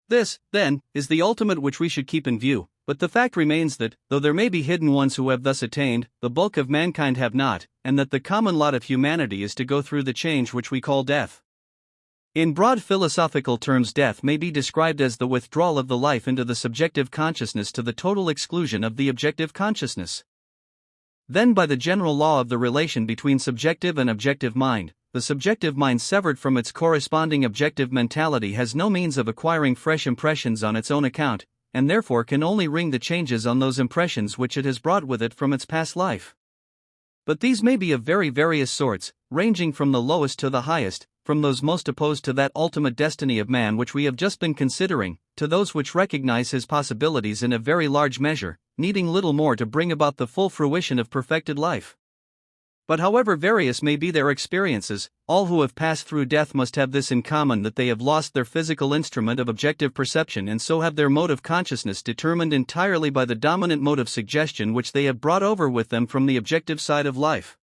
This, then, is the ultimate which we should keep in view, but the fact remains that, though there may be hidden ones who have thus attained, the bulk of mankind have not, and that the common lot of humanity is to go through the change which we call death. In broad philosophical terms, death may be described as the withdrawal of the life into the subjective consciousness to the total exclusion of the objective consciousness. Then, by the general law of the relation between subjective and objective mind, the subjective mind severed from its corresponding objective mentality has no means of acquiring fresh impressions on its own account, and therefore can only ring the changes on those impressions which it has brought with it from its past life. But these may be of very various sorts, ranging from the lowest to the highest, from those most opposed to that ultimate destiny of man which we have just been considering, to those which recognize his possibilities in a very large measure, needing little more to bring about the full fruition of perfected life. But however various may be their experiences, all who have passed through death must have this in common, that they have lost their physical instrument of objective perception and so have their mode of consciousness determined entirely by the dominant mode of suggestion which they have brought over with them from the objective side of life.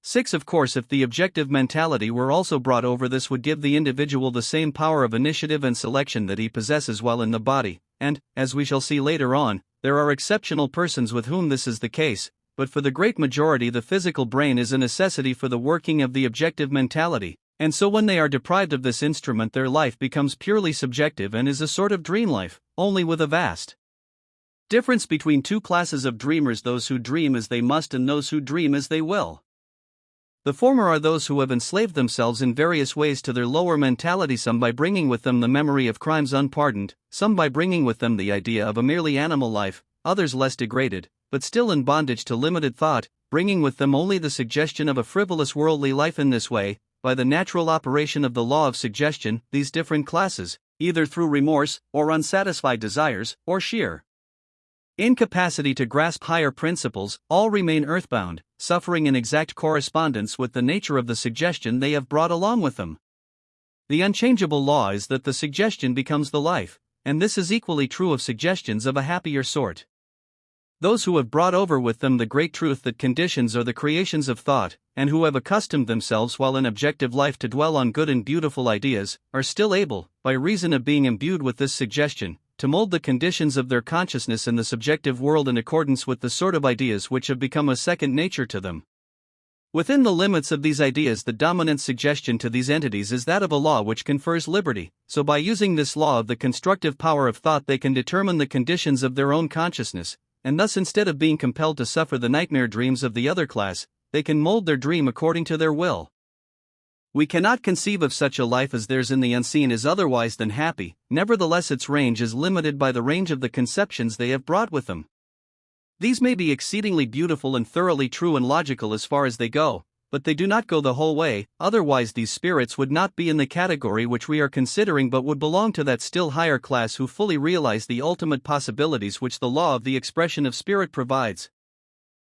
6. Of course, if the objective mentality were also brought over, this would give the individual the same power of initiative and selection that he possesses while in the body, and, as we shall see later on, there are exceptional persons with whom this is the case, but for the great majority the physical brain is a necessity for the working of the objective mentality, and so when they are deprived of this instrument their life becomes purely subjective and is a sort of dream life, only with a vast difference between two classes of dreamers: those who dream as they must and those who dream as they will. The former are those who have enslaved themselves in various ways to their lower mentality, some by bringing with them the memory of crimes unpardoned, some by bringing with them the idea of a merely animal life, others less degraded, but still in bondage to limited thought, bringing with them only the suggestion of a frivolous worldly life. In this way, by the natural operation of the law of suggestion, these different classes, either through remorse, or unsatisfied desires, or sheer incapacity to grasp higher principles, all remain earthbound, suffering in exact correspondence with the nature of the suggestion they have brought along with them. The unchangeable law is that the suggestion becomes the life, and this is equally true of suggestions of a happier sort. Those who have brought over with them the great truth that conditions are the creations of thought, and who have accustomed themselves while in objective life to dwell on good and beautiful ideas, are still able, by reason of being imbued with this suggestion, to mold the conditions of their consciousness in the subjective world in accordance with the sort of ideas which have become a second nature to them. Within the limits of these ideas, the dominant suggestion to these entities is that of a law which confers liberty, so by using this law of the constructive power of thought they can determine the conditions of their own consciousness, and thus instead of being compelled to suffer the nightmare dreams of the other class, they can mold their dream according to their will. We cannot conceive of such a life as theirs in the unseen as otherwise than happy, nevertheless its range is limited by the range of the conceptions they have brought with them. These may be exceedingly beautiful and thoroughly true and logical as far as they go, but they do not go the whole way, otherwise these spirits would not be in the category which we are considering but would belong to that still higher class who fully realize the ultimate possibilities which the law of the expression of spirit provides.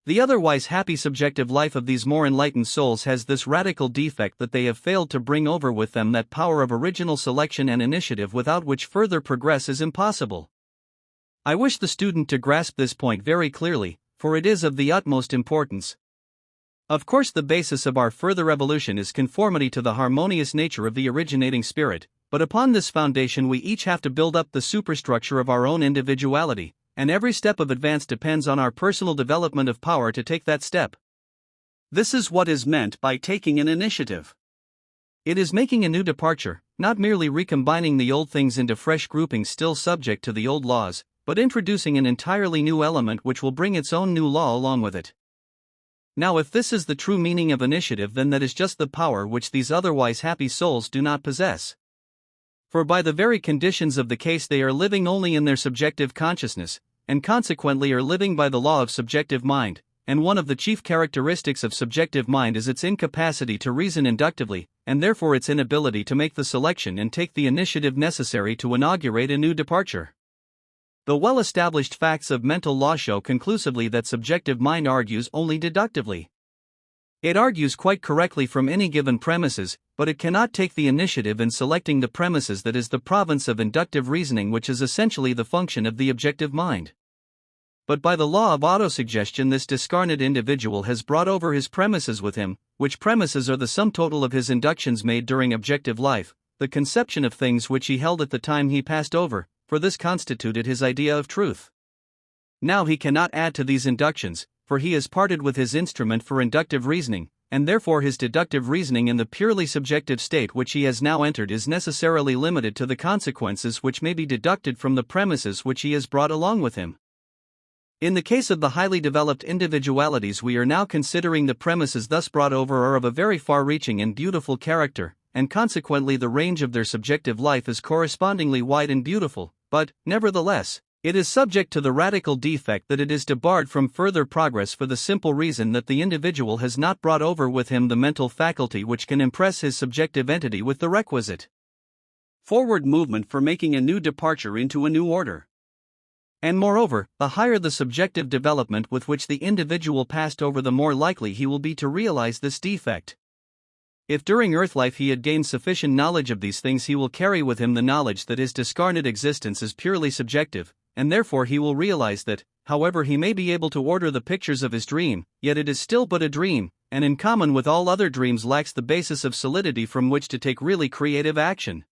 The otherwise happy subjective life of these more enlightened souls has this radical defect that they have failed to bring over with them that power of original selection and initiative without which further progress is impossible. I wish the student to grasp this point very clearly, for it is of the utmost importance. Of course, the basis of our further evolution is conformity to the harmonious nature of the originating spirit, but upon this foundation we each have to build up the superstructure of our own individuality, and every step of advance depends on our personal development of power to take that step. This is what is meant by taking an initiative. It is making a new departure, not merely recombining the old things into fresh groupings still subject to the old laws, but introducing an entirely new element which will bring its own new law along with it. Now, if this is the true meaning of initiative, then that is just the power which these otherwise happy souls do not possess. For by the very conditions of the case they are living only in their subjective consciousness, and consequently are living by the law of subjective mind, and one of the chief characteristics of subjective mind is its incapacity to reason inductively, and therefore its inability to make the selection and take the initiative necessary to inaugurate a new departure. The well-established facts of mental law show conclusively that subjective mind argues only deductively. It argues quite correctly from any given premises, but it cannot take the initiative in selecting the premises that is the province of inductive reasoning, which is essentially the function of the objective mind. But by the law of autosuggestion this discarnate individual has brought over his premises with him, which premises are the sum total of his inductions made during objective life, the conception of things which he held at the time he passed over, for this constituted his idea of truth. Now he cannot add to these inductions, for he has parted with his instrument for inductive reasoning, and therefore his deductive reasoning in the purely subjective state which he has now entered is necessarily limited to the consequences which may be deducted from the premises which he has brought along with him. In the case of the highly developed individualities we are now considering, the premises thus brought over are of a very far-reaching and beautiful character, and consequently the range of their subjective life is correspondingly wide and beautiful, but, nevertheless, it is subject to the radical defect that it is debarred from further progress for the simple reason that the individual has not brought over with him the mental faculty which can impress his subjective entity with the requisite forward movement for making a new departure into a new order. And moreover, the higher the subjective development with which the individual passed over, the more likely he will be to realize this defect. If during earth life he had gained sufficient knowledge of these things, he will carry with him the knowledge that his discarnate existence is purely subjective, and therefore he will realize that, however he may be able to order the pictures of his dream, yet it is still but a dream, and in common with all other dreams lacks the basis of solidity from which to take really creative action.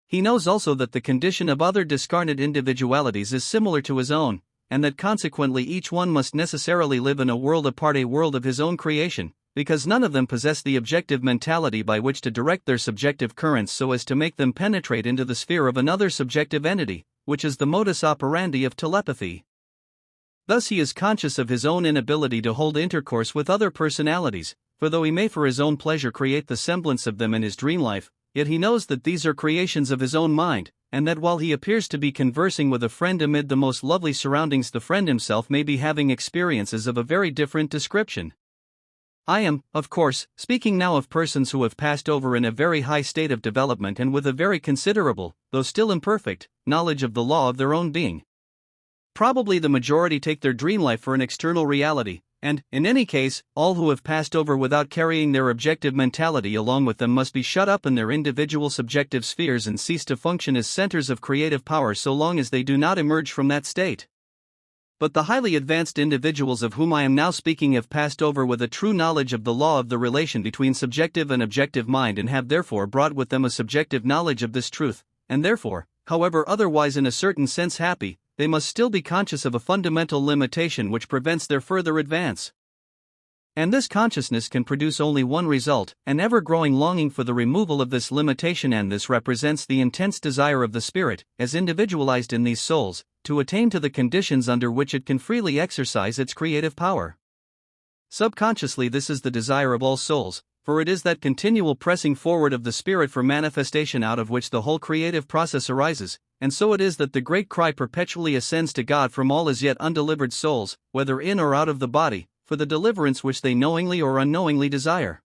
He knows also that the condition of other discarnate individualities is similar to his own, and that consequently each one must necessarily live in a world apart, a world of his own creation, because none of them possess the objective mentality by which to direct their subjective currents so as to make them penetrate into the sphere of another subjective entity, which is the modus operandi of telepathy. Thus he is conscious of his own inability to hold intercourse with other personalities, for though he may for his own pleasure create the semblance of them in his dream life, yet he knows that these are creations of his own mind, and that while he appears to be conversing with a friend amid the most lovely surroundings, the friend himself may be having experiences of a very different description. I am, of course, speaking now of persons who have passed over in a very high state of development and with a very considerable, though still imperfect, knowledge of the law of their own being. Probably the majority take their dream life for an external reality, and, in any case, all who have passed over without carrying their objective mentality along with them must be shut up in their individual subjective spheres and cease to function as centers of creative power so long as they do not emerge from that state. But the highly advanced individuals of whom I am now speaking have passed over with a true knowledge of the law of the relation between subjective and objective mind, and have therefore brought with them a subjective knowledge of this truth, and therefore, however otherwise in a certain sense happy, they must still be conscious of a fundamental limitation which prevents their further advance. And this consciousness can produce only one result, an ever-growing longing for the removal of this limitation, and this represents the intense desire of the spirit, as individualized in these souls, to attain to the conditions under which it can freely exercise its creative power. Subconsciously, this is the desire of all souls, for it is that continual pressing forward of the spirit for manifestation out of which the whole creative process arises, and so it is that the great cry perpetually ascends to God from all as yet undelivered souls, whether in or out of the body, for the deliverance which they knowingly or unknowingly desire.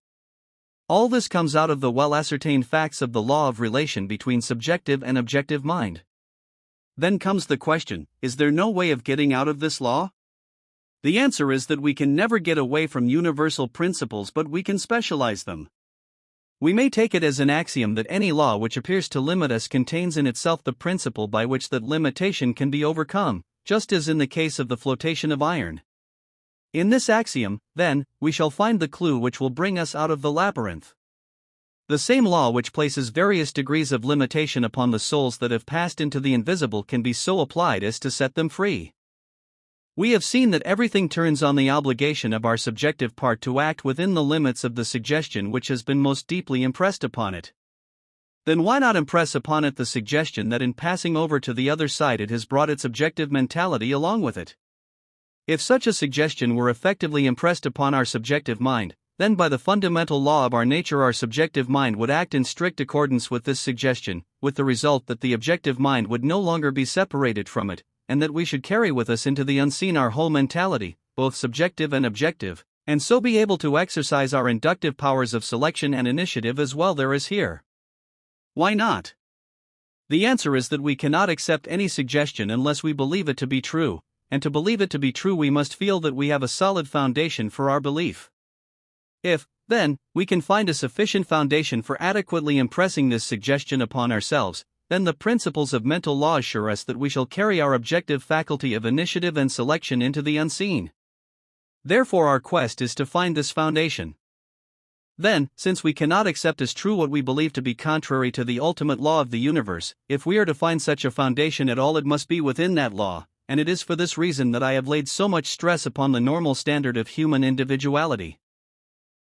All this comes out of the well-ascertained facts of the law of relation between subjective and objective mind. Then comes the question, is there no way of getting out of this law? The answer is that we can never get away from universal principles, but we can specialize them. We may take it as an axiom that any law which appears to limit us contains in itself the principle by which that limitation can be overcome, just as in the case of the flotation of iron. In this axiom, then, we shall find the clue which will bring us out of the labyrinth. The same law which places various degrees of limitation upon the souls that have passed into the invisible can be so applied as to set them free. We have seen that everything turns on the obligation of our subjective part to act within the limits of the suggestion which has been most deeply impressed upon it. Then why not impress upon it the suggestion that in passing over to the other side it has brought its objective mentality along with it? If such a suggestion were effectively impressed upon our subjective mind, then by the fundamental law of our nature our subjective mind would act in strict accordance with this suggestion, with the result that the objective mind would no longer be separated from it, and that we should carry with us into the unseen our whole mentality, both subjective and objective, and so be able to exercise our inductive powers of selection and initiative as well there as here. Why not? The answer is that we cannot accept any suggestion unless we believe it to be true, and to believe it to be true we must feel that we have a solid foundation for our belief. If, then, we can find a sufficient foundation for adequately impressing this suggestion upon ourselves, then the principles of mental law assure us that we shall carry our objective faculty of initiative and selection into the unseen. Therefore our quest is to find this foundation. Then, since we cannot accept as true what we believe to be contrary to the ultimate law of the universe, if we are to find such a foundation at all it must be within that law, and it is for this reason that I have laid so much stress upon the normal standard of human individuality.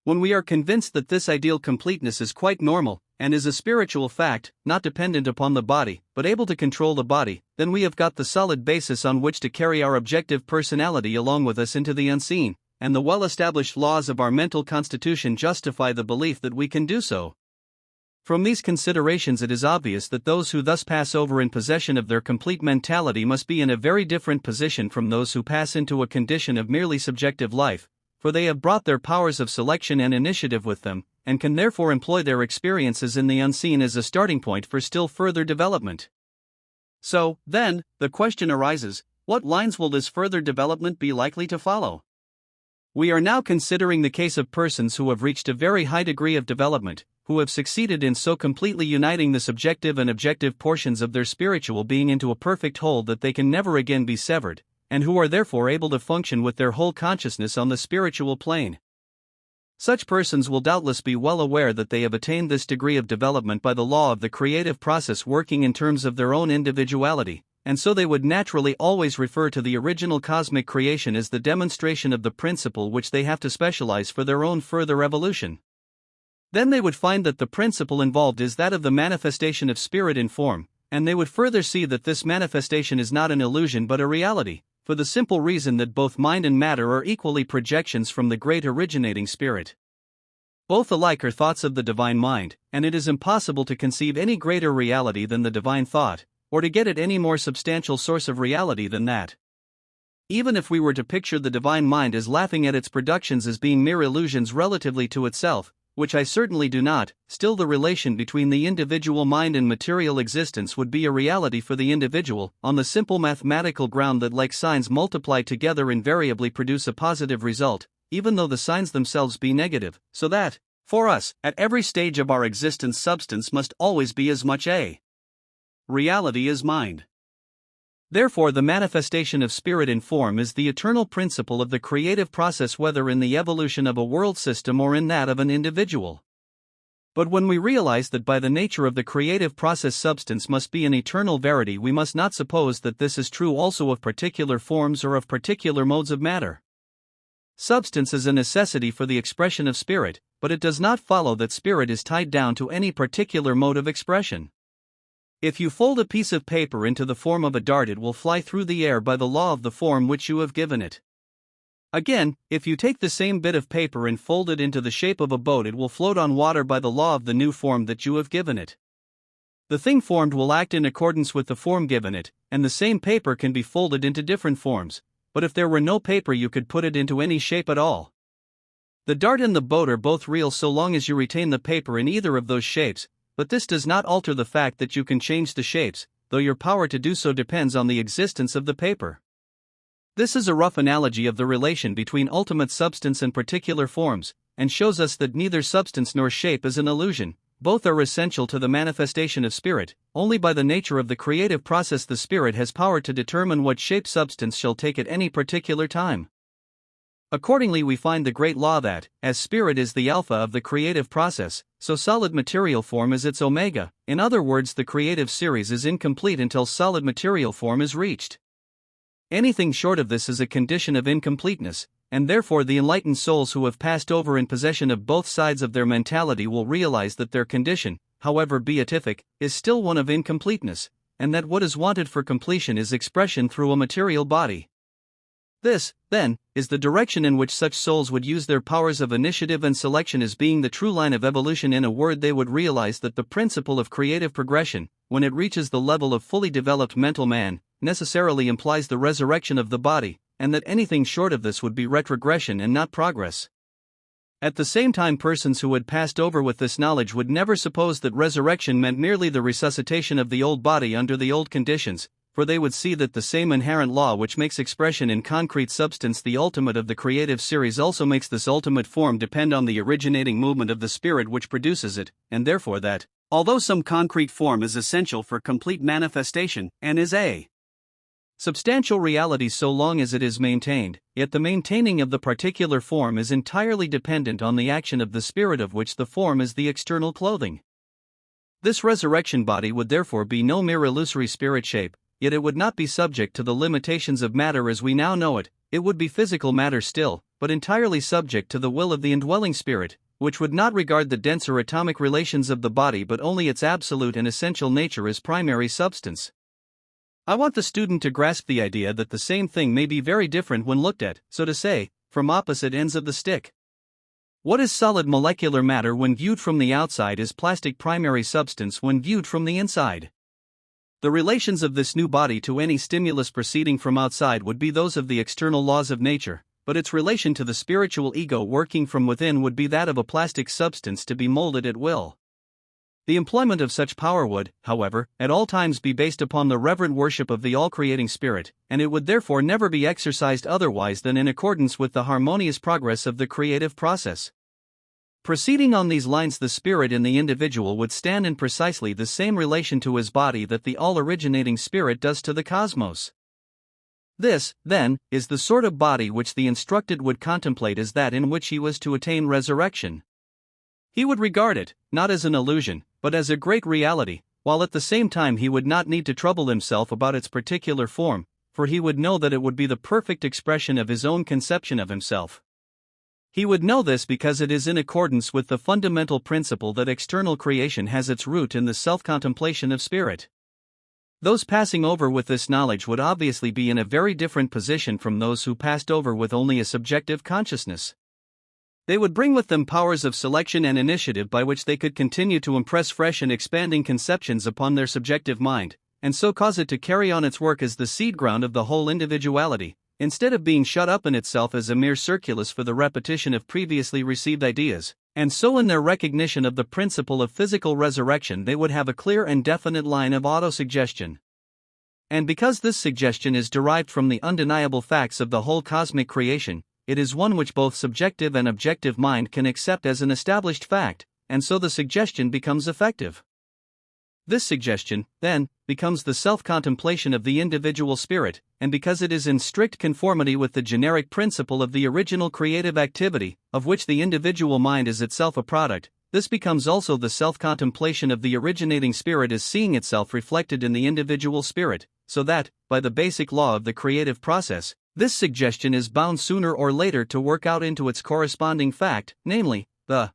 When we are convinced that this ideal completeness is quite normal, and is a spiritual fact, not dependent upon the body, but able to control the body, then we have got the solid basis on which to carry our objective personality along with us into the unseen, and the well-established laws of our mental constitution justify the belief that we can do so. From these considerations it is obvious that those who thus pass over in possession of their complete mentality must be in a very different position from those who pass into a condition of merely subjective life, for they have brought their powers of selection and initiative with them, and can therefore employ their experiences in the unseen as a starting point for still further development. So, then, the question arises, what lines will this further development be likely to follow? We are now considering the case of persons who have reached a very high degree of development, who have succeeded in so completely uniting the subjective and objective portions of their spiritual being into a perfect whole that they can never again be severed, and who are therefore able to function with their whole consciousness on the spiritual plane. Such persons will doubtless be well aware that they have attained this degree of development by the law of the creative process working in terms of their own individuality, and so they would naturally always refer to the original cosmic creation as the demonstration of the principle which they have to specialize for their own further evolution. Then they would find that the principle involved is that of the manifestation of spirit in form, and they would further see that this manifestation is not an illusion but a reality, for the simple reason that both mind and matter are equally projections from the great originating spirit. Both alike are thoughts of the divine mind, and it is impossible to conceive any greater reality than the divine thought, or to get at any more substantial source of reality than that. Even if we were to picture the divine mind as laughing at its productions as being mere illusions relatively to itself, which I certainly do not, still the relation between the individual mind and material existence would be a reality for the individual, on the simple mathematical ground that like signs multiplied together invariably produce a positive result, even though the signs themselves be negative, so that, for us, at every stage of our existence substance must always be as much a reality as mind. Therefore the manifestation of spirit in form is the eternal principle of the creative process whether in the evolution of a world system or in that of an individual. But when we realize that by the nature of the creative process substance must be an eternal verity we must not suppose that this is true also of particular forms or of particular modes of matter. Substance is a necessity for the expression of spirit, but it does not follow that spirit is tied down to any particular mode of expression. If you fold a piece of paper into the form of a dart, it will fly through the air by the law of the form which you have given it. Again, if you take the same bit of paper and fold it into the shape of a boat, it will float on water by the law of the new form that you have given it. The thing formed will act in accordance with the form given it, and the same paper can be folded into different forms, but if there were no paper you could put it into any shape at all. The dart and the boat are both real so long as you retain the paper in either of those shapes, but this does not alter the fact that you can change the shapes, though your power to do so depends on the existence of the paper. This is a rough analogy of the relation between ultimate substance and particular forms, and shows us that neither substance nor shape is an illusion. Both are essential to the manifestation of spirit. Only by the nature of the creative process the spirit has power to determine what shape substance shall take at any particular time. Accordingly, we find the great law that, as spirit is the alpha of the creative process, so solid material form is its omega. In other words, the creative series is incomplete until solid material form is reached. Anything short of this is a condition of incompleteness, and therefore the enlightened souls who have passed over in possession of both sides of their mentality will realize that their condition, however beatific, is still one of incompleteness, and that what is wanted for completion is expression through a material body. This, then, is the direction in which such souls would use their powers of initiative and selection as being the true line of evolution. In a word, they would realize that the principle of creative progression, when it reaches the level of fully developed mental man, necessarily implies the resurrection of the body, and that anything short of this would be retrogression and not progress. At the same time, persons who had passed over with this knowledge would never suppose that resurrection meant merely the resuscitation of the old body under the old conditions, for they would see that the same inherent law which makes expression in concrete substance the ultimate of the creative series also makes this ultimate form depend on the originating movement of the spirit which produces it, and therefore that, although some concrete form is essential for complete manifestation, and is a substantial reality so long as it is maintained, yet the maintaining of the particular form is entirely dependent on the action of the spirit of which the form is the external clothing. This resurrection body would therefore be no mere illusory spirit shape, yet it would not be subject to the limitations of matter as we now know it. It would be physical matter still, but entirely subject to the will of the indwelling spirit, which would not regard the denser atomic relations of the body but only its absolute and essential nature as primary substance. I want the student to grasp the idea that the same thing may be very different when looked at, so to say, from opposite ends of the stick. What is solid molecular matter when viewed from the outside is plastic primary substance when viewed from the inside. The relations of this new body to any stimulus proceeding from outside would be those of the external laws of nature, but its relation to the spiritual ego working from within would be that of a plastic substance to be molded at will. The employment of such power would, however, at all times be based upon the reverent worship of the all-creating spirit, and it would therefore never be exercised otherwise than in accordance with the harmonious progress of the creative process. Proceeding on these lines, the spirit in the individual would stand in precisely the same relation to his body that the all-originating spirit does to the cosmos. This, then, is the sort of body which the instructed would contemplate as that in which he was to attain resurrection. He would regard it, not as an illusion, but as a great reality, while at the same time he would not need to trouble himself about its particular form, for he would know that it would be the perfect expression of his own conception of himself. He would know this because it is in accordance with the fundamental principle that external creation has its root in the self-contemplation of spirit. Those passing over with this knowledge would obviously be in a very different position from those who passed over with only a subjective consciousness. They would bring with them powers of selection and initiative by which they could continue to impress fresh and expanding conceptions upon their subjective mind, and so cause it to carry on its work as the seed ground of the whole individuality, instead of being shut up in itself as a mere circulus for the repetition of previously received ideas. And so in their recognition of the principle of physical resurrection they would have a clear and definite line of autosuggestion. And because this suggestion is derived from the undeniable facts of the whole cosmic creation, it is one which both subjective and objective mind can accept as an established fact, and so the suggestion becomes effective. This suggestion, then, becomes the self-contemplation of the individual spirit, and because it is in strict conformity with the generic principle of the original creative activity, of which the individual mind is itself a product, this becomes also the self-contemplation of the originating spirit as seeing itself reflected in the individual spirit, so that, by the basic law of the creative process, This suggestion is bound sooner or later to work out into its corresponding fact, namely, the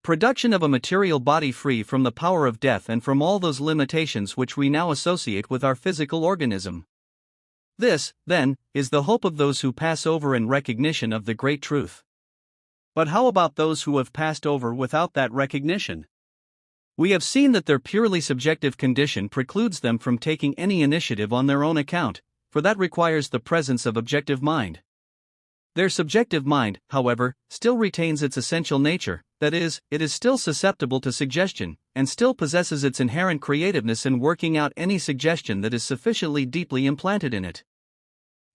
production of a material body free from the power of death and from all those limitations which we now associate with our physical organism. This, then, is the hope of those who pass over in recognition of the great truth. But how about those who have passed over without that recognition? We have seen that their purely subjective condition precludes them from taking any initiative on their own account, for that requires the presence of objective mind. Their subjective mind, however, still retains its essential nature, that is, it is still susceptible to suggestion, and still possesses its inherent creativeness in working out any suggestion that is sufficiently deeply implanted in it.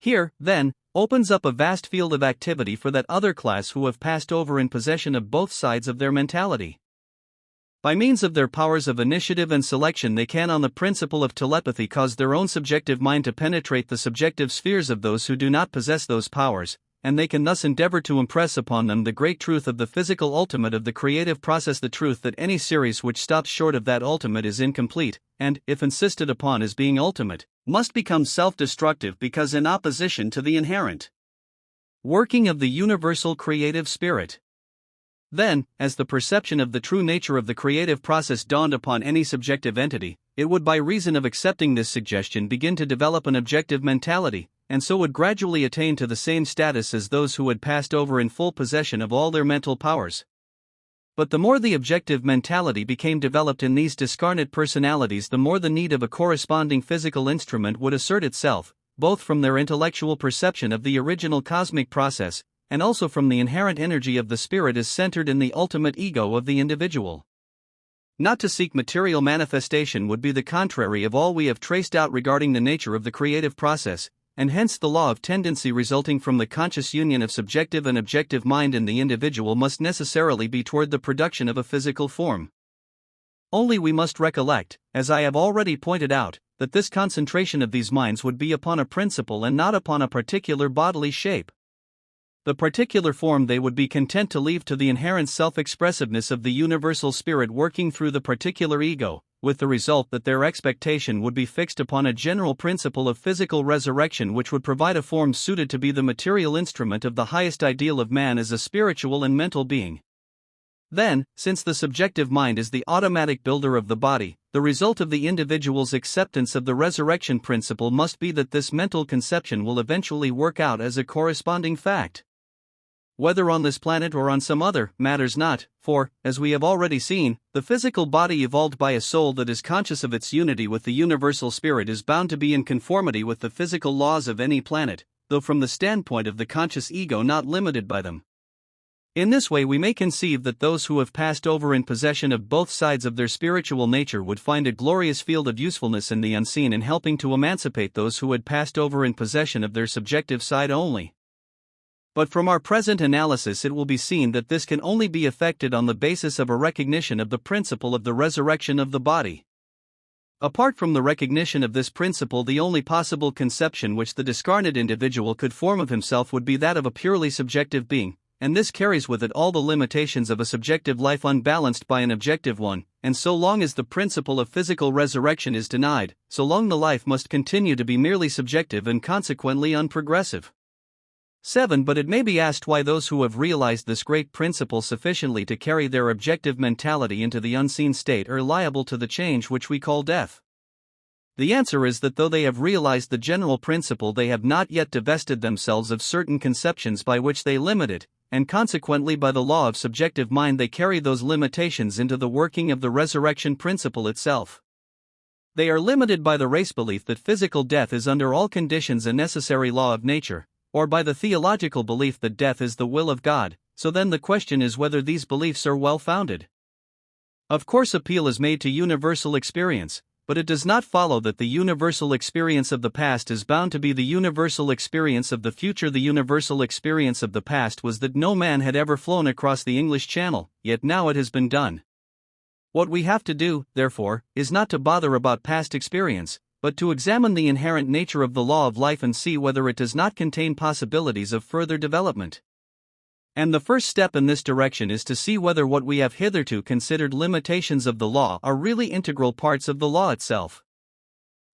Here, then, opens up a vast field of activity for that other class who have passed over in possession of both sides of their mentality. By means of their powers of initiative and selection, they can, on the principle of telepathy, cause their own subjective mind to penetrate the subjective spheres of those who do not possess those powers, and they can thus endeavor to impress upon them the great truth of the physical ultimate of the creative process, the truth that any series which stops short of that ultimate is incomplete, and, if insisted upon as being ultimate, must become self-destructive because in opposition to the inherent working of the universal creative spirit. Then, as the perception of the true nature of the creative process dawned upon any subjective entity, it would, by reason of accepting this suggestion, begin to develop an objective mentality, and so would gradually attain to the same status as those who had passed over in full possession of all their mental powers. But the more the objective mentality became developed in these discarnate personalities, the more the need of a corresponding physical instrument would assert itself, both from their intellectual perception of the original cosmic process, and also from the inherent energy of the spirit as centered in the ultimate ego of the individual. Not to seek material manifestation would be the contrary of all we have traced out regarding the nature of the creative process, and hence the law of tendency resulting from the conscious union of subjective and objective mind in the individual must necessarily be toward the production of a physical form. Only we must recollect, as I have already pointed out, that this concentration of these minds would be upon a principle and not upon a particular bodily shape. The particular form they would be content to leave to the inherent self-expressiveness of the universal spirit working through the particular ego, with the result that their expectation would be fixed upon a general principle of physical resurrection which would provide a form suited to be the material instrument of the highest ideal of man as a spiritual and mental being. Then, since the subjective mind is the automatic builder of the body, the result of the individual's acceptance of the resurrection principle must be that this mental conception will eventually work out as a corresponding fact. Whether on this planet or on some other, matters not, for, as we have already seen, the physical body evolved by a soul that is conscious of its unity with the universal spirit is bound to be in conformity with the physical laws of any planet, though from the standpoint of the conscious ego not limited by them. In this way we may conceive that those who have passed over in possession of both sides of their spiritual nature would find a glorious field of usefulness in the unseen in helping to emancipate those who had passed over in possession of their subjective side only. But from our present analysis it will be seen that this can only be effected on the basis of a recognition of the principle of the resurrection of the body. Apart from the recognition of this principle, the only possible conception which the discarnate individual could form of himself would be that of a purely subjective being, and this carries with it all the limitations of a subjective life unbalanced by an objective one, and so long as the principle of physical resurrection is denied, so long the life must continue to be merely subjective and consequently unprogressive. 7. But it may be asked why those who have realized this great principle sufficiently to carry their objective mentality into the unseen state are liable to the change which we call death. The answer is that though they have realized the general principle, they have not yet divested themselves of certain conceptions by which they limit it, and consequently by the law of subjective mind they carry those limitations into the working of the resurrection principle itself. They are limited by the race belief that physical death is under all conditions a necessary law of nature, or by the theological belief that death is the will of God, so then the question is whether these beliefs are well founded. Of course, appeal is made to universal experience, but it does not follow that the universal experience of the past is bound to be the universal experience of the future. The universal experience of the past was that no man had ever flown across the English Channel, yet now it has been done. What we have to do, therefore, is not to bother about past experience, but to examine the inherent nature of the law of life and see whether it does not contain possibilities of further development. And the first step in this direction is to see whether what we have hitherto considered limitations of the law are really integral parts of the law itself.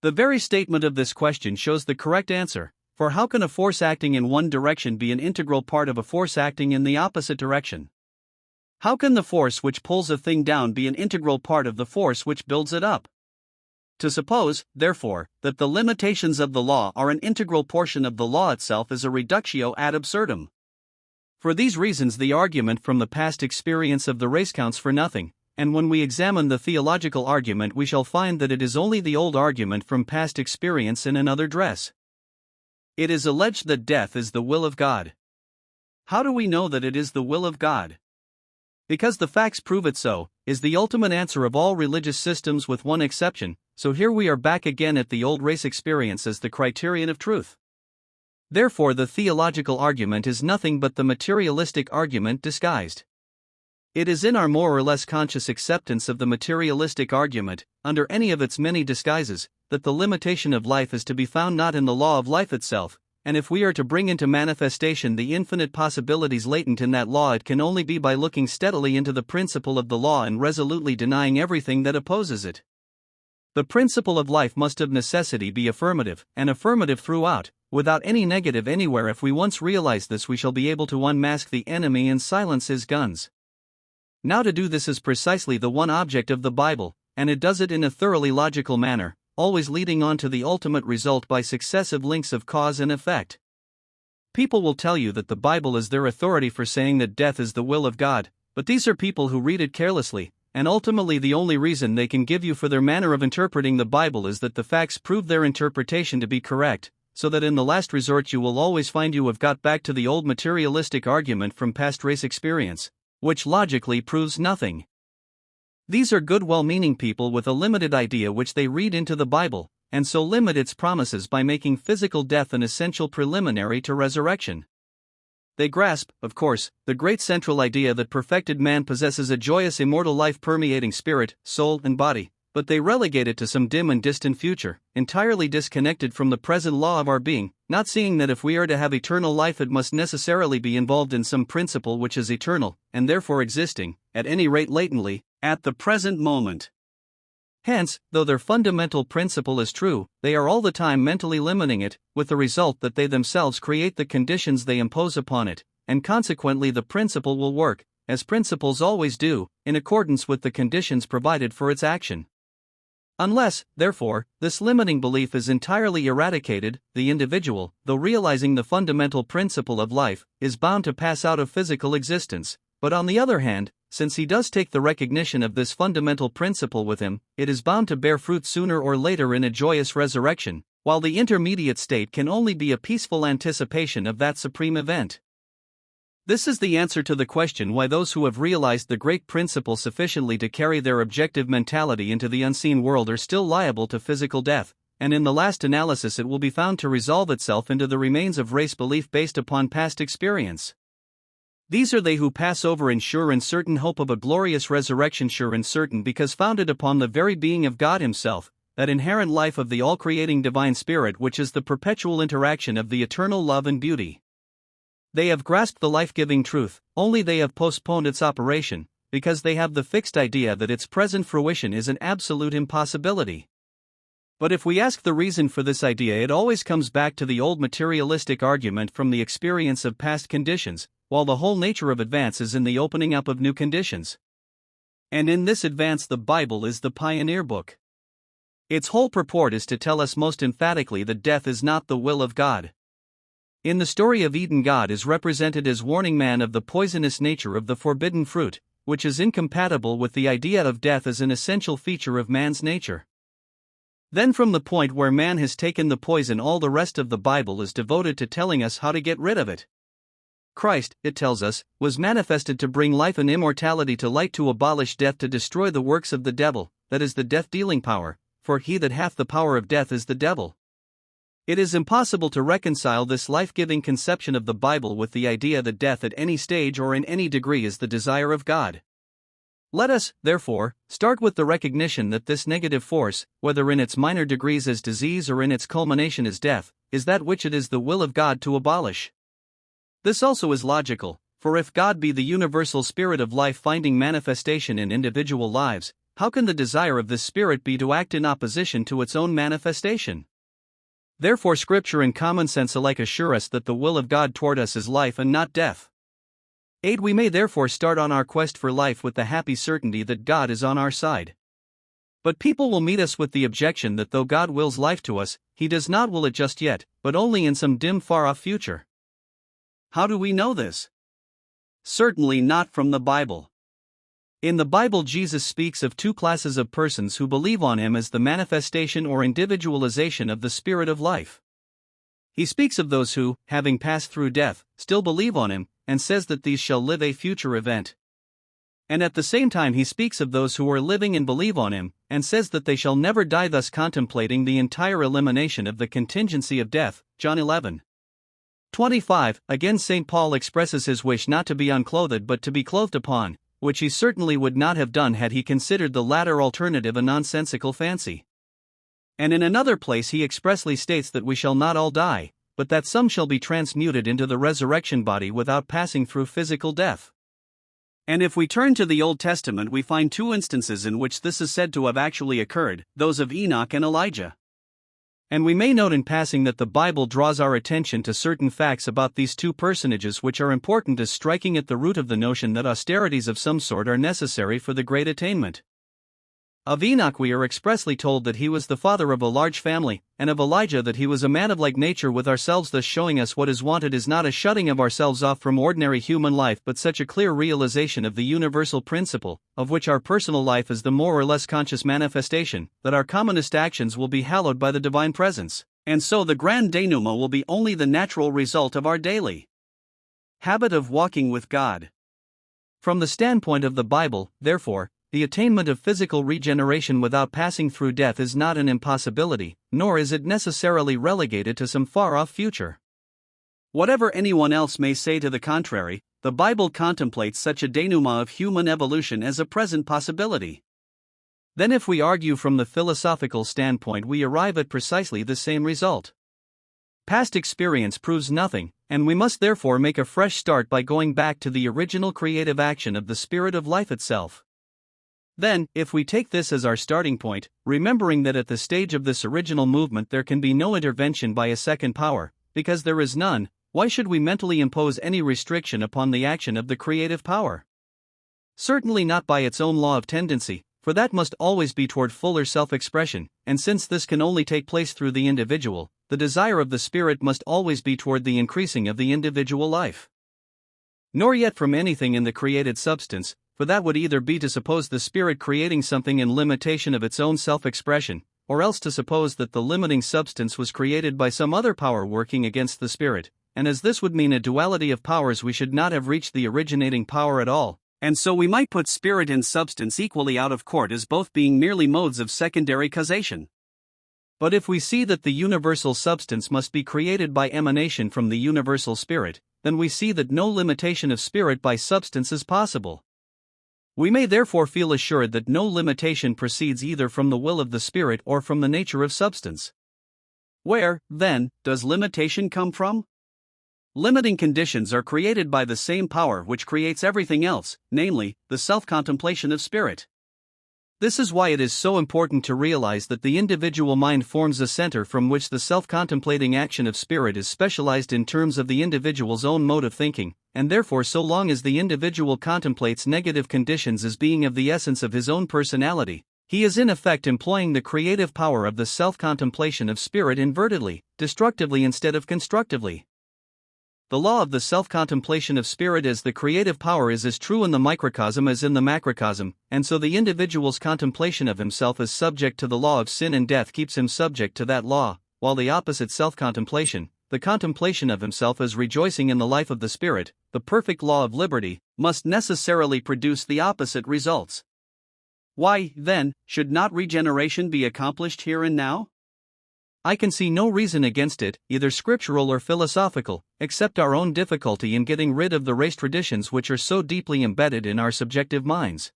The very statement of this question shows the correct answer, For how can a force acting in one direction be an integral part of a force acting in the opposite direction? How can the force which pulls a thing down be an integral part of the force which builds it up? To suppose, therefore, that the limitations of the law are an integral portion of the law itself is a reductio ad absurdum. For these reasons, the argument from the past experience of the race counts for nothing, and when we examine the theological argument, we shall find that it is only the old argument from past experience in another dress. It is alleged that death is the will of God. How do we know that it is the will of God? Because the facts prove it so, is the ultimate answer of all religious systems with one exception. So here we are back again at the old race experience as the criterion of truth. Therefore, the theological argument is nothing but the materialistic argument disguised. It is in our more or less conscious acceptance of the materialistic argument, under any of its many disguises, that the limitation of life is to be found not in the law of life itself, and if we are to bring into manifestation the infinite possibilities latent in that law, it can only be by looking steadily into the principle of the law and resolutely denying everything that opposes it. The principle of life must of necessity be affirmative, and affirmative throughout, without any negative anywhere. If we once realize this, we shall be able to unmask the enemy and silence his guns. Now, to do this is precisely the one object of the Bible, and it does it in a thoroughly logical manner, always leading on to the ultimate result by successive links of cause and effect. People will tell you that the Bible is their authority for saying that death is the will of God, but these are people who read it carelessly, and ultimately the only reason they can give you for their manner of interpreting the Bible is that the facts prove their interpretation to be correct, so that in the last resort you will always find you have got back to the old materialistic argument from past race experience, which logically proves nothing. These are good, well-meaning people with a limited idea which they read into the Bible, and so limit its promises by making physical death an essential preliminary to resurrection. They grasp, of course, the great central idea that perfected man possesses a joyous immortal life permeating spirit, soul, and body, but they relegate it to some dim and distant future, entirely disconnected from the present law of our being, not seeing that if we are to have eternal life it must necessarily be involved in some principle which is eternal, and therefore existing, at any rate latently, at the present moment. Hence, though their fundamental principle is true, they are all the time mentally limiting it, with the result that they themselves create the conditions they impose upon it, and consequently the principle will work, as principles always do, in accordance with the conditions provided for its action. Unless, therefore, this limiting belief is entirely eradicated, the individual, though realizing the fundamental principle of life, is bound to pass out of physical existence. But on the other hand, since he does take the recognition of this fundamental principle with him, it is bound to bear fruit sooner or later in a joyous resurrection, while the intermediate state can only be a peaceful anticipation of that supreme event. This is the answer to the question why those who have realized the great principle sufficiently to carry their objective mentality into the unseen world are still liable to physical death, and in the last analysis it will be found to resolve itself into the remains of race belief based upon past experience. These are they who pass over in sure and certain hope of a glorious resurrection, sure and certain because founded upon the very being of God Himself, that inherent life of the all-creating divine Spirit which is the perpetual interaction of the eternal love and beauty. They have grasped the life-giving truth, only they have postponed its operation, because they have the fixed idea that its present fruition is an absolute impossibility. But if we ask the reason for this idea, it always comes back to the old materialistic argument from the experience of past conditions, while the whole nature of advance is in the opening up of new conditions. And in this advance the Bible is the pioneer book. Its whole purport is to tell us most emphatically that death is not the will of God. In the story of Eden, God is represented as warning man of the poisonous nature of the forbidden fruit, which is incompatible with the idea of death as an essential feature of man's nature. Then from the point where man has taken the poison, all the rest of the Bible is devoted to telling us how to get rid of it. Christ, it tells us, was manifested to bring life and immortality to light, to abolish death, to destroy the works of the devil, that is the death-dealing power, for he that hath the power of death is the devil. It is impossible to reconcile this life-giving conception of the Bible with the idea that death at any stage or in any degree is the desire of God. Let us, therefore, start with the recognition that this negative force, whether in its minor degrees as disease or in its culmination as death, is that which it is the will of God to abolish. This also is logical, for if God be the universal spirit of life finding manifestation in individual lives, how can the desire of this spirit be to act in opposition to its own manifestation? Therefore, Scripture and common sense alike assure us that the will of God toward us is life and not death. 8. We may therefore start on our quest for life with the happy certainty that God is on our side. But people will meet us with the objection that though God wills life to us, He does not will it just yet, but only in some dim far-off future. How do we know this? Certainly not from the Bible. In the Bible, Jesus speaks of two classes of persons who believe on Him as the manifestation or individualization of the Spirit of life. He speaks of those who, having passed through death, still believe on Him, and says that these shall live a future event. And at the same time He speaks of those who are living and believe on Him, and says that they shall never die, thus contemplating the entire elimination of the contingency of death. John 11:25. Again, St. Paul expresses his wish not to be unclothed but to be clothed upon, which he certainly would not have done had he considered the latter alternative a nonsensical fancy. And in another place he expressly states that we shall not all die, but that some shall be transmuted into the resurrection body without passing through physical death. And if we turn to the Old Testament, we find two instances in which this is said to have actually occurred, those of Enoch and Elijah. And we may note in passing that the Bible draws our attention to certain facts about these two personages which are important as striking at the root of the notion that austerities of some sort are necessary for the great attainment. Of Enoch we are expressly told that he was the father of a large family, and of Elijah that he was a man of like nature with ourselves, thus showing us what is wanted is not a shutting of ourselves off from ordinary human life but such a clear realization of the universal principle, of which our personal life is the more or less conscious manifestation, that our commonest actions will be hallowed by the divine presence, and so the grand denouement will be only the natural result of our daily habit of walking with God. From the standpoint of the Bible, therefore, the attainment of physical regeneration without passing through death is not an impossibility, nor is it necessarily relegated to some far-off future. Whatever anyone else may say to the contrary, the Bible contemplates such a denouement of human evolution as a present possibility. Then if we argue from the philosophical standpoint, we arrive at precisely the same result. Past experience proves nothing, and we must therefore make a fresh start by going back to the original creative action of the Spirit of life itself. Then, if we take this as our starting point, remembering that at the stage of this original movement there can be no intervention by a second power, because there is none, why should we mentally impose any restriction upon the action of the creative power? Certainly not by its own law of tendency, for that must always be toward fuller self-expression, and since this can only take place through the individual, the desire of the Spirit must always be toward the increasing of the individual life. Nor yet from anything in the created substance, for that would either be to suppose the Spirit creating something in limitation of its own self-expression, or else to suppose that the limiting substance was created by some other power working against the Spirit, and as this would mean a duality of powers we should not have reached the originating power at all, and so we might put spirit and substance equally out of court as both being merely modes of secondary causation. But if we see that the universal substance must be created by emanation from the universal Spirit, then we see that no limitation of spirit by substance is possible. We may therefore feel assured that no limitation proceeds either from the will of the Spirit or from the nature of substance. Where, then, does limitation come from? Limiting conditions are created by the same power which creates everything else, namely, the self-contemplation of spirit. This is why it is so important to realize that the individual mind forms a center from which the self-contemplating action of spirit is specialized in terms of the individual's own mode of thinking, and therefore so long as the individual contemplates negative conditions as being of the essence of his own personality, he is in effect employing the creative power of the self-contemplation of spirit invertedly, destructively instead of constructively. The law of the self-contemplation of spirit as the creative power is as true in the microcosm as in the macrocosm, and so the individual's contemplation of himself as subject to the law of sin and death keeps him subject to that law, while the opposite self-contemplation, the contemplation of himself as rejoicing in the life of the Spirit, the perfect law of liberty, must necessarily produce the opposite results. Why, then, should not regeneration be accomplished here and now? I can see no reason against it, either scriptural or philosophical, except our own difficulty in getting rid of the race traditions which are so deeply embedded in our subjective minds.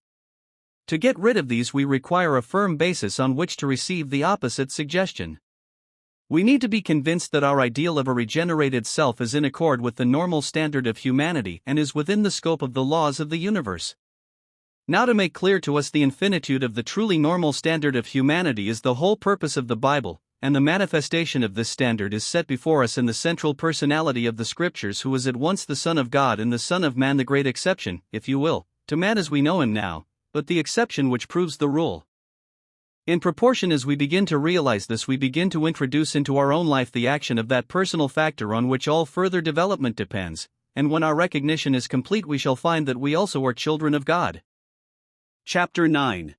To get rid of these, we require a firm basis on which to receive the opposite suggestion. We need to be convinced that our ideal of a regenerated self is in accord with the normal standard of humanity and is within the scope of the laws of the universe. Now, to make clear to us the infinitude of the truly normal standard of humanity is the whole purpose of the Bible, and the manifestation of this standard is set before us in the central personality of the Scriptures, who is at once the Son of God and the Son of Man, the great exception, if you will, to man as we know him now, but the exception which proves the rule. In proportion as we begin to realize this, we begin to introduce into our own life the action of that personal factor on which all further development depends, and when our recognition is complete, we shall find that we also are children of God. Chapter 9.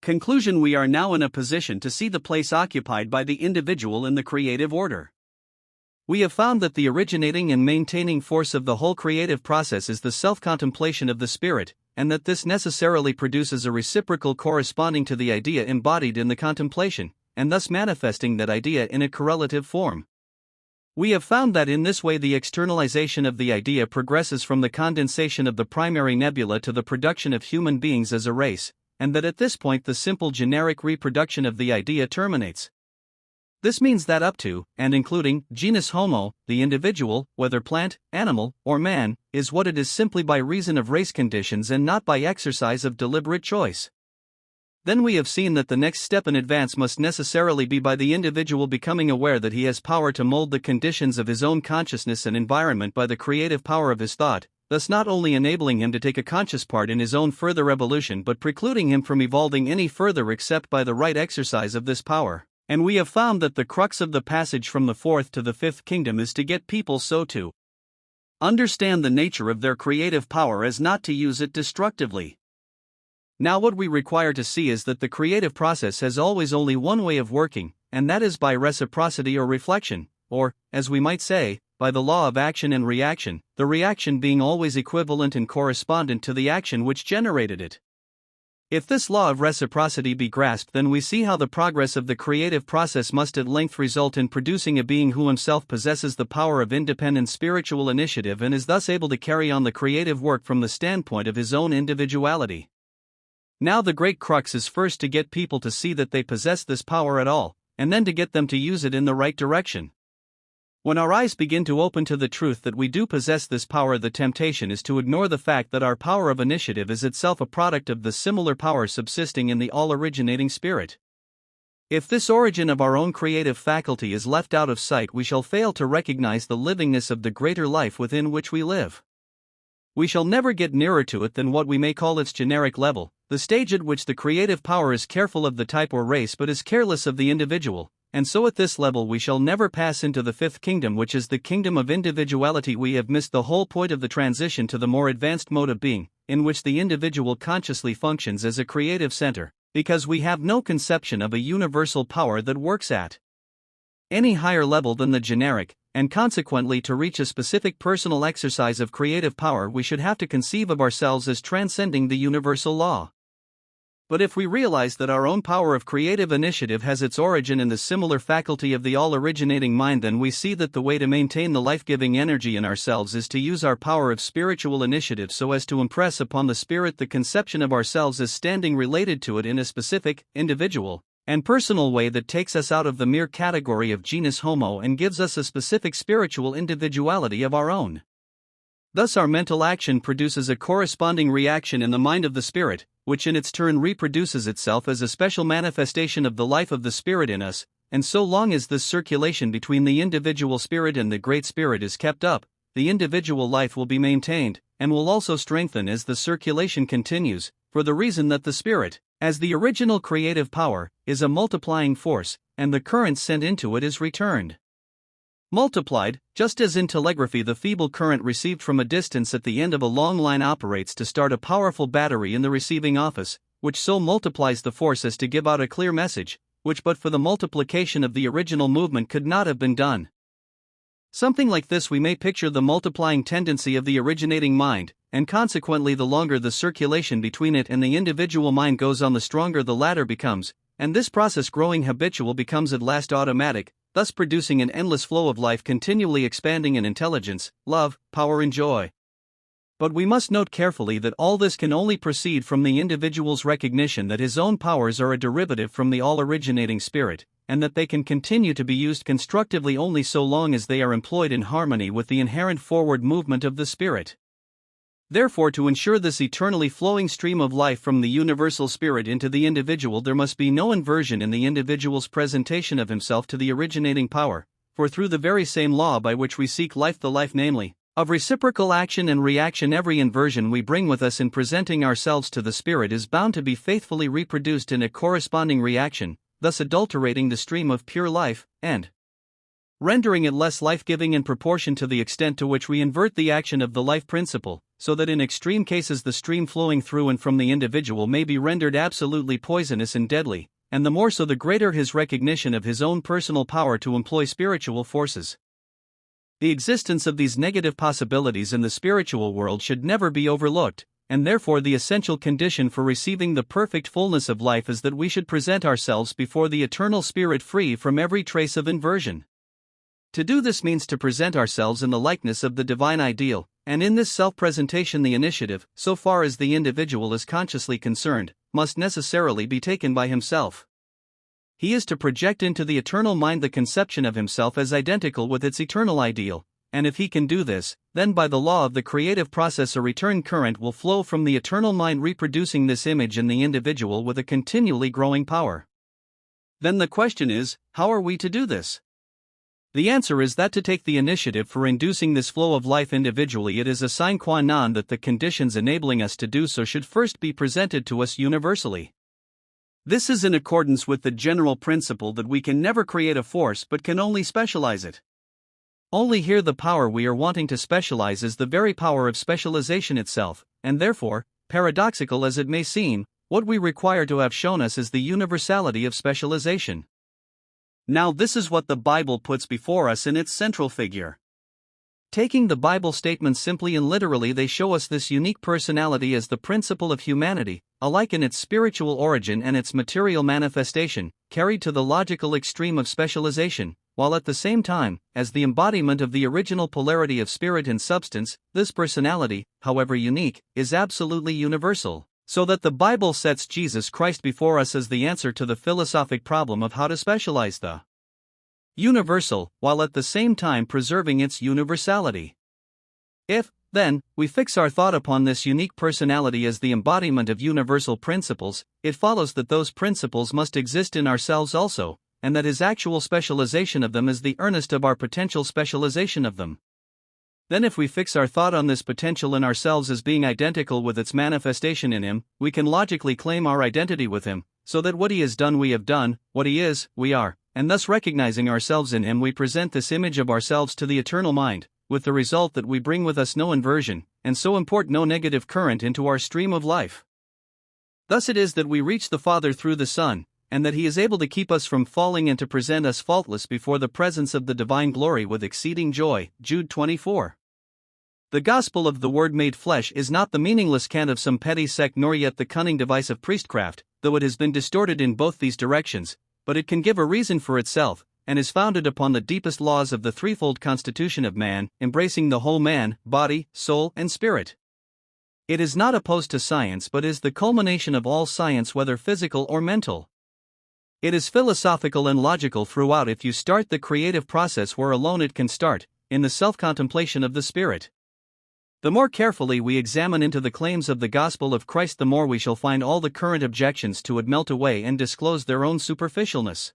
Conclusion. We are now in a position to see the place occupied by the individual in the creative order. We have found that the originating and maintaining force of the whole creative process is the self-contemplation of the spirit, and that this necessarily produces a reciprocal corresponding to the idea embodied in the contemplation, and thus manifesting that idea in a correlative form. We have found that in this way the externalization of the idea progresses from the condensation of the primary nebula to the production of human beings as a race, and that at this point the simple generic reproduction of the idea terminates. This means that up to, and including, genus homo, the individual, whether plant, animal, or man, is what it is simply by reason of race conditions and not by exercise of deliberate choice. Then we have seen that the next step in advance must necessarily be by the individual becoming aware that he has power to mold the conditions of his own consciousness and environment by the creative power of his thought, thus not only enabling him to take a conscious part in his own further evolution but precluding him from evolving any further except by the right exercise of this power. And we have found that the crux of the passage from the fourth to the fifth kingdom is to get people so to understand the nature of their creative power as not to use it destructively. Now what we require to see is that the creative process has always only one way of working, and that is by reciprocity or reflection, or, as we might say, by the law of action and reaction, the reaction being always equivalent and correspondent to the action which generated it. If this law of reciprocity be grasped, then we see how the progress of the creative process must at length result in producing a being who himself possesses the power of independent spiritual initiative and is thus able to carry on the creative work from the standpoint of his own individuality. Now the great crux is first to get people to see that they possess this power at all, and then to get them to use it in the right direction. When our eyes begin to open to the truth that we do possess this power, the temptation is to ignore the fact that our power of initiative is itself a product of the similar power subsisting in the all-originating spirit. If this origin of our own creative faculty is left out of sight, we shall fail to recognize the livingness of the greater life within which we live. We shall never get nearer to it than what we may call its generic level, the stage at which the creative power is careful of the type or race but is careless of the individual. And so at this level we shall never pass into the fifth kingdom, which is the kingdom of individuality. We have missed the whole point of the transition to the more advanced mode of being, in which the individual consciously functions as a creative center, because we have no conception of a universal power that works at any higher level than the generic, and consequently to reach a specific personal exercise of creative power we should have to conceive of ourselves as transcending the universal law. But if we realize that our own power of creative initiative has its origin in the similar faculty of the all-originating mind, then we see that the way to maintain the life-giving energy in ourselves is to use our power of spiritual initiative so as to impress upon the spirit the conception of ourselves as standing related to it in a specific, individual, and personal way that takes us out of the mere category of genus homo and gives us a specific spiritual individuality of our own. Thus our mental action produces a corresponding reaction in the mind of the spirit, which in its turn reproduces itself as a special manifestation of the life of the spirit in us, and so long as this circulation between the individual spirit and the great spirit is kept up, the individual life will be maintained, and will also strengthen as the circulation continues, for the reason that the spirit, as the original creative power, is a multiplying force, and the current sent into it is returned multiplied, just as in telegraphy the feeble current received from a distance at the end of a long line operates to start a powerful battery in the receiving office, which so multiplies the force as to give out a clear message, which but for the multiplication of the original movement could not have been done. Something like this we may picture the multiplying tendency of the originating mind, and consequently the longer the circulation between it and the individual mind goes on, the stronger the latter becomes, and this process growing habitual becomes at last automatic, thus producing an endless flow of life continually expanding in intelligence, love, power and joy. But we must note carefully that all this can only proceed from the individual's recognition that his own powers are a derivative from the all-originating spirit, and that they can continue to be used constructively only so long as they are employed in harmony with the inherent forward movement of the spirit. Therefore, to ensure this eternally flowing stream of life from the universal spirit into the individual, there must be no inversion in the individual's presentation of himself to the originating power, for through the very same law by which we seek life, the life namely, of reciprocal action and reaction, every inversion we bring with us in presenting ourselves to the spirit is bound to be faithfully reproduced in a corresponding reaction, thus adulterating the stream of pure life, and rendering it less life-giving in proportion to the extent to which we invert the action of the life principle, so that in extreme cases the stream flowing through and from the individual may be rendered absolutely poisonous and deadly, and the more so the greater his recognition of his own personal power to employ spiritual forces. The existence of these negative possibilities in the spiritual world should never be overlooked, and therefore the essential condition for receiving the perfect fullness of life is that we should present ourselves before the eternal Spirit free from every trace of inversion. To do this means to present ourselves in the likeness of the divine ideal, and in this self-presentation the initiative, so far as the individual is consciously concerned, must necessarily be taken by himself. He is to project into the eternal mind the conception of himself as identical with its eternal ideal, and if he can do this, then by the law of the creative process a return current will flow from the eternal mind reproducing this image in the individual with a continually growing power. Then the question is, how are we to do this? The answer is that to take the initiative for inducing this flow of life individually, it is a sine qua non that the conditions enabling us to do so should first be presented to us universally. This is in accordance with the general principle that we can never create a force but can only specialize it. Only here the power we are wanting to specialize is the very power of specialization itself, and therefore, paradoxical as it may seem, what we require to have shown us is the universality of specialization. Now this is what the Bible puts before us in its central figure. Taking the Bible statements simply and literally, they show us this unique personality as the principle of humanity, alike in its spiritual origin and its material manifestation, carried to the logical extreme of specialization, while at the same time, as the embodiment of the original polarity of spirit and substance, this personality, however unique, is absolutely universal, so that the Bible sets Jesus Christ before us as the answer to the philosophic problem of how to specialize the universal, while at the same time preserving its universality. If, then, we fix our thought upon this unique personality as the embodiment of universal principles, it follows that those principles must exist in ourselves also, and that his actual specialization of them is the earnest of our potential specialization of them. Then if we fix our thought on this potential in ourselves as being identical with its manifestation in him, we can logically claim our identity with him, so that what he has done we have done, what he is, we are, and thus recognizing ourselves in him we present this image of ourselves to the eternal mind, with the result that we bring with us no inversion, and so import no negative current into our stream of life. Thus it is that we reach the Father through the Son, and that he is able to keep us from falling and to present us faultless before the presence of the divine glory with exceeding joy. Jude 24. The gospel of the Word made flesh is not the meaningless cant of some petty sect nor yet the cunning device of priestcraft, though it has been distorted in both these directions, but it can give a reason for itself, and is founded upon the deepest laws of the threefold constitution of man, embracing the whole man, body, soul, and spirit. It is not opposed to science but is the culmination of all science, whether physical or mental. It is philosophical and logical throughout if you start the creative process where alone it can start, in the self-contemplation of the Spirit. The more carefully we examine into the claims of the gospel of Christ, the more we shall find all the current objections to it melt away and disclose their own superficialness.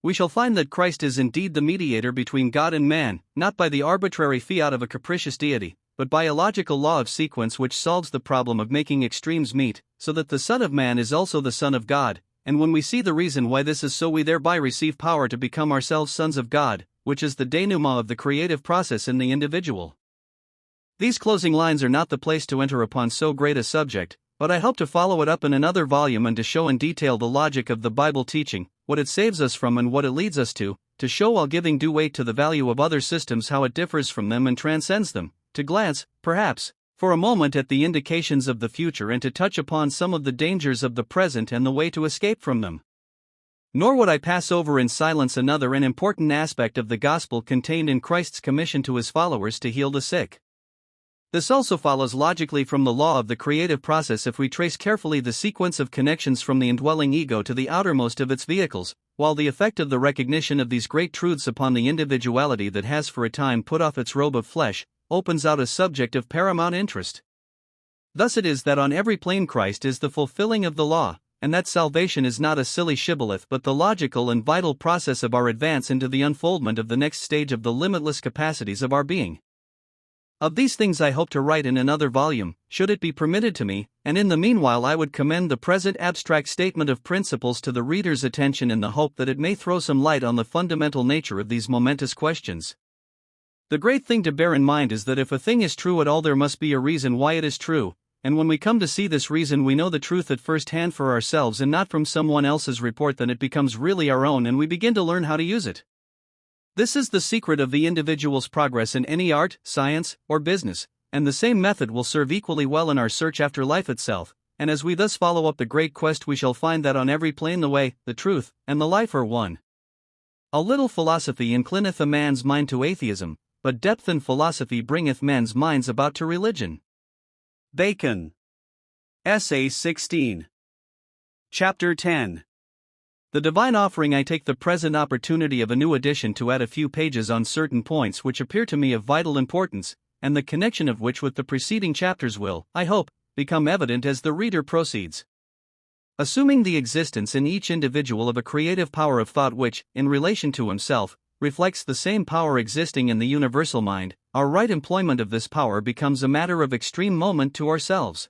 We shall find that Christ is indeed the mediator between God and man, not by the arbitrary fiat of a capricious deity, but by a logical law of sequence which solves the problem of making extremes meet, so that the Son of Man is also the Son of God, and when we see the reason why this is so, we thereby receive power to become ourselves sons of God, which is the denouement of the creative process in the individual. These closing lines are not the place to enter upon so great a subject, but I hope to follow it up in another volume and to show in detail the logic of the Bible teaching, what it saves us from and what it leads us to show while giving due weight to the value of other systems how it differs from them and transcends them, to glance, perhaps, for a moment at the indications of the future and to touch upon some of the dangers of the present and the way to escape from them. Nor would I pass over in silence another and important aspect of the gospel contained in Christ's commission to his followers to heal the sick. This also follows logically from the law of the creative process if we trace carefully the sequence of connections from the indwelling ego to the outermost of its vehicles, while the effect of the recognition of these great truths upon the individuality that has for a time put off its robe of flesh, opens out a subject of paramount interest. Thus it is that on every plane Christ is the fulfilling of the law, and that salvation is not a silly shibboleth but the logical and vital process of our advance into the unfoldment of the next stage of the limitless capacities of our being. Of these things I hope to write in another volume, should it be permitted to me, and in the meanwhile I would commend the present abstract statement of principles to the reader's attention in the hope that it may throw some light on the fundamental nature of these momentous questions. The great thing to bear in mind is that if a thing is true at all, there must be a reason why it is true, and when we come to see this reason, we know the truth at first hand for ourselves and not from someone else's report. Then it becomes really our own and we begin to learn how to use it. This is the secret of the individual's progress in any art, science, or business, and the same method will serve equally well in our search after life itself, and as we thus follow up the great quest we shall find that on every plane the way, the truth, and the life are one. A little philosophy inclineth a man's mind to atheism, but depth in philosophy bringeth men's minds about to religion. Bacon. Essay 16. Chapter 10. The Divine Offering. I take the present opportunity of a new edition to add a few pages on certain points which appear to me of vital importance, and the connection of which with the preceding chapters will, I hope, become evident as the reader proceeds. Assuming the existence in each individual of a creative power of thought which, in relation to himself, reflects the same power existing in the universal mind, our right employment of this power becomes a matter of extreme moment to ourselves.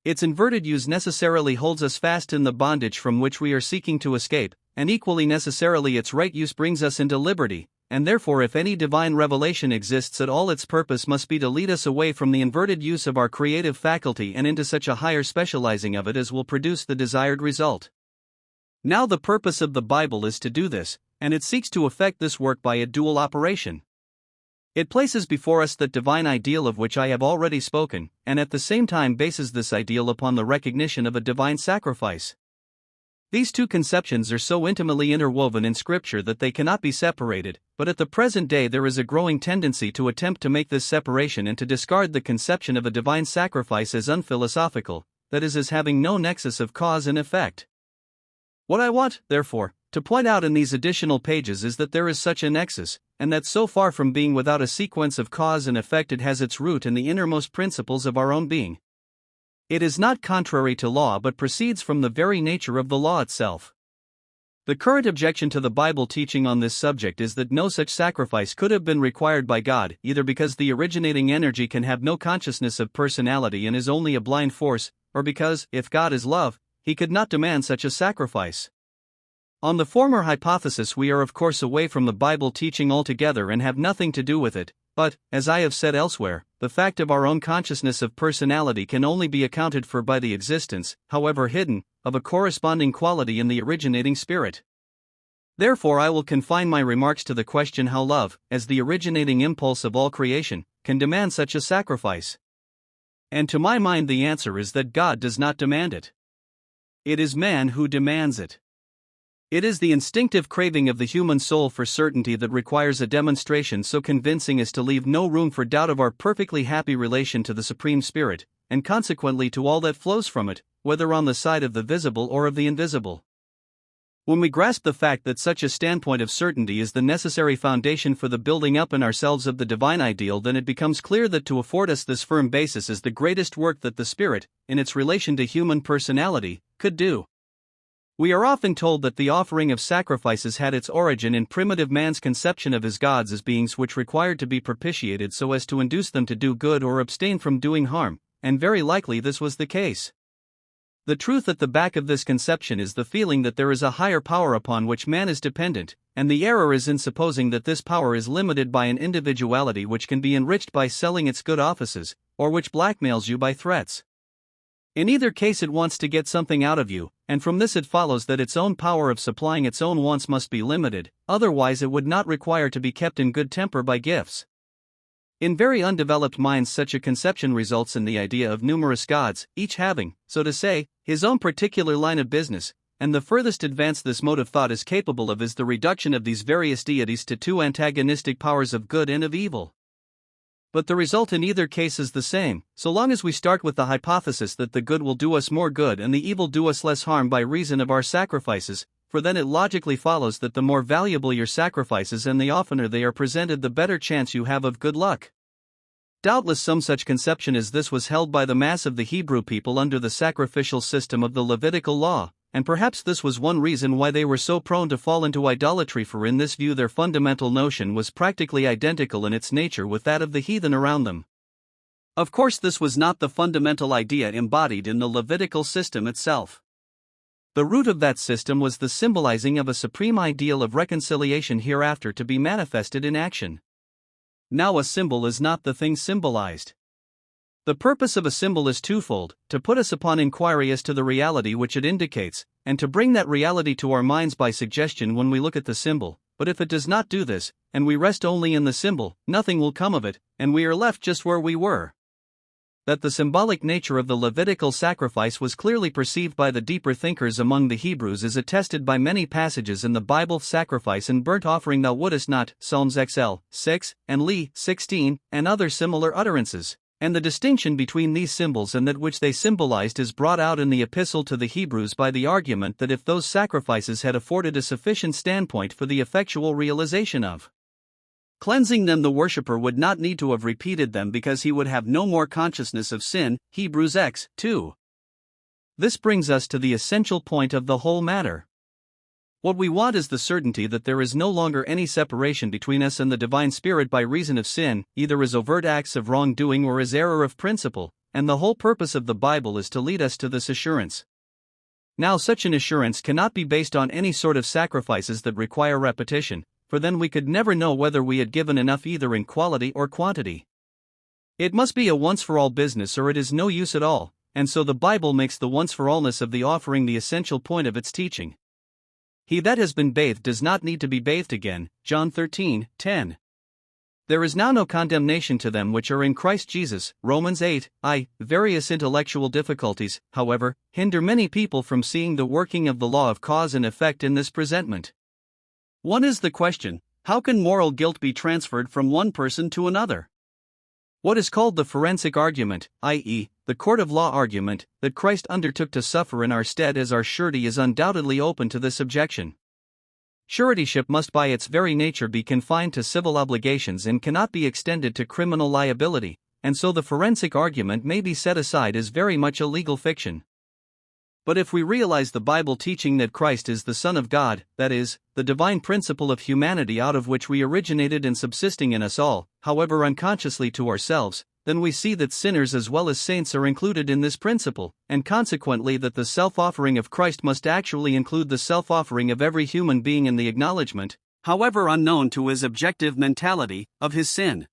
Its inverted use necessarily holds us fast in the bondage from which we are seeking to escape, and equally necessarily its right use brings us into liberty, and therefore if any divine revelation exists at all, its purpose must be to lead us away from the inverted use of our creative faculty and into such a higher specializing of it as will produce the desired result. Now the purpose of the Bible is to do this, and it seeks to effect this work by a dual operation. It places before us that divine ideal of which I have already spoken, and at the same time bases this ideal upon the recognition of a divine sacrifice. These two conceptions are so intimately interwoven in Scripture that they cannot be separated, but at the present day there is a growing tendency to attempt to make this separation and to discard the conception of a divine sacrifice as unphilosophical, that is, as having no nexus of cause and effect. What I want, therefore, to point out in these additional pages is that there is such a nexus, and that so far from being without a sequence of cause and effect, it has its root in the innermost principles of our own being. It is not contrary to law but proceeds from the very nature of the law itself. The current objection to the Bible teaching on this subject is that no such sacrifice could have been required by God, either because the originating energy can have no consciousness of personality and is only a blind force, or because, if God is love, He could not demand such a sacrifice. On the former hypothesis we are of course away from the Bible teaching altogether and have nothing to do with it, but, as I have said elsewhere, the fact of our own consciousness of personality can only be accounted for by the existence, however hidden, of a corresponding quality in the originating spirit. Therefore I will confine my remarks to the question how love, as the originating impulse of all creation, can demand such a sacrifice. And to my mind the answer is that God does not demand it. It is man who demands it. It is the instinctive craving of the human soul for certainty that requires a demonstration so convincing as to leave no room for doubt of our perfectly happy relation to the Supreme Spirit, and consequently to all that flows from it, whether on the side of the visible or of the invisible. When we grasp the fact that such a standpoint of certainty is the necessary foundation for the building up in ourselves of the divine ideal, then it becomes clear that to afford us this firm basis is the greatest work that the Spirit, in its relation to human personality, could do. We are often told that the offering of sacrifices had its origin in primitive man's conception of his gods as beings which required to be propitiated so as to induce them to do good or abstain from doing harm, and very likely this was the case. The truth at the back of this conception is the feeling that there is a higher power upon which man is dependent, and the error is in supposing that this power is limited by an individuality which can be enriched by selling its good offices, or which blackmails you by threats. In either case it wants to get something out of you, and from this it follows that its own power of supplying its own wants must be limited, otherwise it would not require to be kept in good temper by gifts. In very undeveloped minds such a conception results in the idea of numerous gods, each having, so to say, his own particular line of business, and the furthest advance this mode of thought is capable of is the reduction of these various deities to two antagonistic powers of good and of evil. But the result in either case is the same, so long as we start with the hypothesis that the good will do us more good and the evil do us less harm by reason of our sacrifices, for then it logically follows that the more valuable your sacrifices and the oftener they are presented, the better chance you have of good luck. Doubtless some such conception as this was held by the mass of the Hebrew people under the sacrificial system of the Levitical law, and perhaps this was one reason why they were so prone to fall into idolatry, for in this view their fundamental notion was practically identical in its nature with that of the heathen around them. Of course, this was not the fundamental idea embodied in the Levitical system itself. The root of that system was the symbolizing of a supreme ideal of reconciliation hereafter to be manifested in action. Now, a symbol is not the thing symbolized. The purpose of a symbol is twofold: to put us upon inquiry as to the reality which it indicates, and to bring that reality to our minds by suggestion when we look at the symbol. But if it does not do this, and we rest only in the symbol, nothing will come of it, and we are left just where we were. That the symbolic nature of the Levitical sacrifice was clearly perceived by the deeper thinkers among the Hebrews is attested by many passages in the Bible. Sacrifice and burnt offering thou wouldest not, Psalms XL 6, and Lee 16, and other similar utterances. And the distinction between these symbols and that which they symbolized is brought out in the Epistle to the Hebrews by the argument that if those sacrifices had afforded a sufficient standpoint for the effectual realization of cleansing them, the worshipper would not need to have repeated them because he would have no more consciousness of sin. Hebrews X 2. This brings us to the essential point of the whole matter. What we want is the certainty that there is no longer any separation between us and the divine Spirit by reason of sin, either as overt acts of wrongdoing or as error of principle, and the whole purpose of the Bible is to lead us to this assurance. Now, such an assurance cannot be based on any sort of sacrifices that require repetition, for then we could never know whether we had given enough either in quality or quantity. It must be a once-for-all business or it is no use at all, and so the Bible makes the once-for-allness of the offering the essential point of its teaching. He that has been bathed does not need to be bathed again, John 13:10. There is now no condemnation to them which are in Christ Jesus, Romans 8. Various intellectual difficulties, however, hinder many people from seeing the working of the law of cause and effect in this presentment. One is the question: how can moral guilt be transferred from one person to another? What is called the forensic argument, i.e., the court of law argument, that Christ undertook to suffer in our stead as our surety, is undoubtedly open to this objection. Suretyship must by its very nature be confined to civil obligations and cannot be extended to criminal liability, and so the forensic argument may be set aside as very much a legal fiction. But if we realize the Bible teaching that Christ is the Son of God, that is, the divine principle of humanity out of which we originated and subsisting in us all, however unconsciously to ourselves, then we see that sinners as well as saints are included in this principle, and consequently that the self-offering of Christ must actually include the self-offering of every human being in the acknowledgement, however unknown to his objective mentality, of his sin.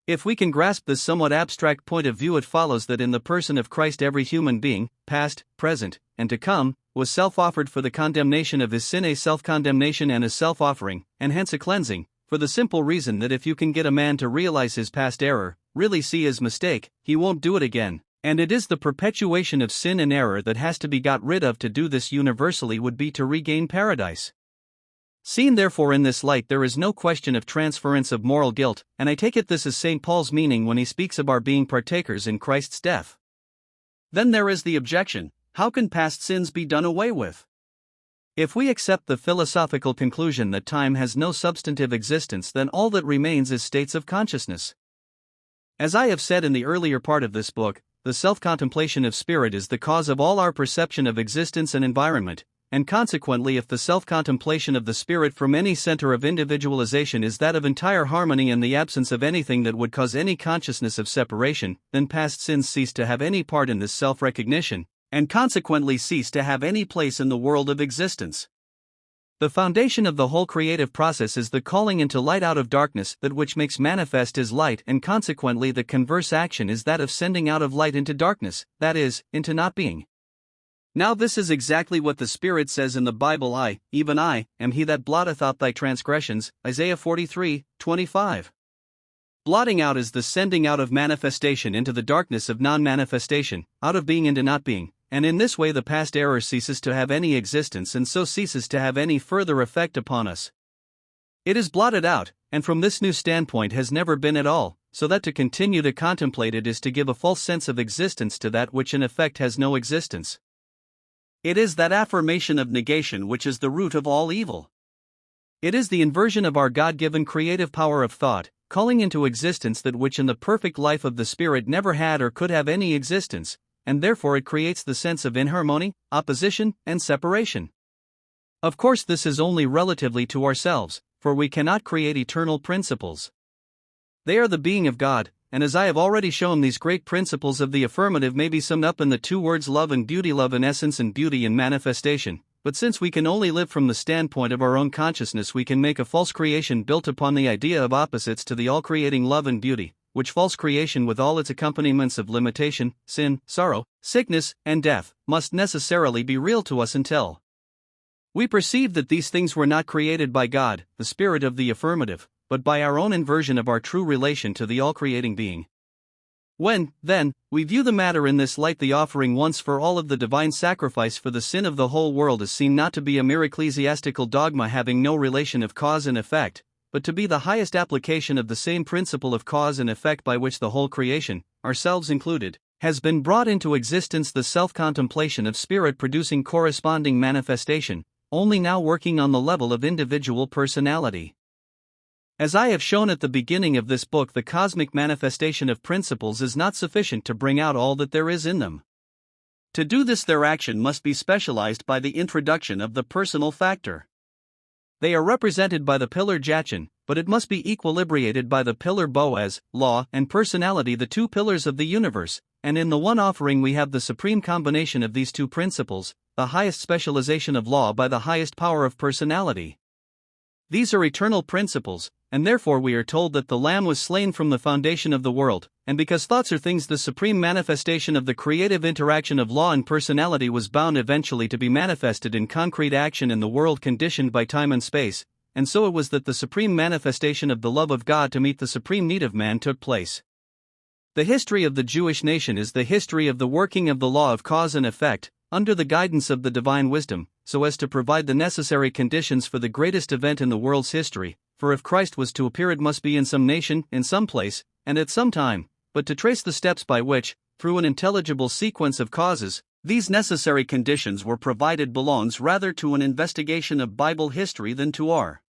If we can grasp this somewhat abstract point of view, it follows that in the person of Christ every human being, past, present, and to come, was self-offered for the condemnation of his sin, a self-condemnation and a self-offering, and hence a cleansing, for the simple reason that if you can get a man to realize his past error, really see his mistake, he won't do it again, and it is the perpetuation of sin and error that has to be got rid of. To do this universally would be to regain paradise. Seen therefore in this light, there is no question of transference of moral guilt, and I take it this is St. Paul's meaning when he speaks of our being partakers in Christ's death. Then there is the objection: how can past sins be done away with? If we accept the philosophical conclusion that time has no substantive existence, then all that remains is states of consciousness. As I have said in the earlier part of this book, the self-contemplation of spirit is the cause of all our perception of existence and environment, and consequently if the self-contemplation of the spirit from any center of individualization is that of entire harmony and the absence of anything that would cause any consciousness of separation, then past sins cease to have any part in this self-recognition, and consequently cease to have any place in the world of existence. The foundation of the whole creative process is the calling into light out of darkness, that which makes manifest is light, and consequently the converse action is that of sending out of light into darkness, that is, into not being. Now this is exactly what the Spirit says in the Bible: I, even I, am he that blotteth out thy transgressions, Isaiah 43:25. Blotting out is the sending out of manifestation into the darkness of non-manifestation, out of being into not being, and in this way the past error ceases to have any existence and so ceases to have any further effect upon us. It is blotted out, and from this new standpoint has never been at all, so that to continue to contemplate it is to give a false sense of existence to that which in effect has no existence. It is that affirmation of negation which is the root of all evil. It is the inversion of our God-given creative power of thought, calling into existence that which in the perfect life of the Spirit never had or could have any existence, and therefore it creates the sense of inharmony, opposition, and separation. Of course, this is only relatively to ourselves, for we cannot create eternal principles. They are the being of God, and as I have already shown, these great principles of the affirmative may be summed up in the two words love and beauty, love in essence and beauty in manifestation. But since we can only live from the standpoint of our own consciousness, we can make a false creation built upon the idea of opposites to the all-creating love and beauty, which false creation, with all its accompaniments of limitation, sin, sorrow, sickness, and death, must necessarily be real to us until we perceive that these things were not created by God, the Spirit of the affirmative, but by our own inversion of our true relation to the all-creating being. When, then, we view the matter in this light, the offering once for all of the divine sacrifice for the sin of the whole world is seen not to be a mere ecclesiastical dogma having no relation of cause and effect, but to be the highest application of the same principle of cause and effect by which the whole creation, ourselves included, has been brought into existence, the self-contemplation of spirit producing corresponding manifestation, only now working on the level of individual personality. As I have shown at the beginning of this book, the cosmic manifestation of principles is not sufficient to bring out all that there is in them. To do this, their action must be specialized by the introduction of the personal factor. They are represented by the pillar Jachin, but it must be equilibrated by the pillar Boaz, law and personality, the two pillars of the universe, and in the one offering we have the supreme combination of these two principles, the highest specialization of law by the highest power of personality. These are eternal principles, and therefore we are told that the Lamb was slain from the foundation of the world, and because thoughts are things, the supreme manifestation of the creative interaction of law and personality was bound eventually to be manifested in concrete action in the world conditioned by time and space, and so it was that the supreme manifestation of the love of God to meet the supreme need of man took place. The history of the Jewish nation is the history of the working of the law of cause and effect, under the guidance of the divine wisdom, so as to provide the necessary conditions for the greatest event in the world's history, for if Christ was to appear it must be in some nation, in some place, and at some time, but to trace the steps by which, through an intelligible sequence of causes, these necessary conditions were provided belongs rather to an investigation of Bible history than to our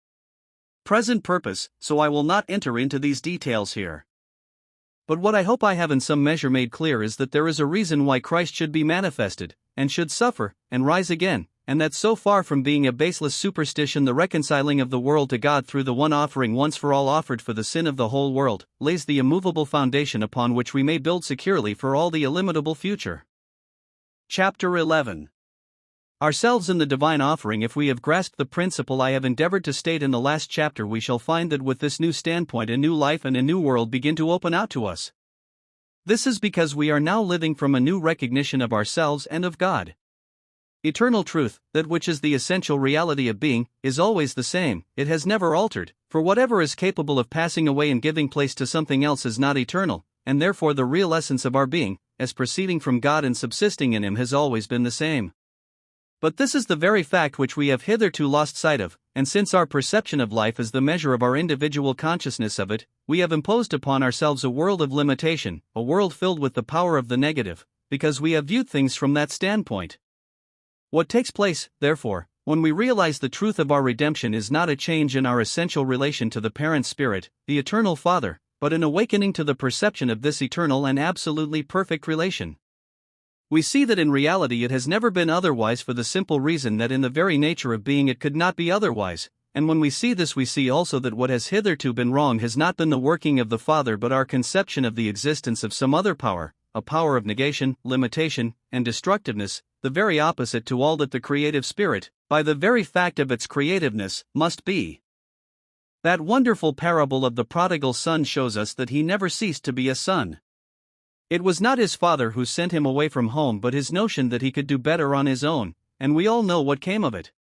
present purpose, so I will not enter into these details here. But what I hope I have in some measure made clear is that there is a reason why Christ should be manifested, and should suffer, and rise again, and that so far from being a baseless superstition, the reconciling of the world to God through the one offering once for all offered for the sin of the whole world, lays the immovable foundation upon which we may build securely for all the illimitable future. Chapter 11. Ourselves in the divine offering. If we have grasped the principle I have endeavored to state in the last chapter, we shall find that with this new standpoint a new life and a new world begin to open out to us. This is because we are now living from a new recognition of ourselves and of God. Eternal truth, that which is the essential reality of being, is always the same, it has never altered, for whatever is capable of passing away and giving place to something else is not eternal, and therefore the real essence of our being, as proceeding from God and subsisting in Him, has always been the same. But this is the very fact which we have hitherto lost sight of, and since our perception of life is the measure of our individual consciousness of it, we have imposed upon ourselves a world of limitation, a world filled with the power of the negative, because we have viewed things from that standpoint. What takes place, therefore, when we realize the truth of our redemption is not a change in our essential relation to the parent spirit, the eternal Father, but an awakening to the perception of this eternal and absolutely perfect relation. We see that in reality it has never been otherwise, for the simple reason that in the very nature of being it could not be otherwise, and when we see this we see also that what has hitherto been wrong has not been the working of the Father but our conception of the existence of some other power, a power of negation, limitation, and destructiveness, the very opposite to all that the creative spirit, by the very fact of its creativeness, must be. That wonderful parable of the prodigal son shows us that he never ceased to be a son. It was not his father who sent him away from home but his notion that he could do better on his own, and we all know what came of it.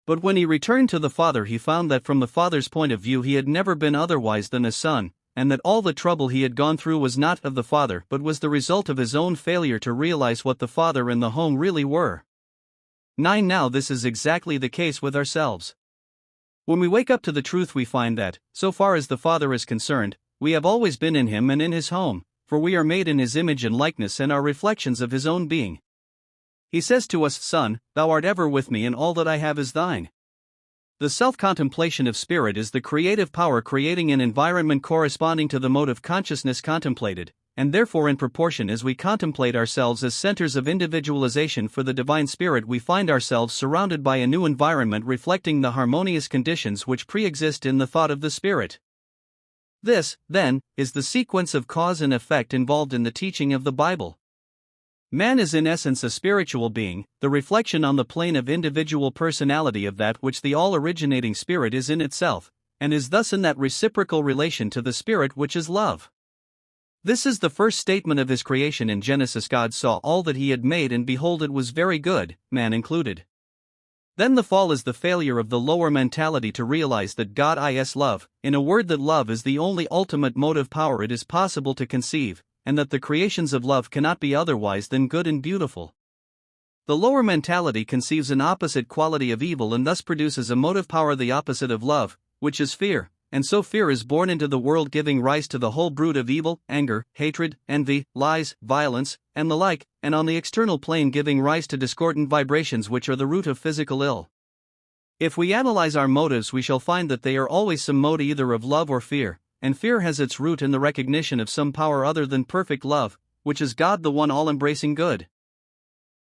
But when he returned to the father he found that from the father's point of view he had never been otherwise than a son, and that all the trouble he had gone through was not of the father but was the result of his own failure to realize what the father and the home really were. 9. Now this is exactly the case with ourselves. When we wake up to the truth we find that, so far as the Father is concerned, we have always been in Him and in His home, for we are made in His image and likeness and are reflections of His own being. He says to us, Son, thou art ever with me and all that I have is thine. The self-contemplation of spirit is the creative power creating an environment corresponding to the mode of consciousness contemplated, and therefore in proportion as we contemplate ourselves as centers of individualization for the divine spirit, we find ourselves surrounded by a new environment reflecting the harmonious conditions which pre-exist in the thought of the spirit. This, then, is the sequence of cause and effect involved in the teaching of the Bible. Man is in essence a spiritual being, the reflection on the plane of individual personality of that which the all-originating spirit is in itself, and is thus in that reciprocal relation to the spirit which is love. This is the first statement of his creation in Genesis. God saw all that he had made, and behold, it was very good, man included. Then the fall is the failure of the lower mentality to realize that God is love, in a word that love is the only ultimate motive power it is possible to conceive, and that the creations of love cannot be otherwise than good and beautiful. The lower mentality conceives an opposite quality of evil and thus produces a motive power the opposite of love, which is fear, and so fear is born into the world, giving rise to the whole brood of evil, anger, hatred, envy, lies, violence, and the like, and on the external plane giving rise to discordant vibrations which are the root of physical ill. If we analyze our motives, we shall find that they are always some mode either of love or fear, and fear has its root in the recognition of some power other than perfect love, which is God, the one all-embracing good.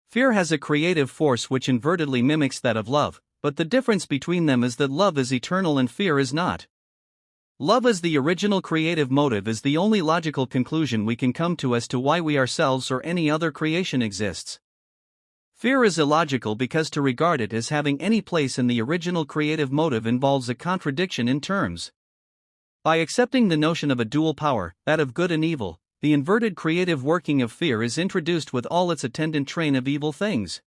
Fear has a creative force which invertedly mimics that of love, but the difference between them is that love is eternal and fear is not. Love as the original creative motive is the only logical conclusion we can come to as to why we ourselves or any other creation exists. Fear is illogical because to regard it as having any place in the original creative motive involves a contradiction in terms. By accepting the notion of a dual power, that of good and evil, the inverted creative working of fear is introduced with all its attendant train of evil things.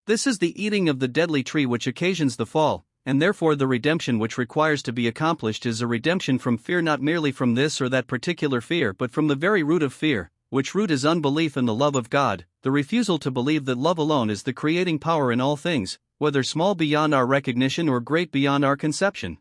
This is the eating of the deadly tree which occasions the fall, and therefore the redemption which requires to be accomplished is a redemption from fear, not merely from this or that particular fear but from the very root of fear, which root is unbelief in the love of God, the refusal to believe that love alone is the creating power in all things, whether small beyond our recognition or great beyond our conception.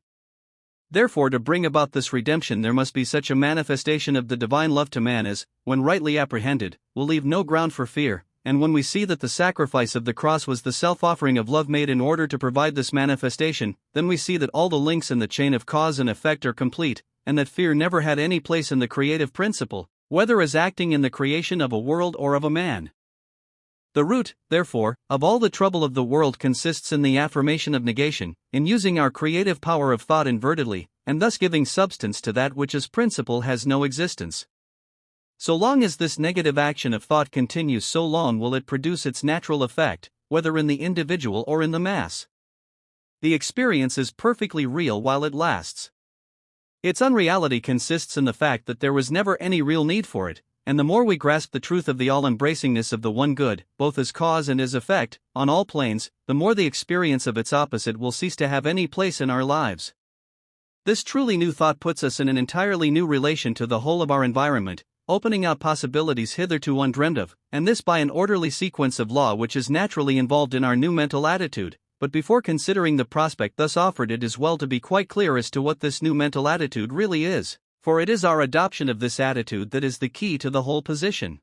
Therefore, to bring about this redemption there must be such a manifestation of the divine love to man as, when rightly apprehended, will leave no ground for fear, and when we see that the sacrifice of the cross was the self-offering of love made in order to provide this manifestation, then we see that all the links in the chain of cause and effect are complete, and that fear never had any place in the creative principle, whether as acting in the creation of a world or of a man. The root, therefore, of all the trouble of the world consists in the affirmation of negation, in using our creative power of thought invertedly, and thus giving substance to that which as principle has no existence. So long as this negative action of thought continues, so long will it produce its natural effect, whether in the individual or in the mass. The experience is perfectly real while it lasts. Its unreality consists in the fact that there was never any real need for it, and the more we grasp the truth of the all-embracingness of the one good, both as cause and as effect, on all planes, the more the experience of its opposite will cease to have any place in our lives. This truly new thought puts us in an entirely new relation to the whole of our environment, opening out possibilities hitherto undreamed of, and this by an orderly sequence of law which is naturally involved in our new mental attitude. But before considering the prospect thus offered, it is well to be quite clear as to what this new mental attitude really is, for it is our adoption of this attitude that is the key to the whole position.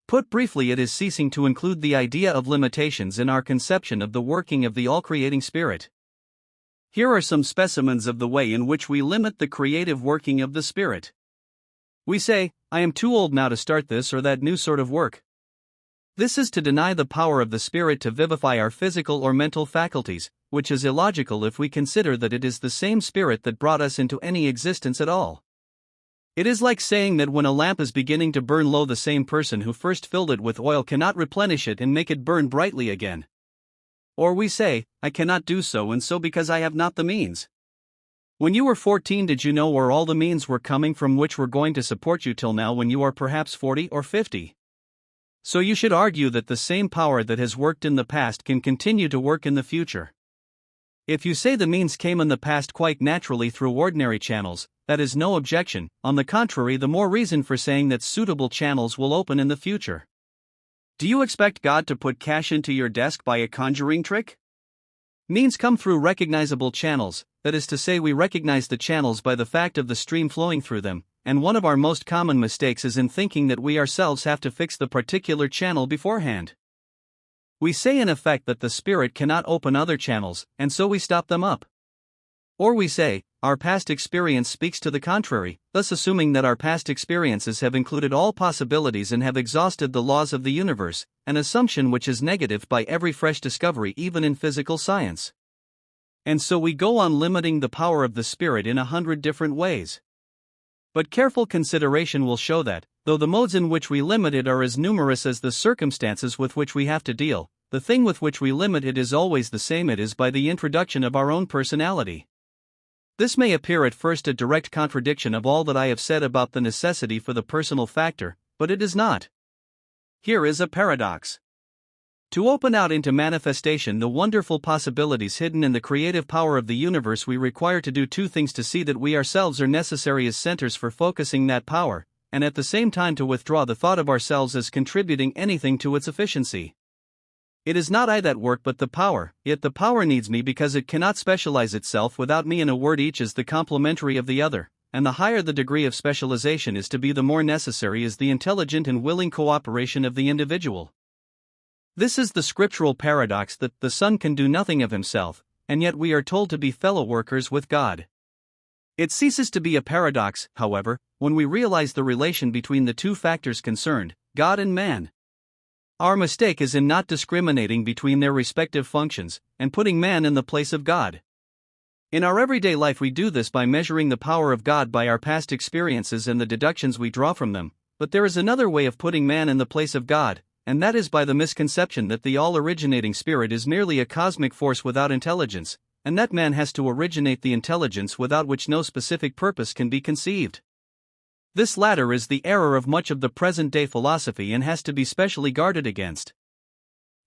Put briefly, it is ceasing to include the idea of limitations in our conception of the working of the all-creating Spirit. Here are some specimens of the way in which we limit the creative working of the Spirit. We say, I am too old now to start this or that new sort of work. This is to deny the power of the Spirit to vivify our physical or mental faculties, which is illogical if we consider that it is the same Spirit that brought us into any existence at all. It is like saying that when a lamp is beginning to burn low, the same person who first filled it with oil cannot replenish it and make it burn brightly again. Or we say, I cannot do so, and so because I have not the means. When you were 14, did you know where all the means were coming from which were going to support you till now when you are perhaps 40 or 50? So you should argue that the same power that has worked in the past can continue to work in the future. If you say the means came in the past quite naturally through ordinary channels, that is no objection. On the contrary, the more reason for saying that suitable channels will open in the future. Do you expect God to put cash into your desk by a conjuring trick? Means come through recognizable channels, that is to say, we recognize the channels by the fact of the stream flowing through them, and one of our most common mistakes is in thinking that we ourselves have to fix the particular channel beforehand. We say in effect that the spirit cannot open other channels, and so we stop them up. Or we say, our past experience speaks to the contrary, thus assuming that our past experiences have included all possibilities and have exhausted the laws of the universe, an assumption which is negatived by every fresh discovery even in physical science. And so we go on limiting the power of the spirit in 100 different ways. But careful consideration will show that, though the modes in which we limit it are as numerous as the circumstances with which we have to deal, the thing with which we limit it is always the same. It is by the introduction of our own personality. This may appear at first a direct contradiction of all that I have said about the necessity for the personal factor, but it is not. Here is a paradox. To open out into manifestation the wonderful possibilities hidden in the creative power of the universe, we require to do two things: to see that we ourselves are necessary as centers for focusing that power, and at the same time to withdraw the thought of ourselves as contributing anything to its efficiency. It is not I that work but the power, yet the power needs me because it cannot specialize itself without me. In a word, each is the complementary of the other, and the higher the degree of specialization is to be, the more necessary is the intelligent and willing cooperation of the individual. This is the scriptural paradox that the Son can do nothing of himself, and yet we are told to be fellow workers with God. It ceases to be a paradox, however, when we realize the relation between the two factors concerned, God and man. Our mistake is in not discriminating between their respective functions, and putting man in the place of God. In our everyday life we do this by measuring the power of God by our past experiences and the deductions we draw from them, but there is another way of putting man in the place of God, and that is by the misconception that the all-originating spirit is merely a cosmic force without intelligence, and that man has to originate the intelligence without which no specific purpose can be conceived. This latter is the error of much of the present-day philosophy and has to be specially guarded against.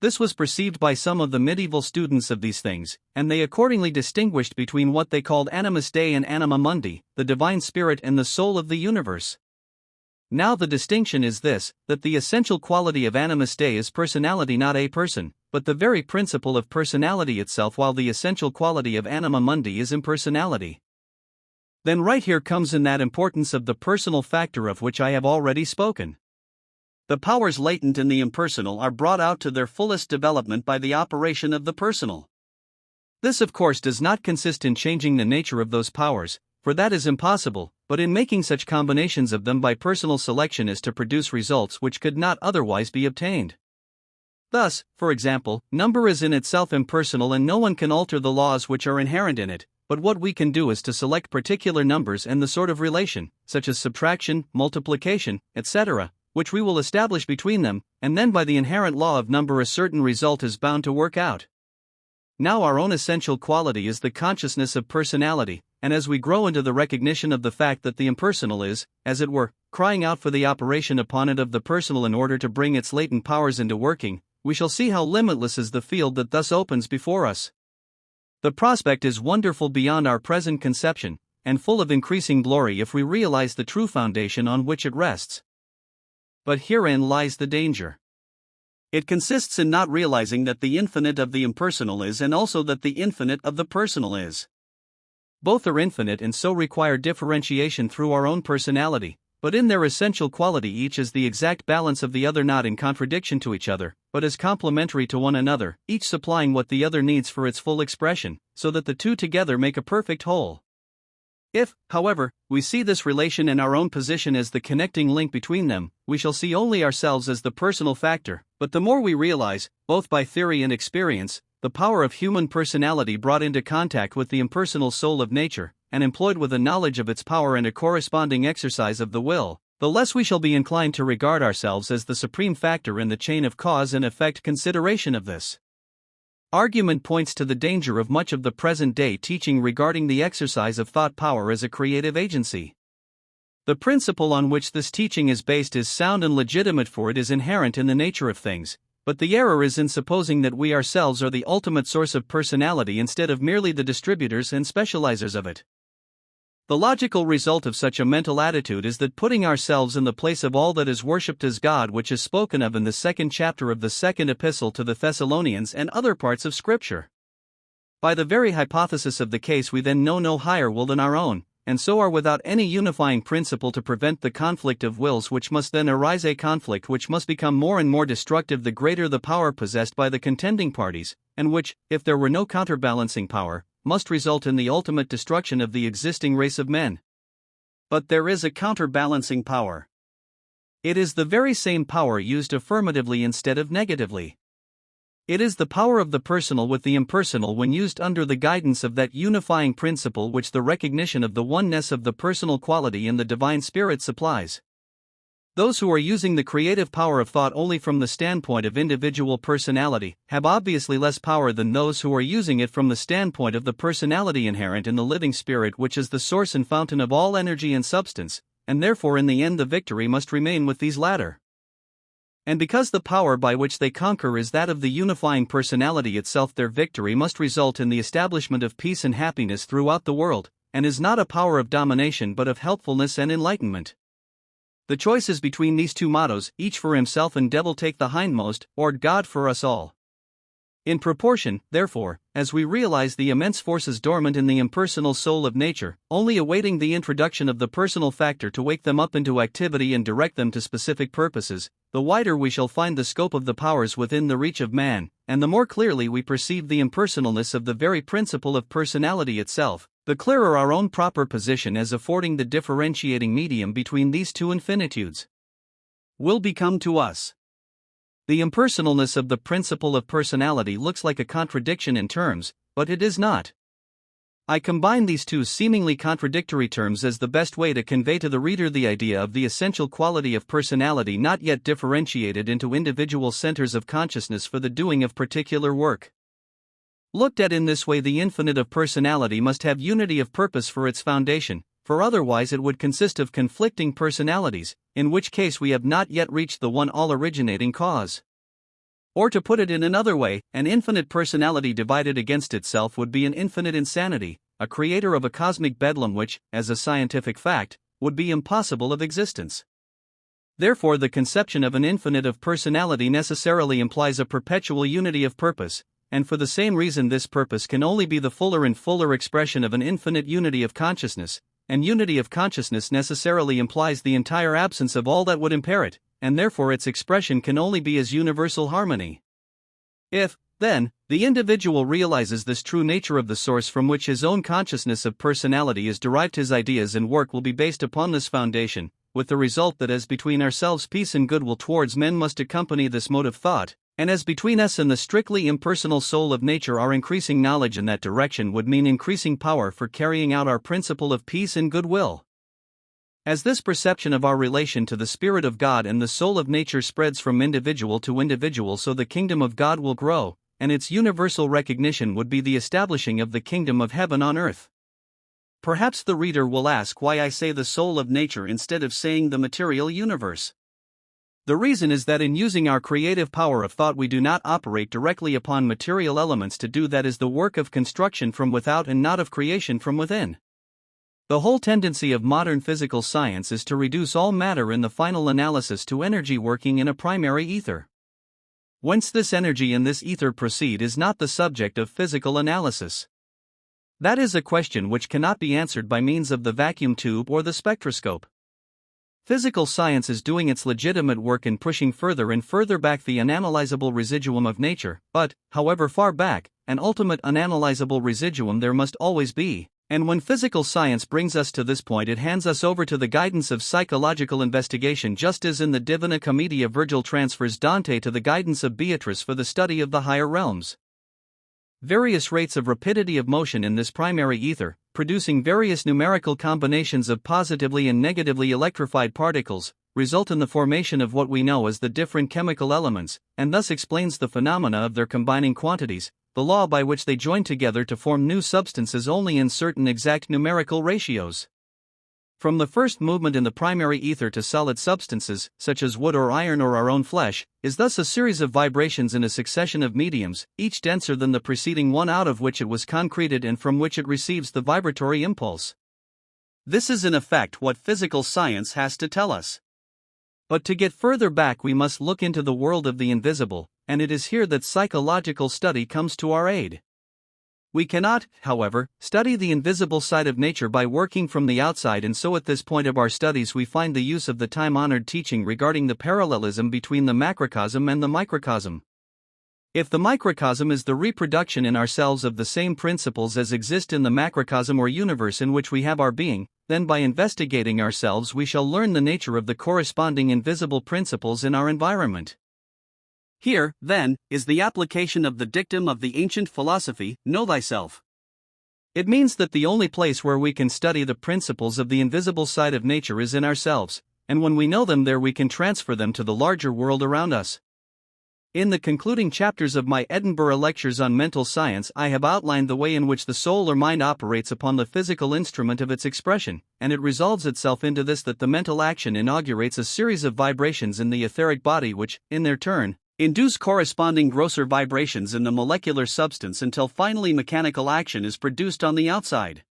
This was perceived by some of the medieval students of these things, and they accordingly distinguished between what they called animus Dei and anima mundi, the divine spirit and the soul of the universe. Now the distinction is this, that the essential quality of animus Dei is personality, not a person, but the very principle of personality itself, while the essential quality of anima mundi is impersonality. Then right here comes in that importance of the personal factor of which I have already spoken. The powers latent in the impersonal are brought out to their fullest development by the operation of the personal. This of course does not consist in changing the nature of those powers, for that is impossible, but in making such combinations of them by personal selection as to produce results which could not otherwise be obtained. Thus, for example, number is in itself impersonal and no one can alter the laws which are inherent in it, but what we can do is to select particular numbers and the sort of relation, such as subtraction, multiplication, etc., which we will establish between them, and then by the inherent law of number a certain result is bound to work out. Now our own essential quality is the consciousness of personality, and as we grow into the recognition of the fact that the impersonal is, as it were, crying out for the operation upon it of the personal in order to bring its latent powers into working, we shall see how limitless is the field that thus opens before us. The prospect is wonderful beyond our present conception, and full of increasing glory if we realize the true foundation on which it rests. But herein lies the danger. It consists in not realizing that the infinite of the impersonal is and also that the infinite of the personal is. Both are infinite and so require differentiation through our own personality, but in their essential quality each is the exact balance of the other, not in contradiction to each other, but as complementary to one another, each supplying what the other needs for its full expression, so that the two together make a perfect whole. If, however, we see this relation and our own position as the connecting link between them, we shall see only ourselves as the personal factor, but the more we realize, both by theory and experience, the power of human personality brought into contact with the impersonal soul of nature, and employed with a knowledge of its power and a corresponding exercise of the will, the less we shall be inclined to regard ourselves as the supreme factor in the chain of cause and effect consideration of this. Argument points to the danger of much of the present-day teaching regarding the exercise of thought power as a creative agency. The principle on which this teaching is based is sound and legitimate, for it is inherent in the nature of things, but the error is in supposing that we ourselves are the ultimate source of personality instead of merely the distributors and specializers of it. The logical result of such a mental attitude is that putting ourselves in the place of all that is worshipped as God, which is spoken of in the 2nd chapter of the 2nd epistle to the Thessalonians and other parts of Scripture. By the very hypothesis of the case we then know no higher will than our own, and so are without any unifying principle to prevent the conflict of wills, which must then arise, a conflict which must become more and more destructive the greater the power possessed by the contending parties, and which, if there were no counterbalancing power, must result in the ultimate destruction of the existing race of men. But there is a counterbalancing power. It is the very same power used affirmatively instead of negatively. It is the power of the personal with the impersonal when used under the guidance of that unifying principle which the recognition of the oneness of the personal quality in the divine spirit supplies. Those who are using the creative power of thought only from the standpoint of individual personality have obviously less power than those who are using it from the standpoint of the personality inherent in the living spirit, which is the source and fountain of all energy and substance, and therefore in the end the victory must remain with these latter. And because the power by which they conquer is that of the unifying personality itself, their victory must result in the establishment of peace and happiness throughout the world, and is not a power of domination but of helpfulness and enlightenment. The choice is between these two mottos, each for himself and devil take the hindmost, or God for us all. In proportion, therefore, as we realize the immense forces dormant in the impersonal soul of nature, only awaiting the introduction of the personal factor to wake them up into activity and direct them to specific purposes, the wider we shall find the scope of the powers within the reach of man, and the more clearly we perceive the impersonalness of the very principle of personality itself, the clearer our own proper position as affording the differentiating medium between these two infinitudes will become to us. The impersonalness of the principle of personality looks like a contradiction in terms, but it is not. I combine these two seemingly contradictory terms as the best way to convey to the reader the idea of the essential quality of personality not yet differentiated into individual centers of consciousness for the doing of particular work. Looked at in this way, the infinite of personality must have unity of purpose for its foundation, for otherwise it would consist of conflicting personalities, in which case we have not yet reached the one all-originating cause. Or to put it in another way, an infinite personality divided against itself would be an infinite insanity, a creator of a cosmic bedlam which, as a scientific fact, would be impossible of existence. Therefore, the conception of an infinite of personality necessarily implies a perpetual unity of purpose, and for the same reason this purpose can only be the fuller and fuller expression of an infinite unity of consciousness, and unity of consciousness necessarily implies the entire absence of all that would impair it, and therefore its expression can only be as universal harmony. If, then, the individual realizes this true nature of the source from which his own consciousness of personality is derived, his ideas and work will be based upon this foundation, with the result that as between ourselves peace and goodwill towards men must accompany this mode of thought, and as between us and the strictly impersonal soul of nature our increasing knowledge in that direction would mean increasing power for carrying out our principle of peace and goodwill. As this perception of our relation to the Spirit of God and the soul of nature spreads from individual to individual, so the kingdom of God will grow, and its universal recognition would be the establishing of the kingdom of heaven on earth. Perhaps the reader will ask why I say the soul of nature instead of saying the material universe. The reason is that in using our creative power of thought we do not operate directly upon material elements to do that is the work of construction from without and not of creation from within. The whole tendency of modern physical science is to reduce all matter in the final analysis to energy working in a primary ether. Whence this energy and this ether proceed is not the subject of physical analysis. That is a question which cannot be answered by means of the vacuum tube or the spectroscope. Physical science is doing its legitimate work in pushing further and further back the unanalyzable residuum of nature, but, however far back, an ultimate unanalyzable residuum there must always be, and when physical science brings us to this point it hands us over to the guidance of psychological investigation, just as in the Divina Commedia Virgil transfers Dante to the guidance of Beatrice for the study of the higher realms. Various rates of rapidity of motion in this primary ether, producing various numerical combinations of positively and negatively electrified particles, result in the formation of what we know as the different chemical elements, and thus explains the phenomena of their combining quantities, the law by which they join together to form new substances only in certain exact numerical ratios. From the first movement in the primary ether to solid substances, such as wood or iron or our own flesh, is thus a series of vibrations in a succession of mediums, each denser than the preceding one, out of which it was concreted and from which it receives the vibratory impulse. This is in effect what physical science has to tell us. But to get further back we must look into the world of the invisible, and it is here that psychological study comes to our aid. We cannot, however, study the invisible side of nature by working from the outside, and so at this point of our studies we find the use of the time-honored teaching regarding the parallelism between the macrocosm and the microcosm. If the microcosm is the reproduction in ourselves of the same principles as exist in the macrocosm or universe in which we have our being, then by investigating ourselves we shall learn the nature of the corresponding invisible principles in our environment. Here, then, is the application of the dictum of the ancient philosophy, know thyself. It means that the only place where we can study the principles of the invisible side of nature is in ourselves, and when we know them there we can transfer them to the larger world around us. In the concluding chapters of my Edinburgh lectures on mental science, I have outlined the way in which the soul or mind operates upon the physical instrument of its expression, and it resolves itself into this: that the mental action inaugurates a series of vibrations in the etheric body which, in their turn, induce corresponding grosser vibrations in the molecular substance until finally mechanical action is produced on the outside.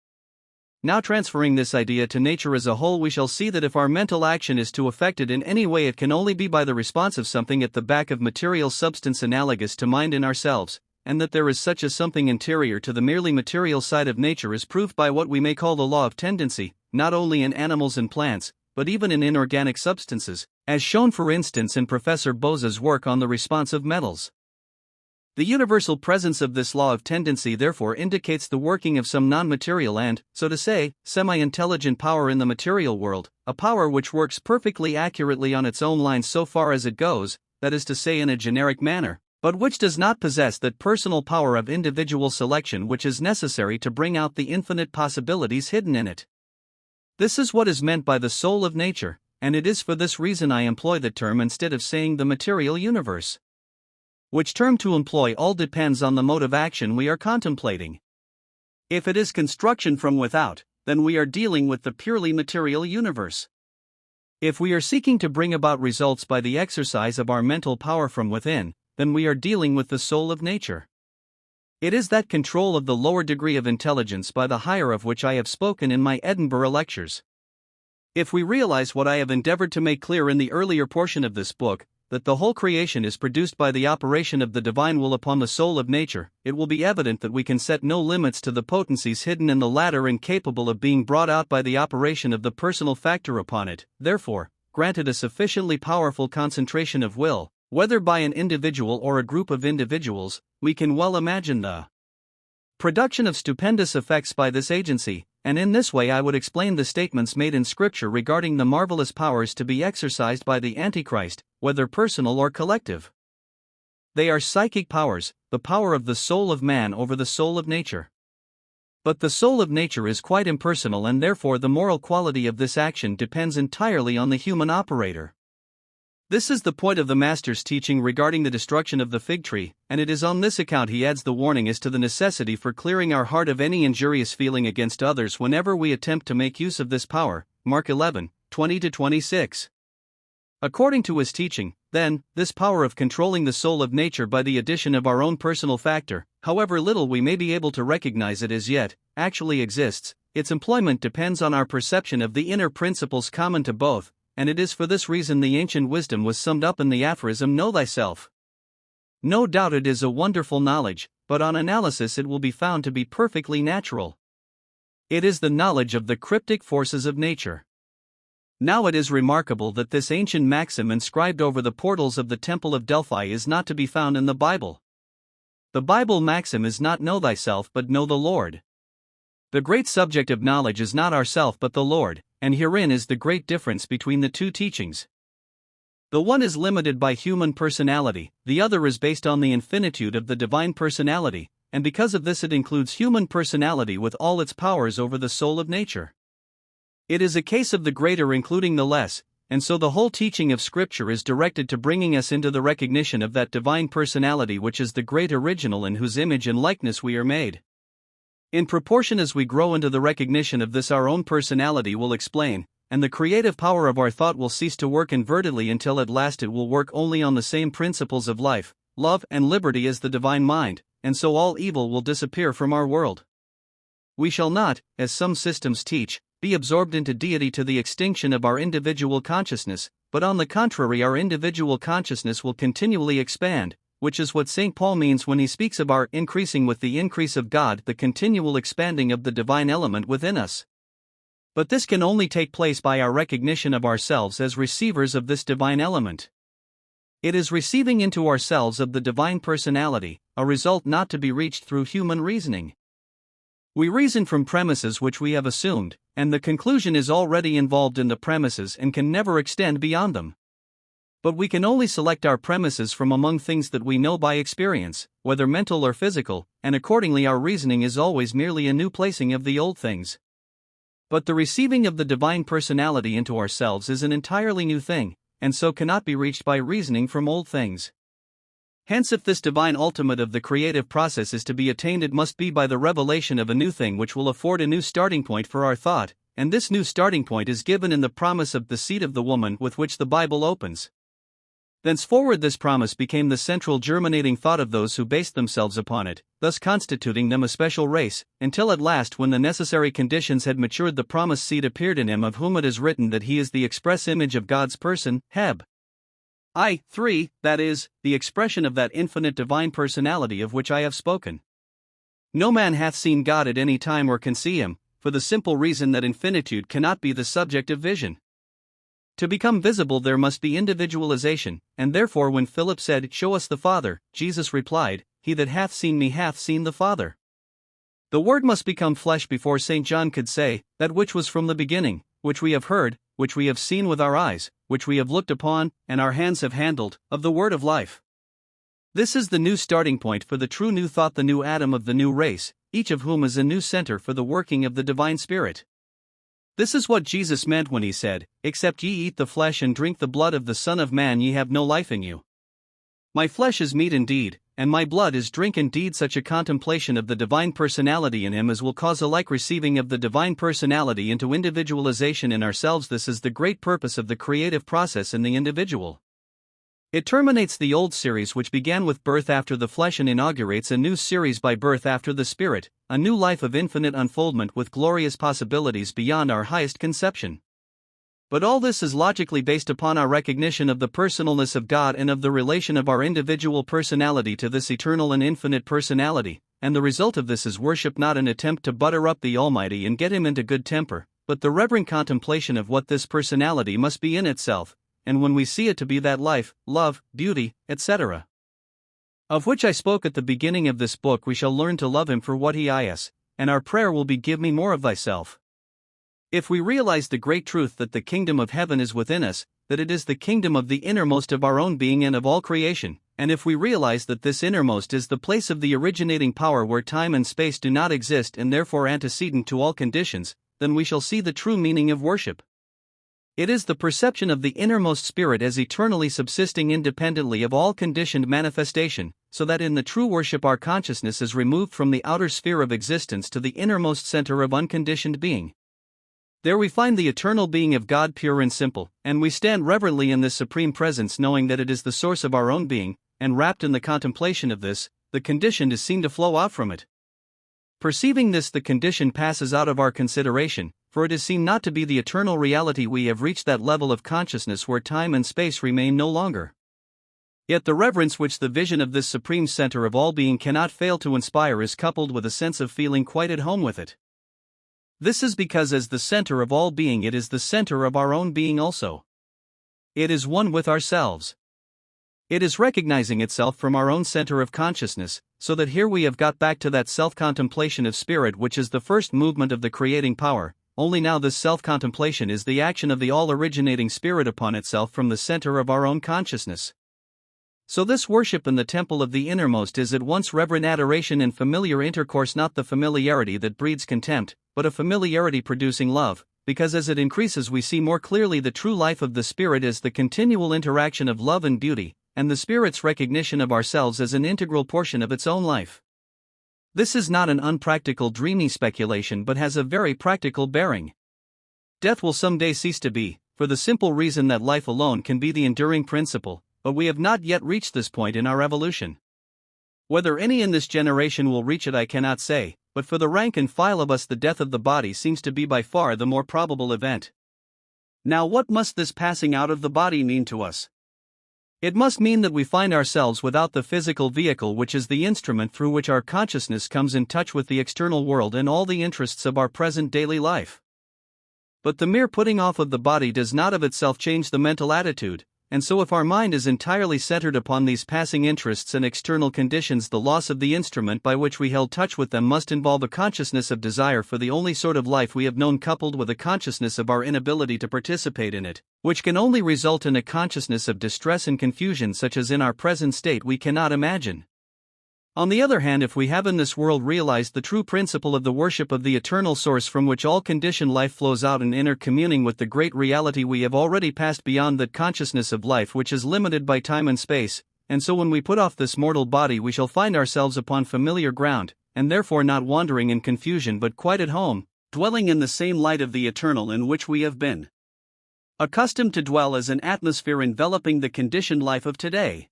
Now, transferring this idea to nature as a whole, we shall see that if our mental action is to affect it in any way, it can only be by the response of something at the back of material substance analogous to mind in ourselves, and that there is such a something interior to the merely material side of nature is proved by what we may call the law of tendency, not only in animals and plants, but even in inorganic substances, as shown for instance in Professor Bose's work on the response of metals. The universal presence of this law of tendency therefore indicates the working of some non-material and, so to say, semi-intelligent power in the material world, a power which works perfectly accurately on its own lines so far as it goes, that is to say in a generic manner, but which does not possess that personal power of individual selection which is necessary to bring out the infinite possibilities hidden in it. This is what is meant by the soul of nature, and it is for this reason I employ the term instead of saying the material universe. Which term to employ all depends on the mode of action we are contemplating. If it is construction from without, then we are dealing with the purely material universe. If we are seeking to bring about results by the exercise of our mental power from within, then we are dealing with the soul of nature. It is that control of the lower degree of intelligence by the higher of which I have spoken in my Edinburgh lectures. If we realize what I have endeavored to make clear in the earlier portion of this book, that the whole creation is produced by the operation of the divine will upon the soul of nature, it will be evident that we can set no limits to the potencies hidden in the latter and capable of being brought out by the operation of the personal factor upon it. Therefore, granted a sufficiently powerful concentration of will, whether by an individual or a group of individuals, we can well imagine the production of stupendous effects by this agency, and in this way I would explain the statements made in Scripture regarding the marvelous powers to be exercised by the Antichrist, whether personal or collective. They are psychic powers, the power of the soul of man over the soul of nature. But the soul of nature is quite impersonal, and therefore the moral quality of this action depends entirely on the human operator. This is the point of the Master's teaching regarding the destruction of the fig tree, and it is on this account he adds the warning as to the necessity for clearing our heart of any injurious feeling against others whenever we attempt to make use of this power. Mark 11:20-26. According to his teaching, then, this power of controlling the soul of nature by the addition of our own personal factor, however little we may be able to recognize it as yet, actually exists. Its employment depends on our perception of the inner principles common to both, and it is for this reason the ancient wisdom was summed up in the aphorism, know thyself. No doubt it is a wonderful knowledge, but on analysis it will be found to be perfectly natural. It is the knowledge of the cryptic forces of nature. Now it is remarkable that this ancient maxim inscribed over the portals of the Temple of Delphi is not to be found in the Bible. The Bible maxim is not know thyself but know the Lord. The great subject of knowledge is not ourself but the Lord, and herein is the great difference between the two teachings. The one is limited by human personality, the other is based on the infinitude of the divine personality, and because of this it includes human personality with all its powers over the soul of nature. It is a case of the greater including the less, and so the whole teaching of Scripture is directed to bringing us into the recognition of that divine personality which is the great original in whose image and likeness we are made. In proportion as we grow into the recognition of this, our own personality will explain, and the creative power of our thought will cease to work invertedly until at last it will work only on the same principles of life, love, and liberty as the divine mind, and so all evil will disappear from our world. We shall not, as some systems teach, be absorbed into deity to the extinction of our individual consciousness, but on the contrary our individual consciousness will continually expand, which is what St. Paul means when he speaks of our increasing with the increase of God, the continual expanding of the divine element within us. But this can only take place by our recognition of ourselves as receivers of this divine element. It is receiving into ourselves of the divine personality, a result not to be reached through human reasoning. We reason from premises which we have assumed, and the conclusion is already involved in the premises and can never extend beyond them. But we can only select our premises from among things that we know by experience, whether mental or physical, and accordingly our reasoning is always merely a new placing of the old things. But the receiving of the divine personality into ourselves is an entirely new thing, and so cannot be reached by reasoning from old things. Hence, if this divine ultimate of the creative process is to be attained, it must be by the revelation of a new thing which will afford a new starting point for our thought, and this new starting point is given in the promise of the seed of the woman with which the Bible opens. Thenceforward this promise became the central germinating thought of those who based themselves upon it, thus constituting them a special race, until at last, when the necessary conditions had matured, the promised seed appeared in him, of whom it is written that he is the express image of God's person, Heb. 3, that is, the expression of that infinite divine personality of which I have spoken. No man hath seen God at any time or can see him, for the simple reason that infinitude cannot be the subject of vision. To become visible there must be individualization, and therefore when Philip said, "Show us the Father," Jesus replied, "He that hath seen me hath seen the Father." The Word must become flesh before St. John could say, "That which was from the beginning, which we have heard, which we have seen with our eyes, which we have looked upon, and our hands have handled, of the word of life." This is the new starting point for the true new thought, the new Adam of the new race, each of whom is a new center for the working of the divine Spirit. This is what Jesus meant when he said, "Except ye eat the flesh and drink the blood of the Son of Man, ye have no life in you. My flesh is meat indeed, and my blood is drink indeed." Such a contemplation of the divine personality in him as will cause a like receiving of the divine personality into individualization in ourselves. This is the great purpose of the creative process in the individual. It terminates the old series which began with birth after the flesh and inaugurates a new series by birth after the Spirit, a new life of infinite unfoldment with glorious possibilities beyond our highest conception. But all this is logically based upon our recognition of the personalness of God and of the relation of our individual personality to this eternal and infinite personality, and the result of this is worship, not an attempt to butter up the Almighty and get him into good temper, but the reverent contemplation of what this personality must be in itself, and when we see it to be that life, love, beauty, etc., of which I spoke at the beginning of this book, we shall learn to love him for what he is, and our prayer will be, "Give me more of thyself." If we realize the great truth that the kingdom of heaven is within us, that it is the kingdom of the innermost of our own being and of all creation, and if we realize that this innermost is the place of the originating power where time and space do not exist and therefore antecedent to all conditions, then we shall see the true meaning of worship. It is the perception of the innermost spirit as eternally subsisting independently of all conditioned manifestation, so that in the true worship our consciousness is removed from the outer sphere of existence to the innermost center of unconditioned being. There we find the eternal being of God pure and simple, and we stand reverently in this supreme presence, knowing that it is the source of our own being, and wrapped in the contemplation of this, the conditioned is seen to flow out from it. Perceiving this, the condition passes out of our consideration, for it is seen not to be the eternal reality. We have reached that level of consciousness where time and space remain no longer. Yet the reverence which the vision of this supreme center of all being cannot fail to inspire is coupled with a sense of feeling quite at home with it. This is because as the center of all being it is the center of our own being also. It is one with ourselves. It is recognizing itself from our own center of consciousness, so that here we have got back to that self-contemplation of spirit which is the first movement of the creating power, only now this self-contemplation is the action of the all-originating spirit upon itself from the center of our own consciousness. So this worship in the temple of the innermost is at once reverent adoration and familiar intercourse, not the familiarity that breeds contempt, but a familiarity producing love, because as it increases we see more clearly the true life of the Spirit as the continual interaction of love and beauty, and the Spirit's recognition of ourselves as an integral portion of its own life. This is not an unpractical dreamy speculation but has a very practical bearing. Death will someday cease to be, for the simple reason that life alone can be the enduring principle, but we have not yet reached this point in our evolution. Whether any in this generation will reach it I cannot say, but for the rank and file of us the death of the body seems to be by far the more probable event. Now what must this passing out of the body mean to us? It must mean that we find ourselves without the physical vehicle, which is the instrument through which our consciousness comes in touch with the external world and all the interests of our present daily life. But the mere putting off of the body does not of itself change the mental attitude, and so if our mind is entirely centered upon these passing interests and external conditions, the loss of the instrument by which we held touch with them must involve a consciousness of desire for the only sort of life we have known, coupled with a consciousness of our inability to participate in it, which can only result in a consciousness of distress and confusion such as in our present state we cannot imagine. On the other hand, if we have in this world realized the true principle of the worship of the eternal source from which all conditioned life flows out, and inner communing with the great reality, we have already passed beyond that consciousness of life which is limited by time and space, and so when we put off this mortal body we shall find ourselves upon familiar ground, and therefore not wandering in confusion but quite at home, dwelling in the same light of the eternal in which we have been accustomed to dwell as an atmosphere enveloping the conditioned life of today.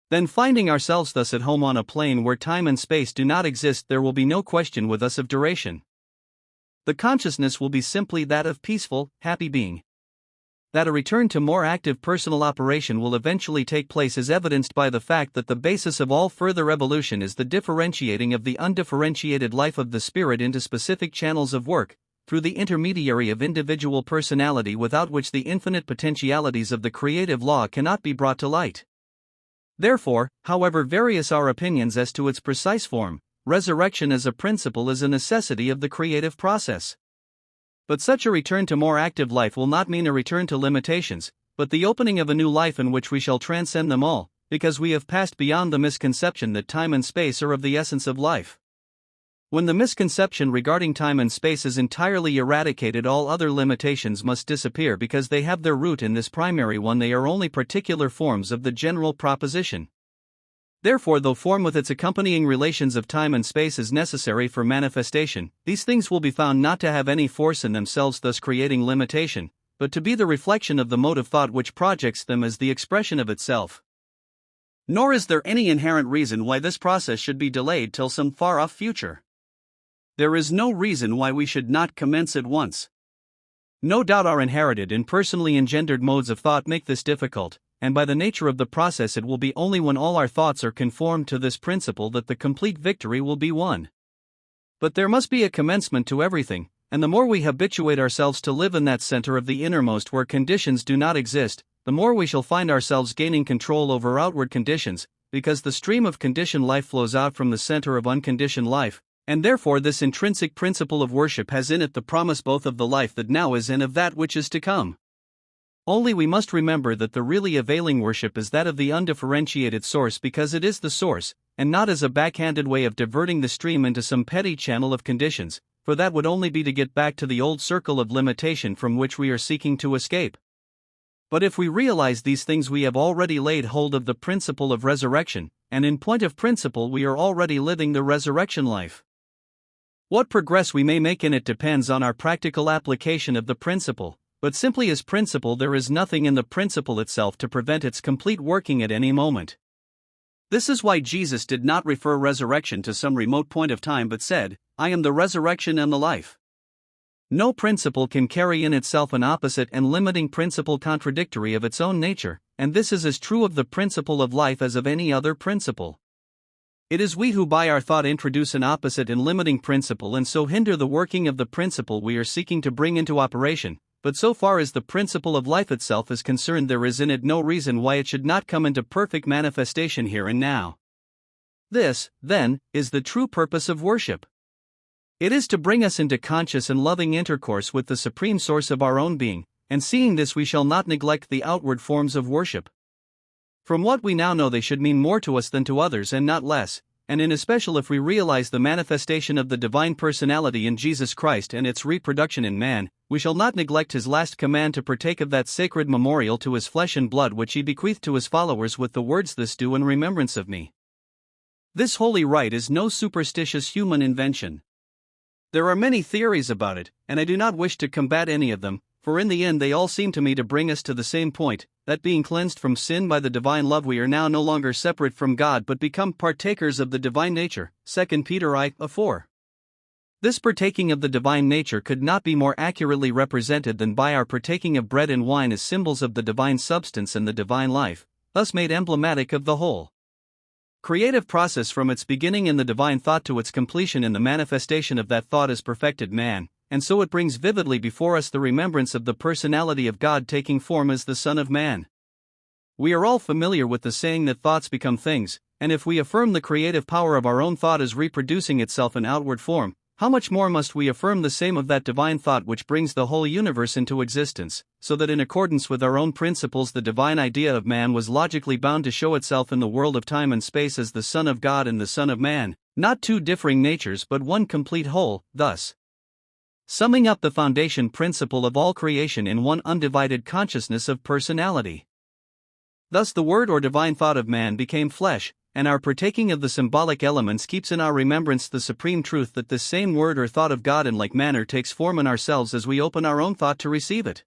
Then, finding ourselves thus at home on a plane where time and space do not exist, there will be no question with us of duration. The consciousness will be simply that of peaceful, happy being. That a return to more active personal operation will eventually take place is evidenced by the fact that the basis of all further evolution is the differentiating of the undifferentiated life of the spirit into specific channels of work, through the intermediary of individual personality, without which the infinite potentialities of the creative law cannot be brought to light. Therefore, however various our opinions as to its precise form, resurrection as a principle is a necessity of the creative process. But such a return to more active life will not mean a return to limitations, but the opening of a new life in which we shall transcend them all, because we have passed beyond the misconception that time and space are of the essence of life. When the misconception regarding time and space is entirely eradicated, all other limitations must disappear because they have their root in this primary one. They are only particular forms of the general proposition. Therefore, though form with its accompanying relations of time and space is necessary for manifestation, these things will be found not to have any force in themselves, thus creating limitation, but to be the reflection of the mode of thought which projects them as the expression of itself. Nor is there any inherent reason why this process should be delayed till some far-off future. There is no reason why we should not commence at once. No doubt our inherited and personally engendered modes of thought make this difficult, and by the nature of the process it will be only when all our thoughts are conformed to this principle that the complete victory will be won. But there must be a commencement to everything, and the more we habituate ourselves to live in that center of the innermost where conditions do not exist, the more we shall find ourselves gaining control over outward conditions, because the stream of conditioned life flows out from the center of unconditioned life. And therefore this intrinsic principle of worship has in it the promise both of the life that now is and of that which is to come. Only we must remember that the really availing worship is that of the undifferentiated source, because it is the source, and not as a backhanded way of diverting the stream into some petty channel of conditions, for that would only be to get back to the old circle of limitation from which we are seeking to escape. But if we realize these things, we have already laid hold of the principle of resurrection, and in point of principle we are already living the resurrection life. What progress we may make in it depends on our practical application of the principle, but simply as principle there is nothing in the principle itself to prevent its complete working at any moment. This is why Jesus did not refer resurrection to some remote point of time but said, "I am the resurrection and the life." No principle can carry in itself an opposite and limiting principle contradictory of its own nature, and this is as true of the principle of life as of any other principle. It is we who by our thought introduce an opposite and limiting principle and so hinder the working of the principle we are seeking to bring into operation, but so far as the principle of life itself is concerned there is in it no reason why it should not come into perfect manifestation here and now. This, then, is the true purpose of worship. It is to bring us into conscious and loving intercourse with the supreme source of our own being, and seeing this we shall not neglect the outward forms of worship. From what we now know they should mean more to us than to others and not less, and in especial if we realize the manifestation of the divine personality in Jesus Christ and its reproduction in man, we shall not neglect his last command to partake of that sacred memorial to his flesh and blood which he bequeathed to his followers with the words, "This do in remembrance of me." This holy rite is no superstitious human invention. There are many theories about it, and I do not wish to combat any of them, for in the end they all seem to me to bring us to the same point, that being cleansed from sin by the divine love we are now no longer separate from God but become partakers of the divine nature, 2 Peter 4. This partaking of the divine nature could not be more accurately represented than by our partaking of bread and wine as symbols of the divine substance and the divine life, thus made emblematic of the whole creative process from its beginning in the divine thought to its completion in the manifestation of that thought as perfected man, and so it brings vividly before us the remembrance of the personality of God taking form as the Son of Man. We are all familiar with the saying that thoughts become things, and if we affirm the creative power of our own thought as reproducing itself in outward form, how much more must we affirm the same of that divine thought which brings the whole universe into existence, so that in accordance with our own principles the divine idea of man was logically bound to show itself in the world of time and space as the Son of God and the Son of Man, not two differing natures but one complete whole, thus summing up the foundation principle of all creation in one undivided consciousness of personality. Thus the word or divine thought of man became flesh, and our partaking of the symbolic elements keeps in our remembrance the supreme truth that this same word or thought of God in like manner takes form in ourselves as we open our own thought to receive it.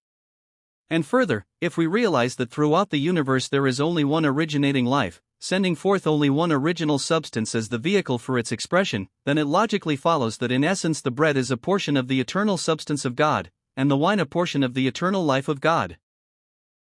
And further, if we realize that throughout the universe there is only one originating life, sending forth only one original substance as the vehicle for its expression, then it logically follows that in essence the bread is a portion of the eternal substance of God, and the wine a portion of the eternal life of God.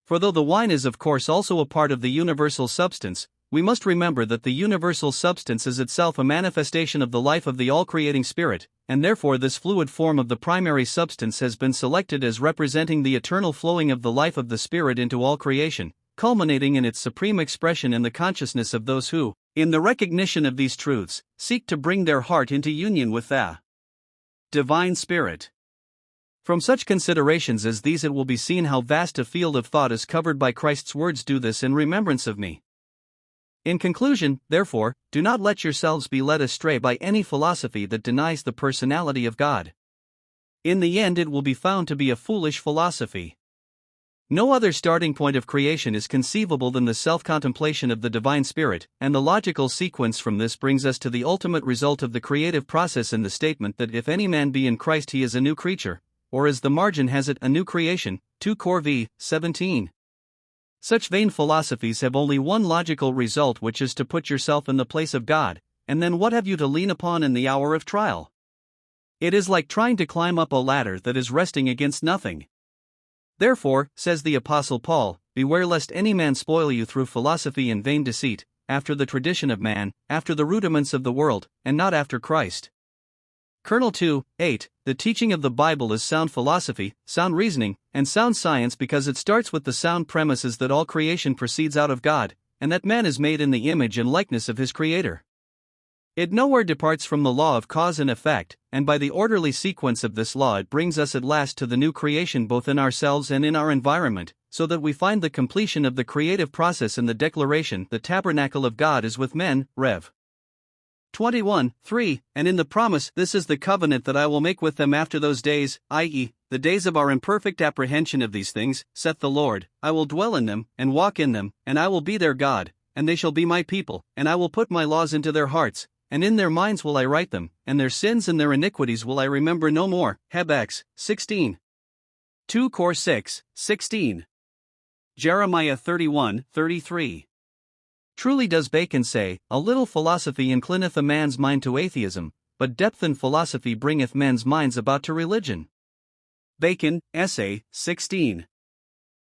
For though the wine is of course also a part of the universal substance, we must remember that the universal substance is itself a manifestation of the life of the all-creating Spirit, and therefore this fluid form of the primary substance has been selected as representing the eternal flowing of the life of the Spirit into all creation, culminating in its supreme expression in the consciousness of those who, in the recognition of these truths, seek to bring their heart into union with the Divine Spirit. From such considerations as these it will be seen how vast a field of thought is covered by Christ's words, "Do this in remembrance of me." In conclusion, therefore, do not let yourselves be led astray by any philosophy that denies the personality of God. In the end it will be found to be a foolish philosophy. No other starting point of creation is conceivable than the self-contemplation of the Divine Spirit, and the logical sequence from this brings us to the ultimate result of the creative process in the statement that if any man be in Christ he is a new creature, or as the margin has it, a new creation, 2 Cor v. 17. Such vain philosophies have only one logical result, which is to put yourself in the place of God, and then what have you to lean upon in the hour of trial? It is like trying to climb up a ladder that is resting against nothing. Therefore, says the Apostle Paul, beware lest any man spoil you through philosophy and vain deceit, after the tradition of man, after the rudiments of the world, and not after Christ. Colonel 2:8, the teaching of the Bible is sound philosophy, sound reasoning, and sound science because it starts with the sound premises that all creation proceeds out of God, and that man is made in the image and likeness of his Creator. It nowhere departs from the law of cause and effect, and by the orderly sequence of this law it brings us at last to the new creation both in ourselves and in our environment, so that we find the completion of the creative process in the declaration, "The tabernacle of God is with men," Rev. 21:3, and in the promise, "This is the covenant that I will make with them after those days," i.e., the days of our imperfect apprehension of these things, "saith the Lord, I will dwell in them, and walk in them, and I will be their God, and they shall be my people, and I will put my laws into their hearts, and in their minds will I write them, and their sins and their iniquities will I remember no more." Habakkuk 16. 2 Cor 6:16. Jeremiah 31:33. Truly does Bacon say, "A little philosophy inclineth a man's mind to atheism, but depth in philosophy bringeth men's minds about to religion." Bacon, Essay, 16.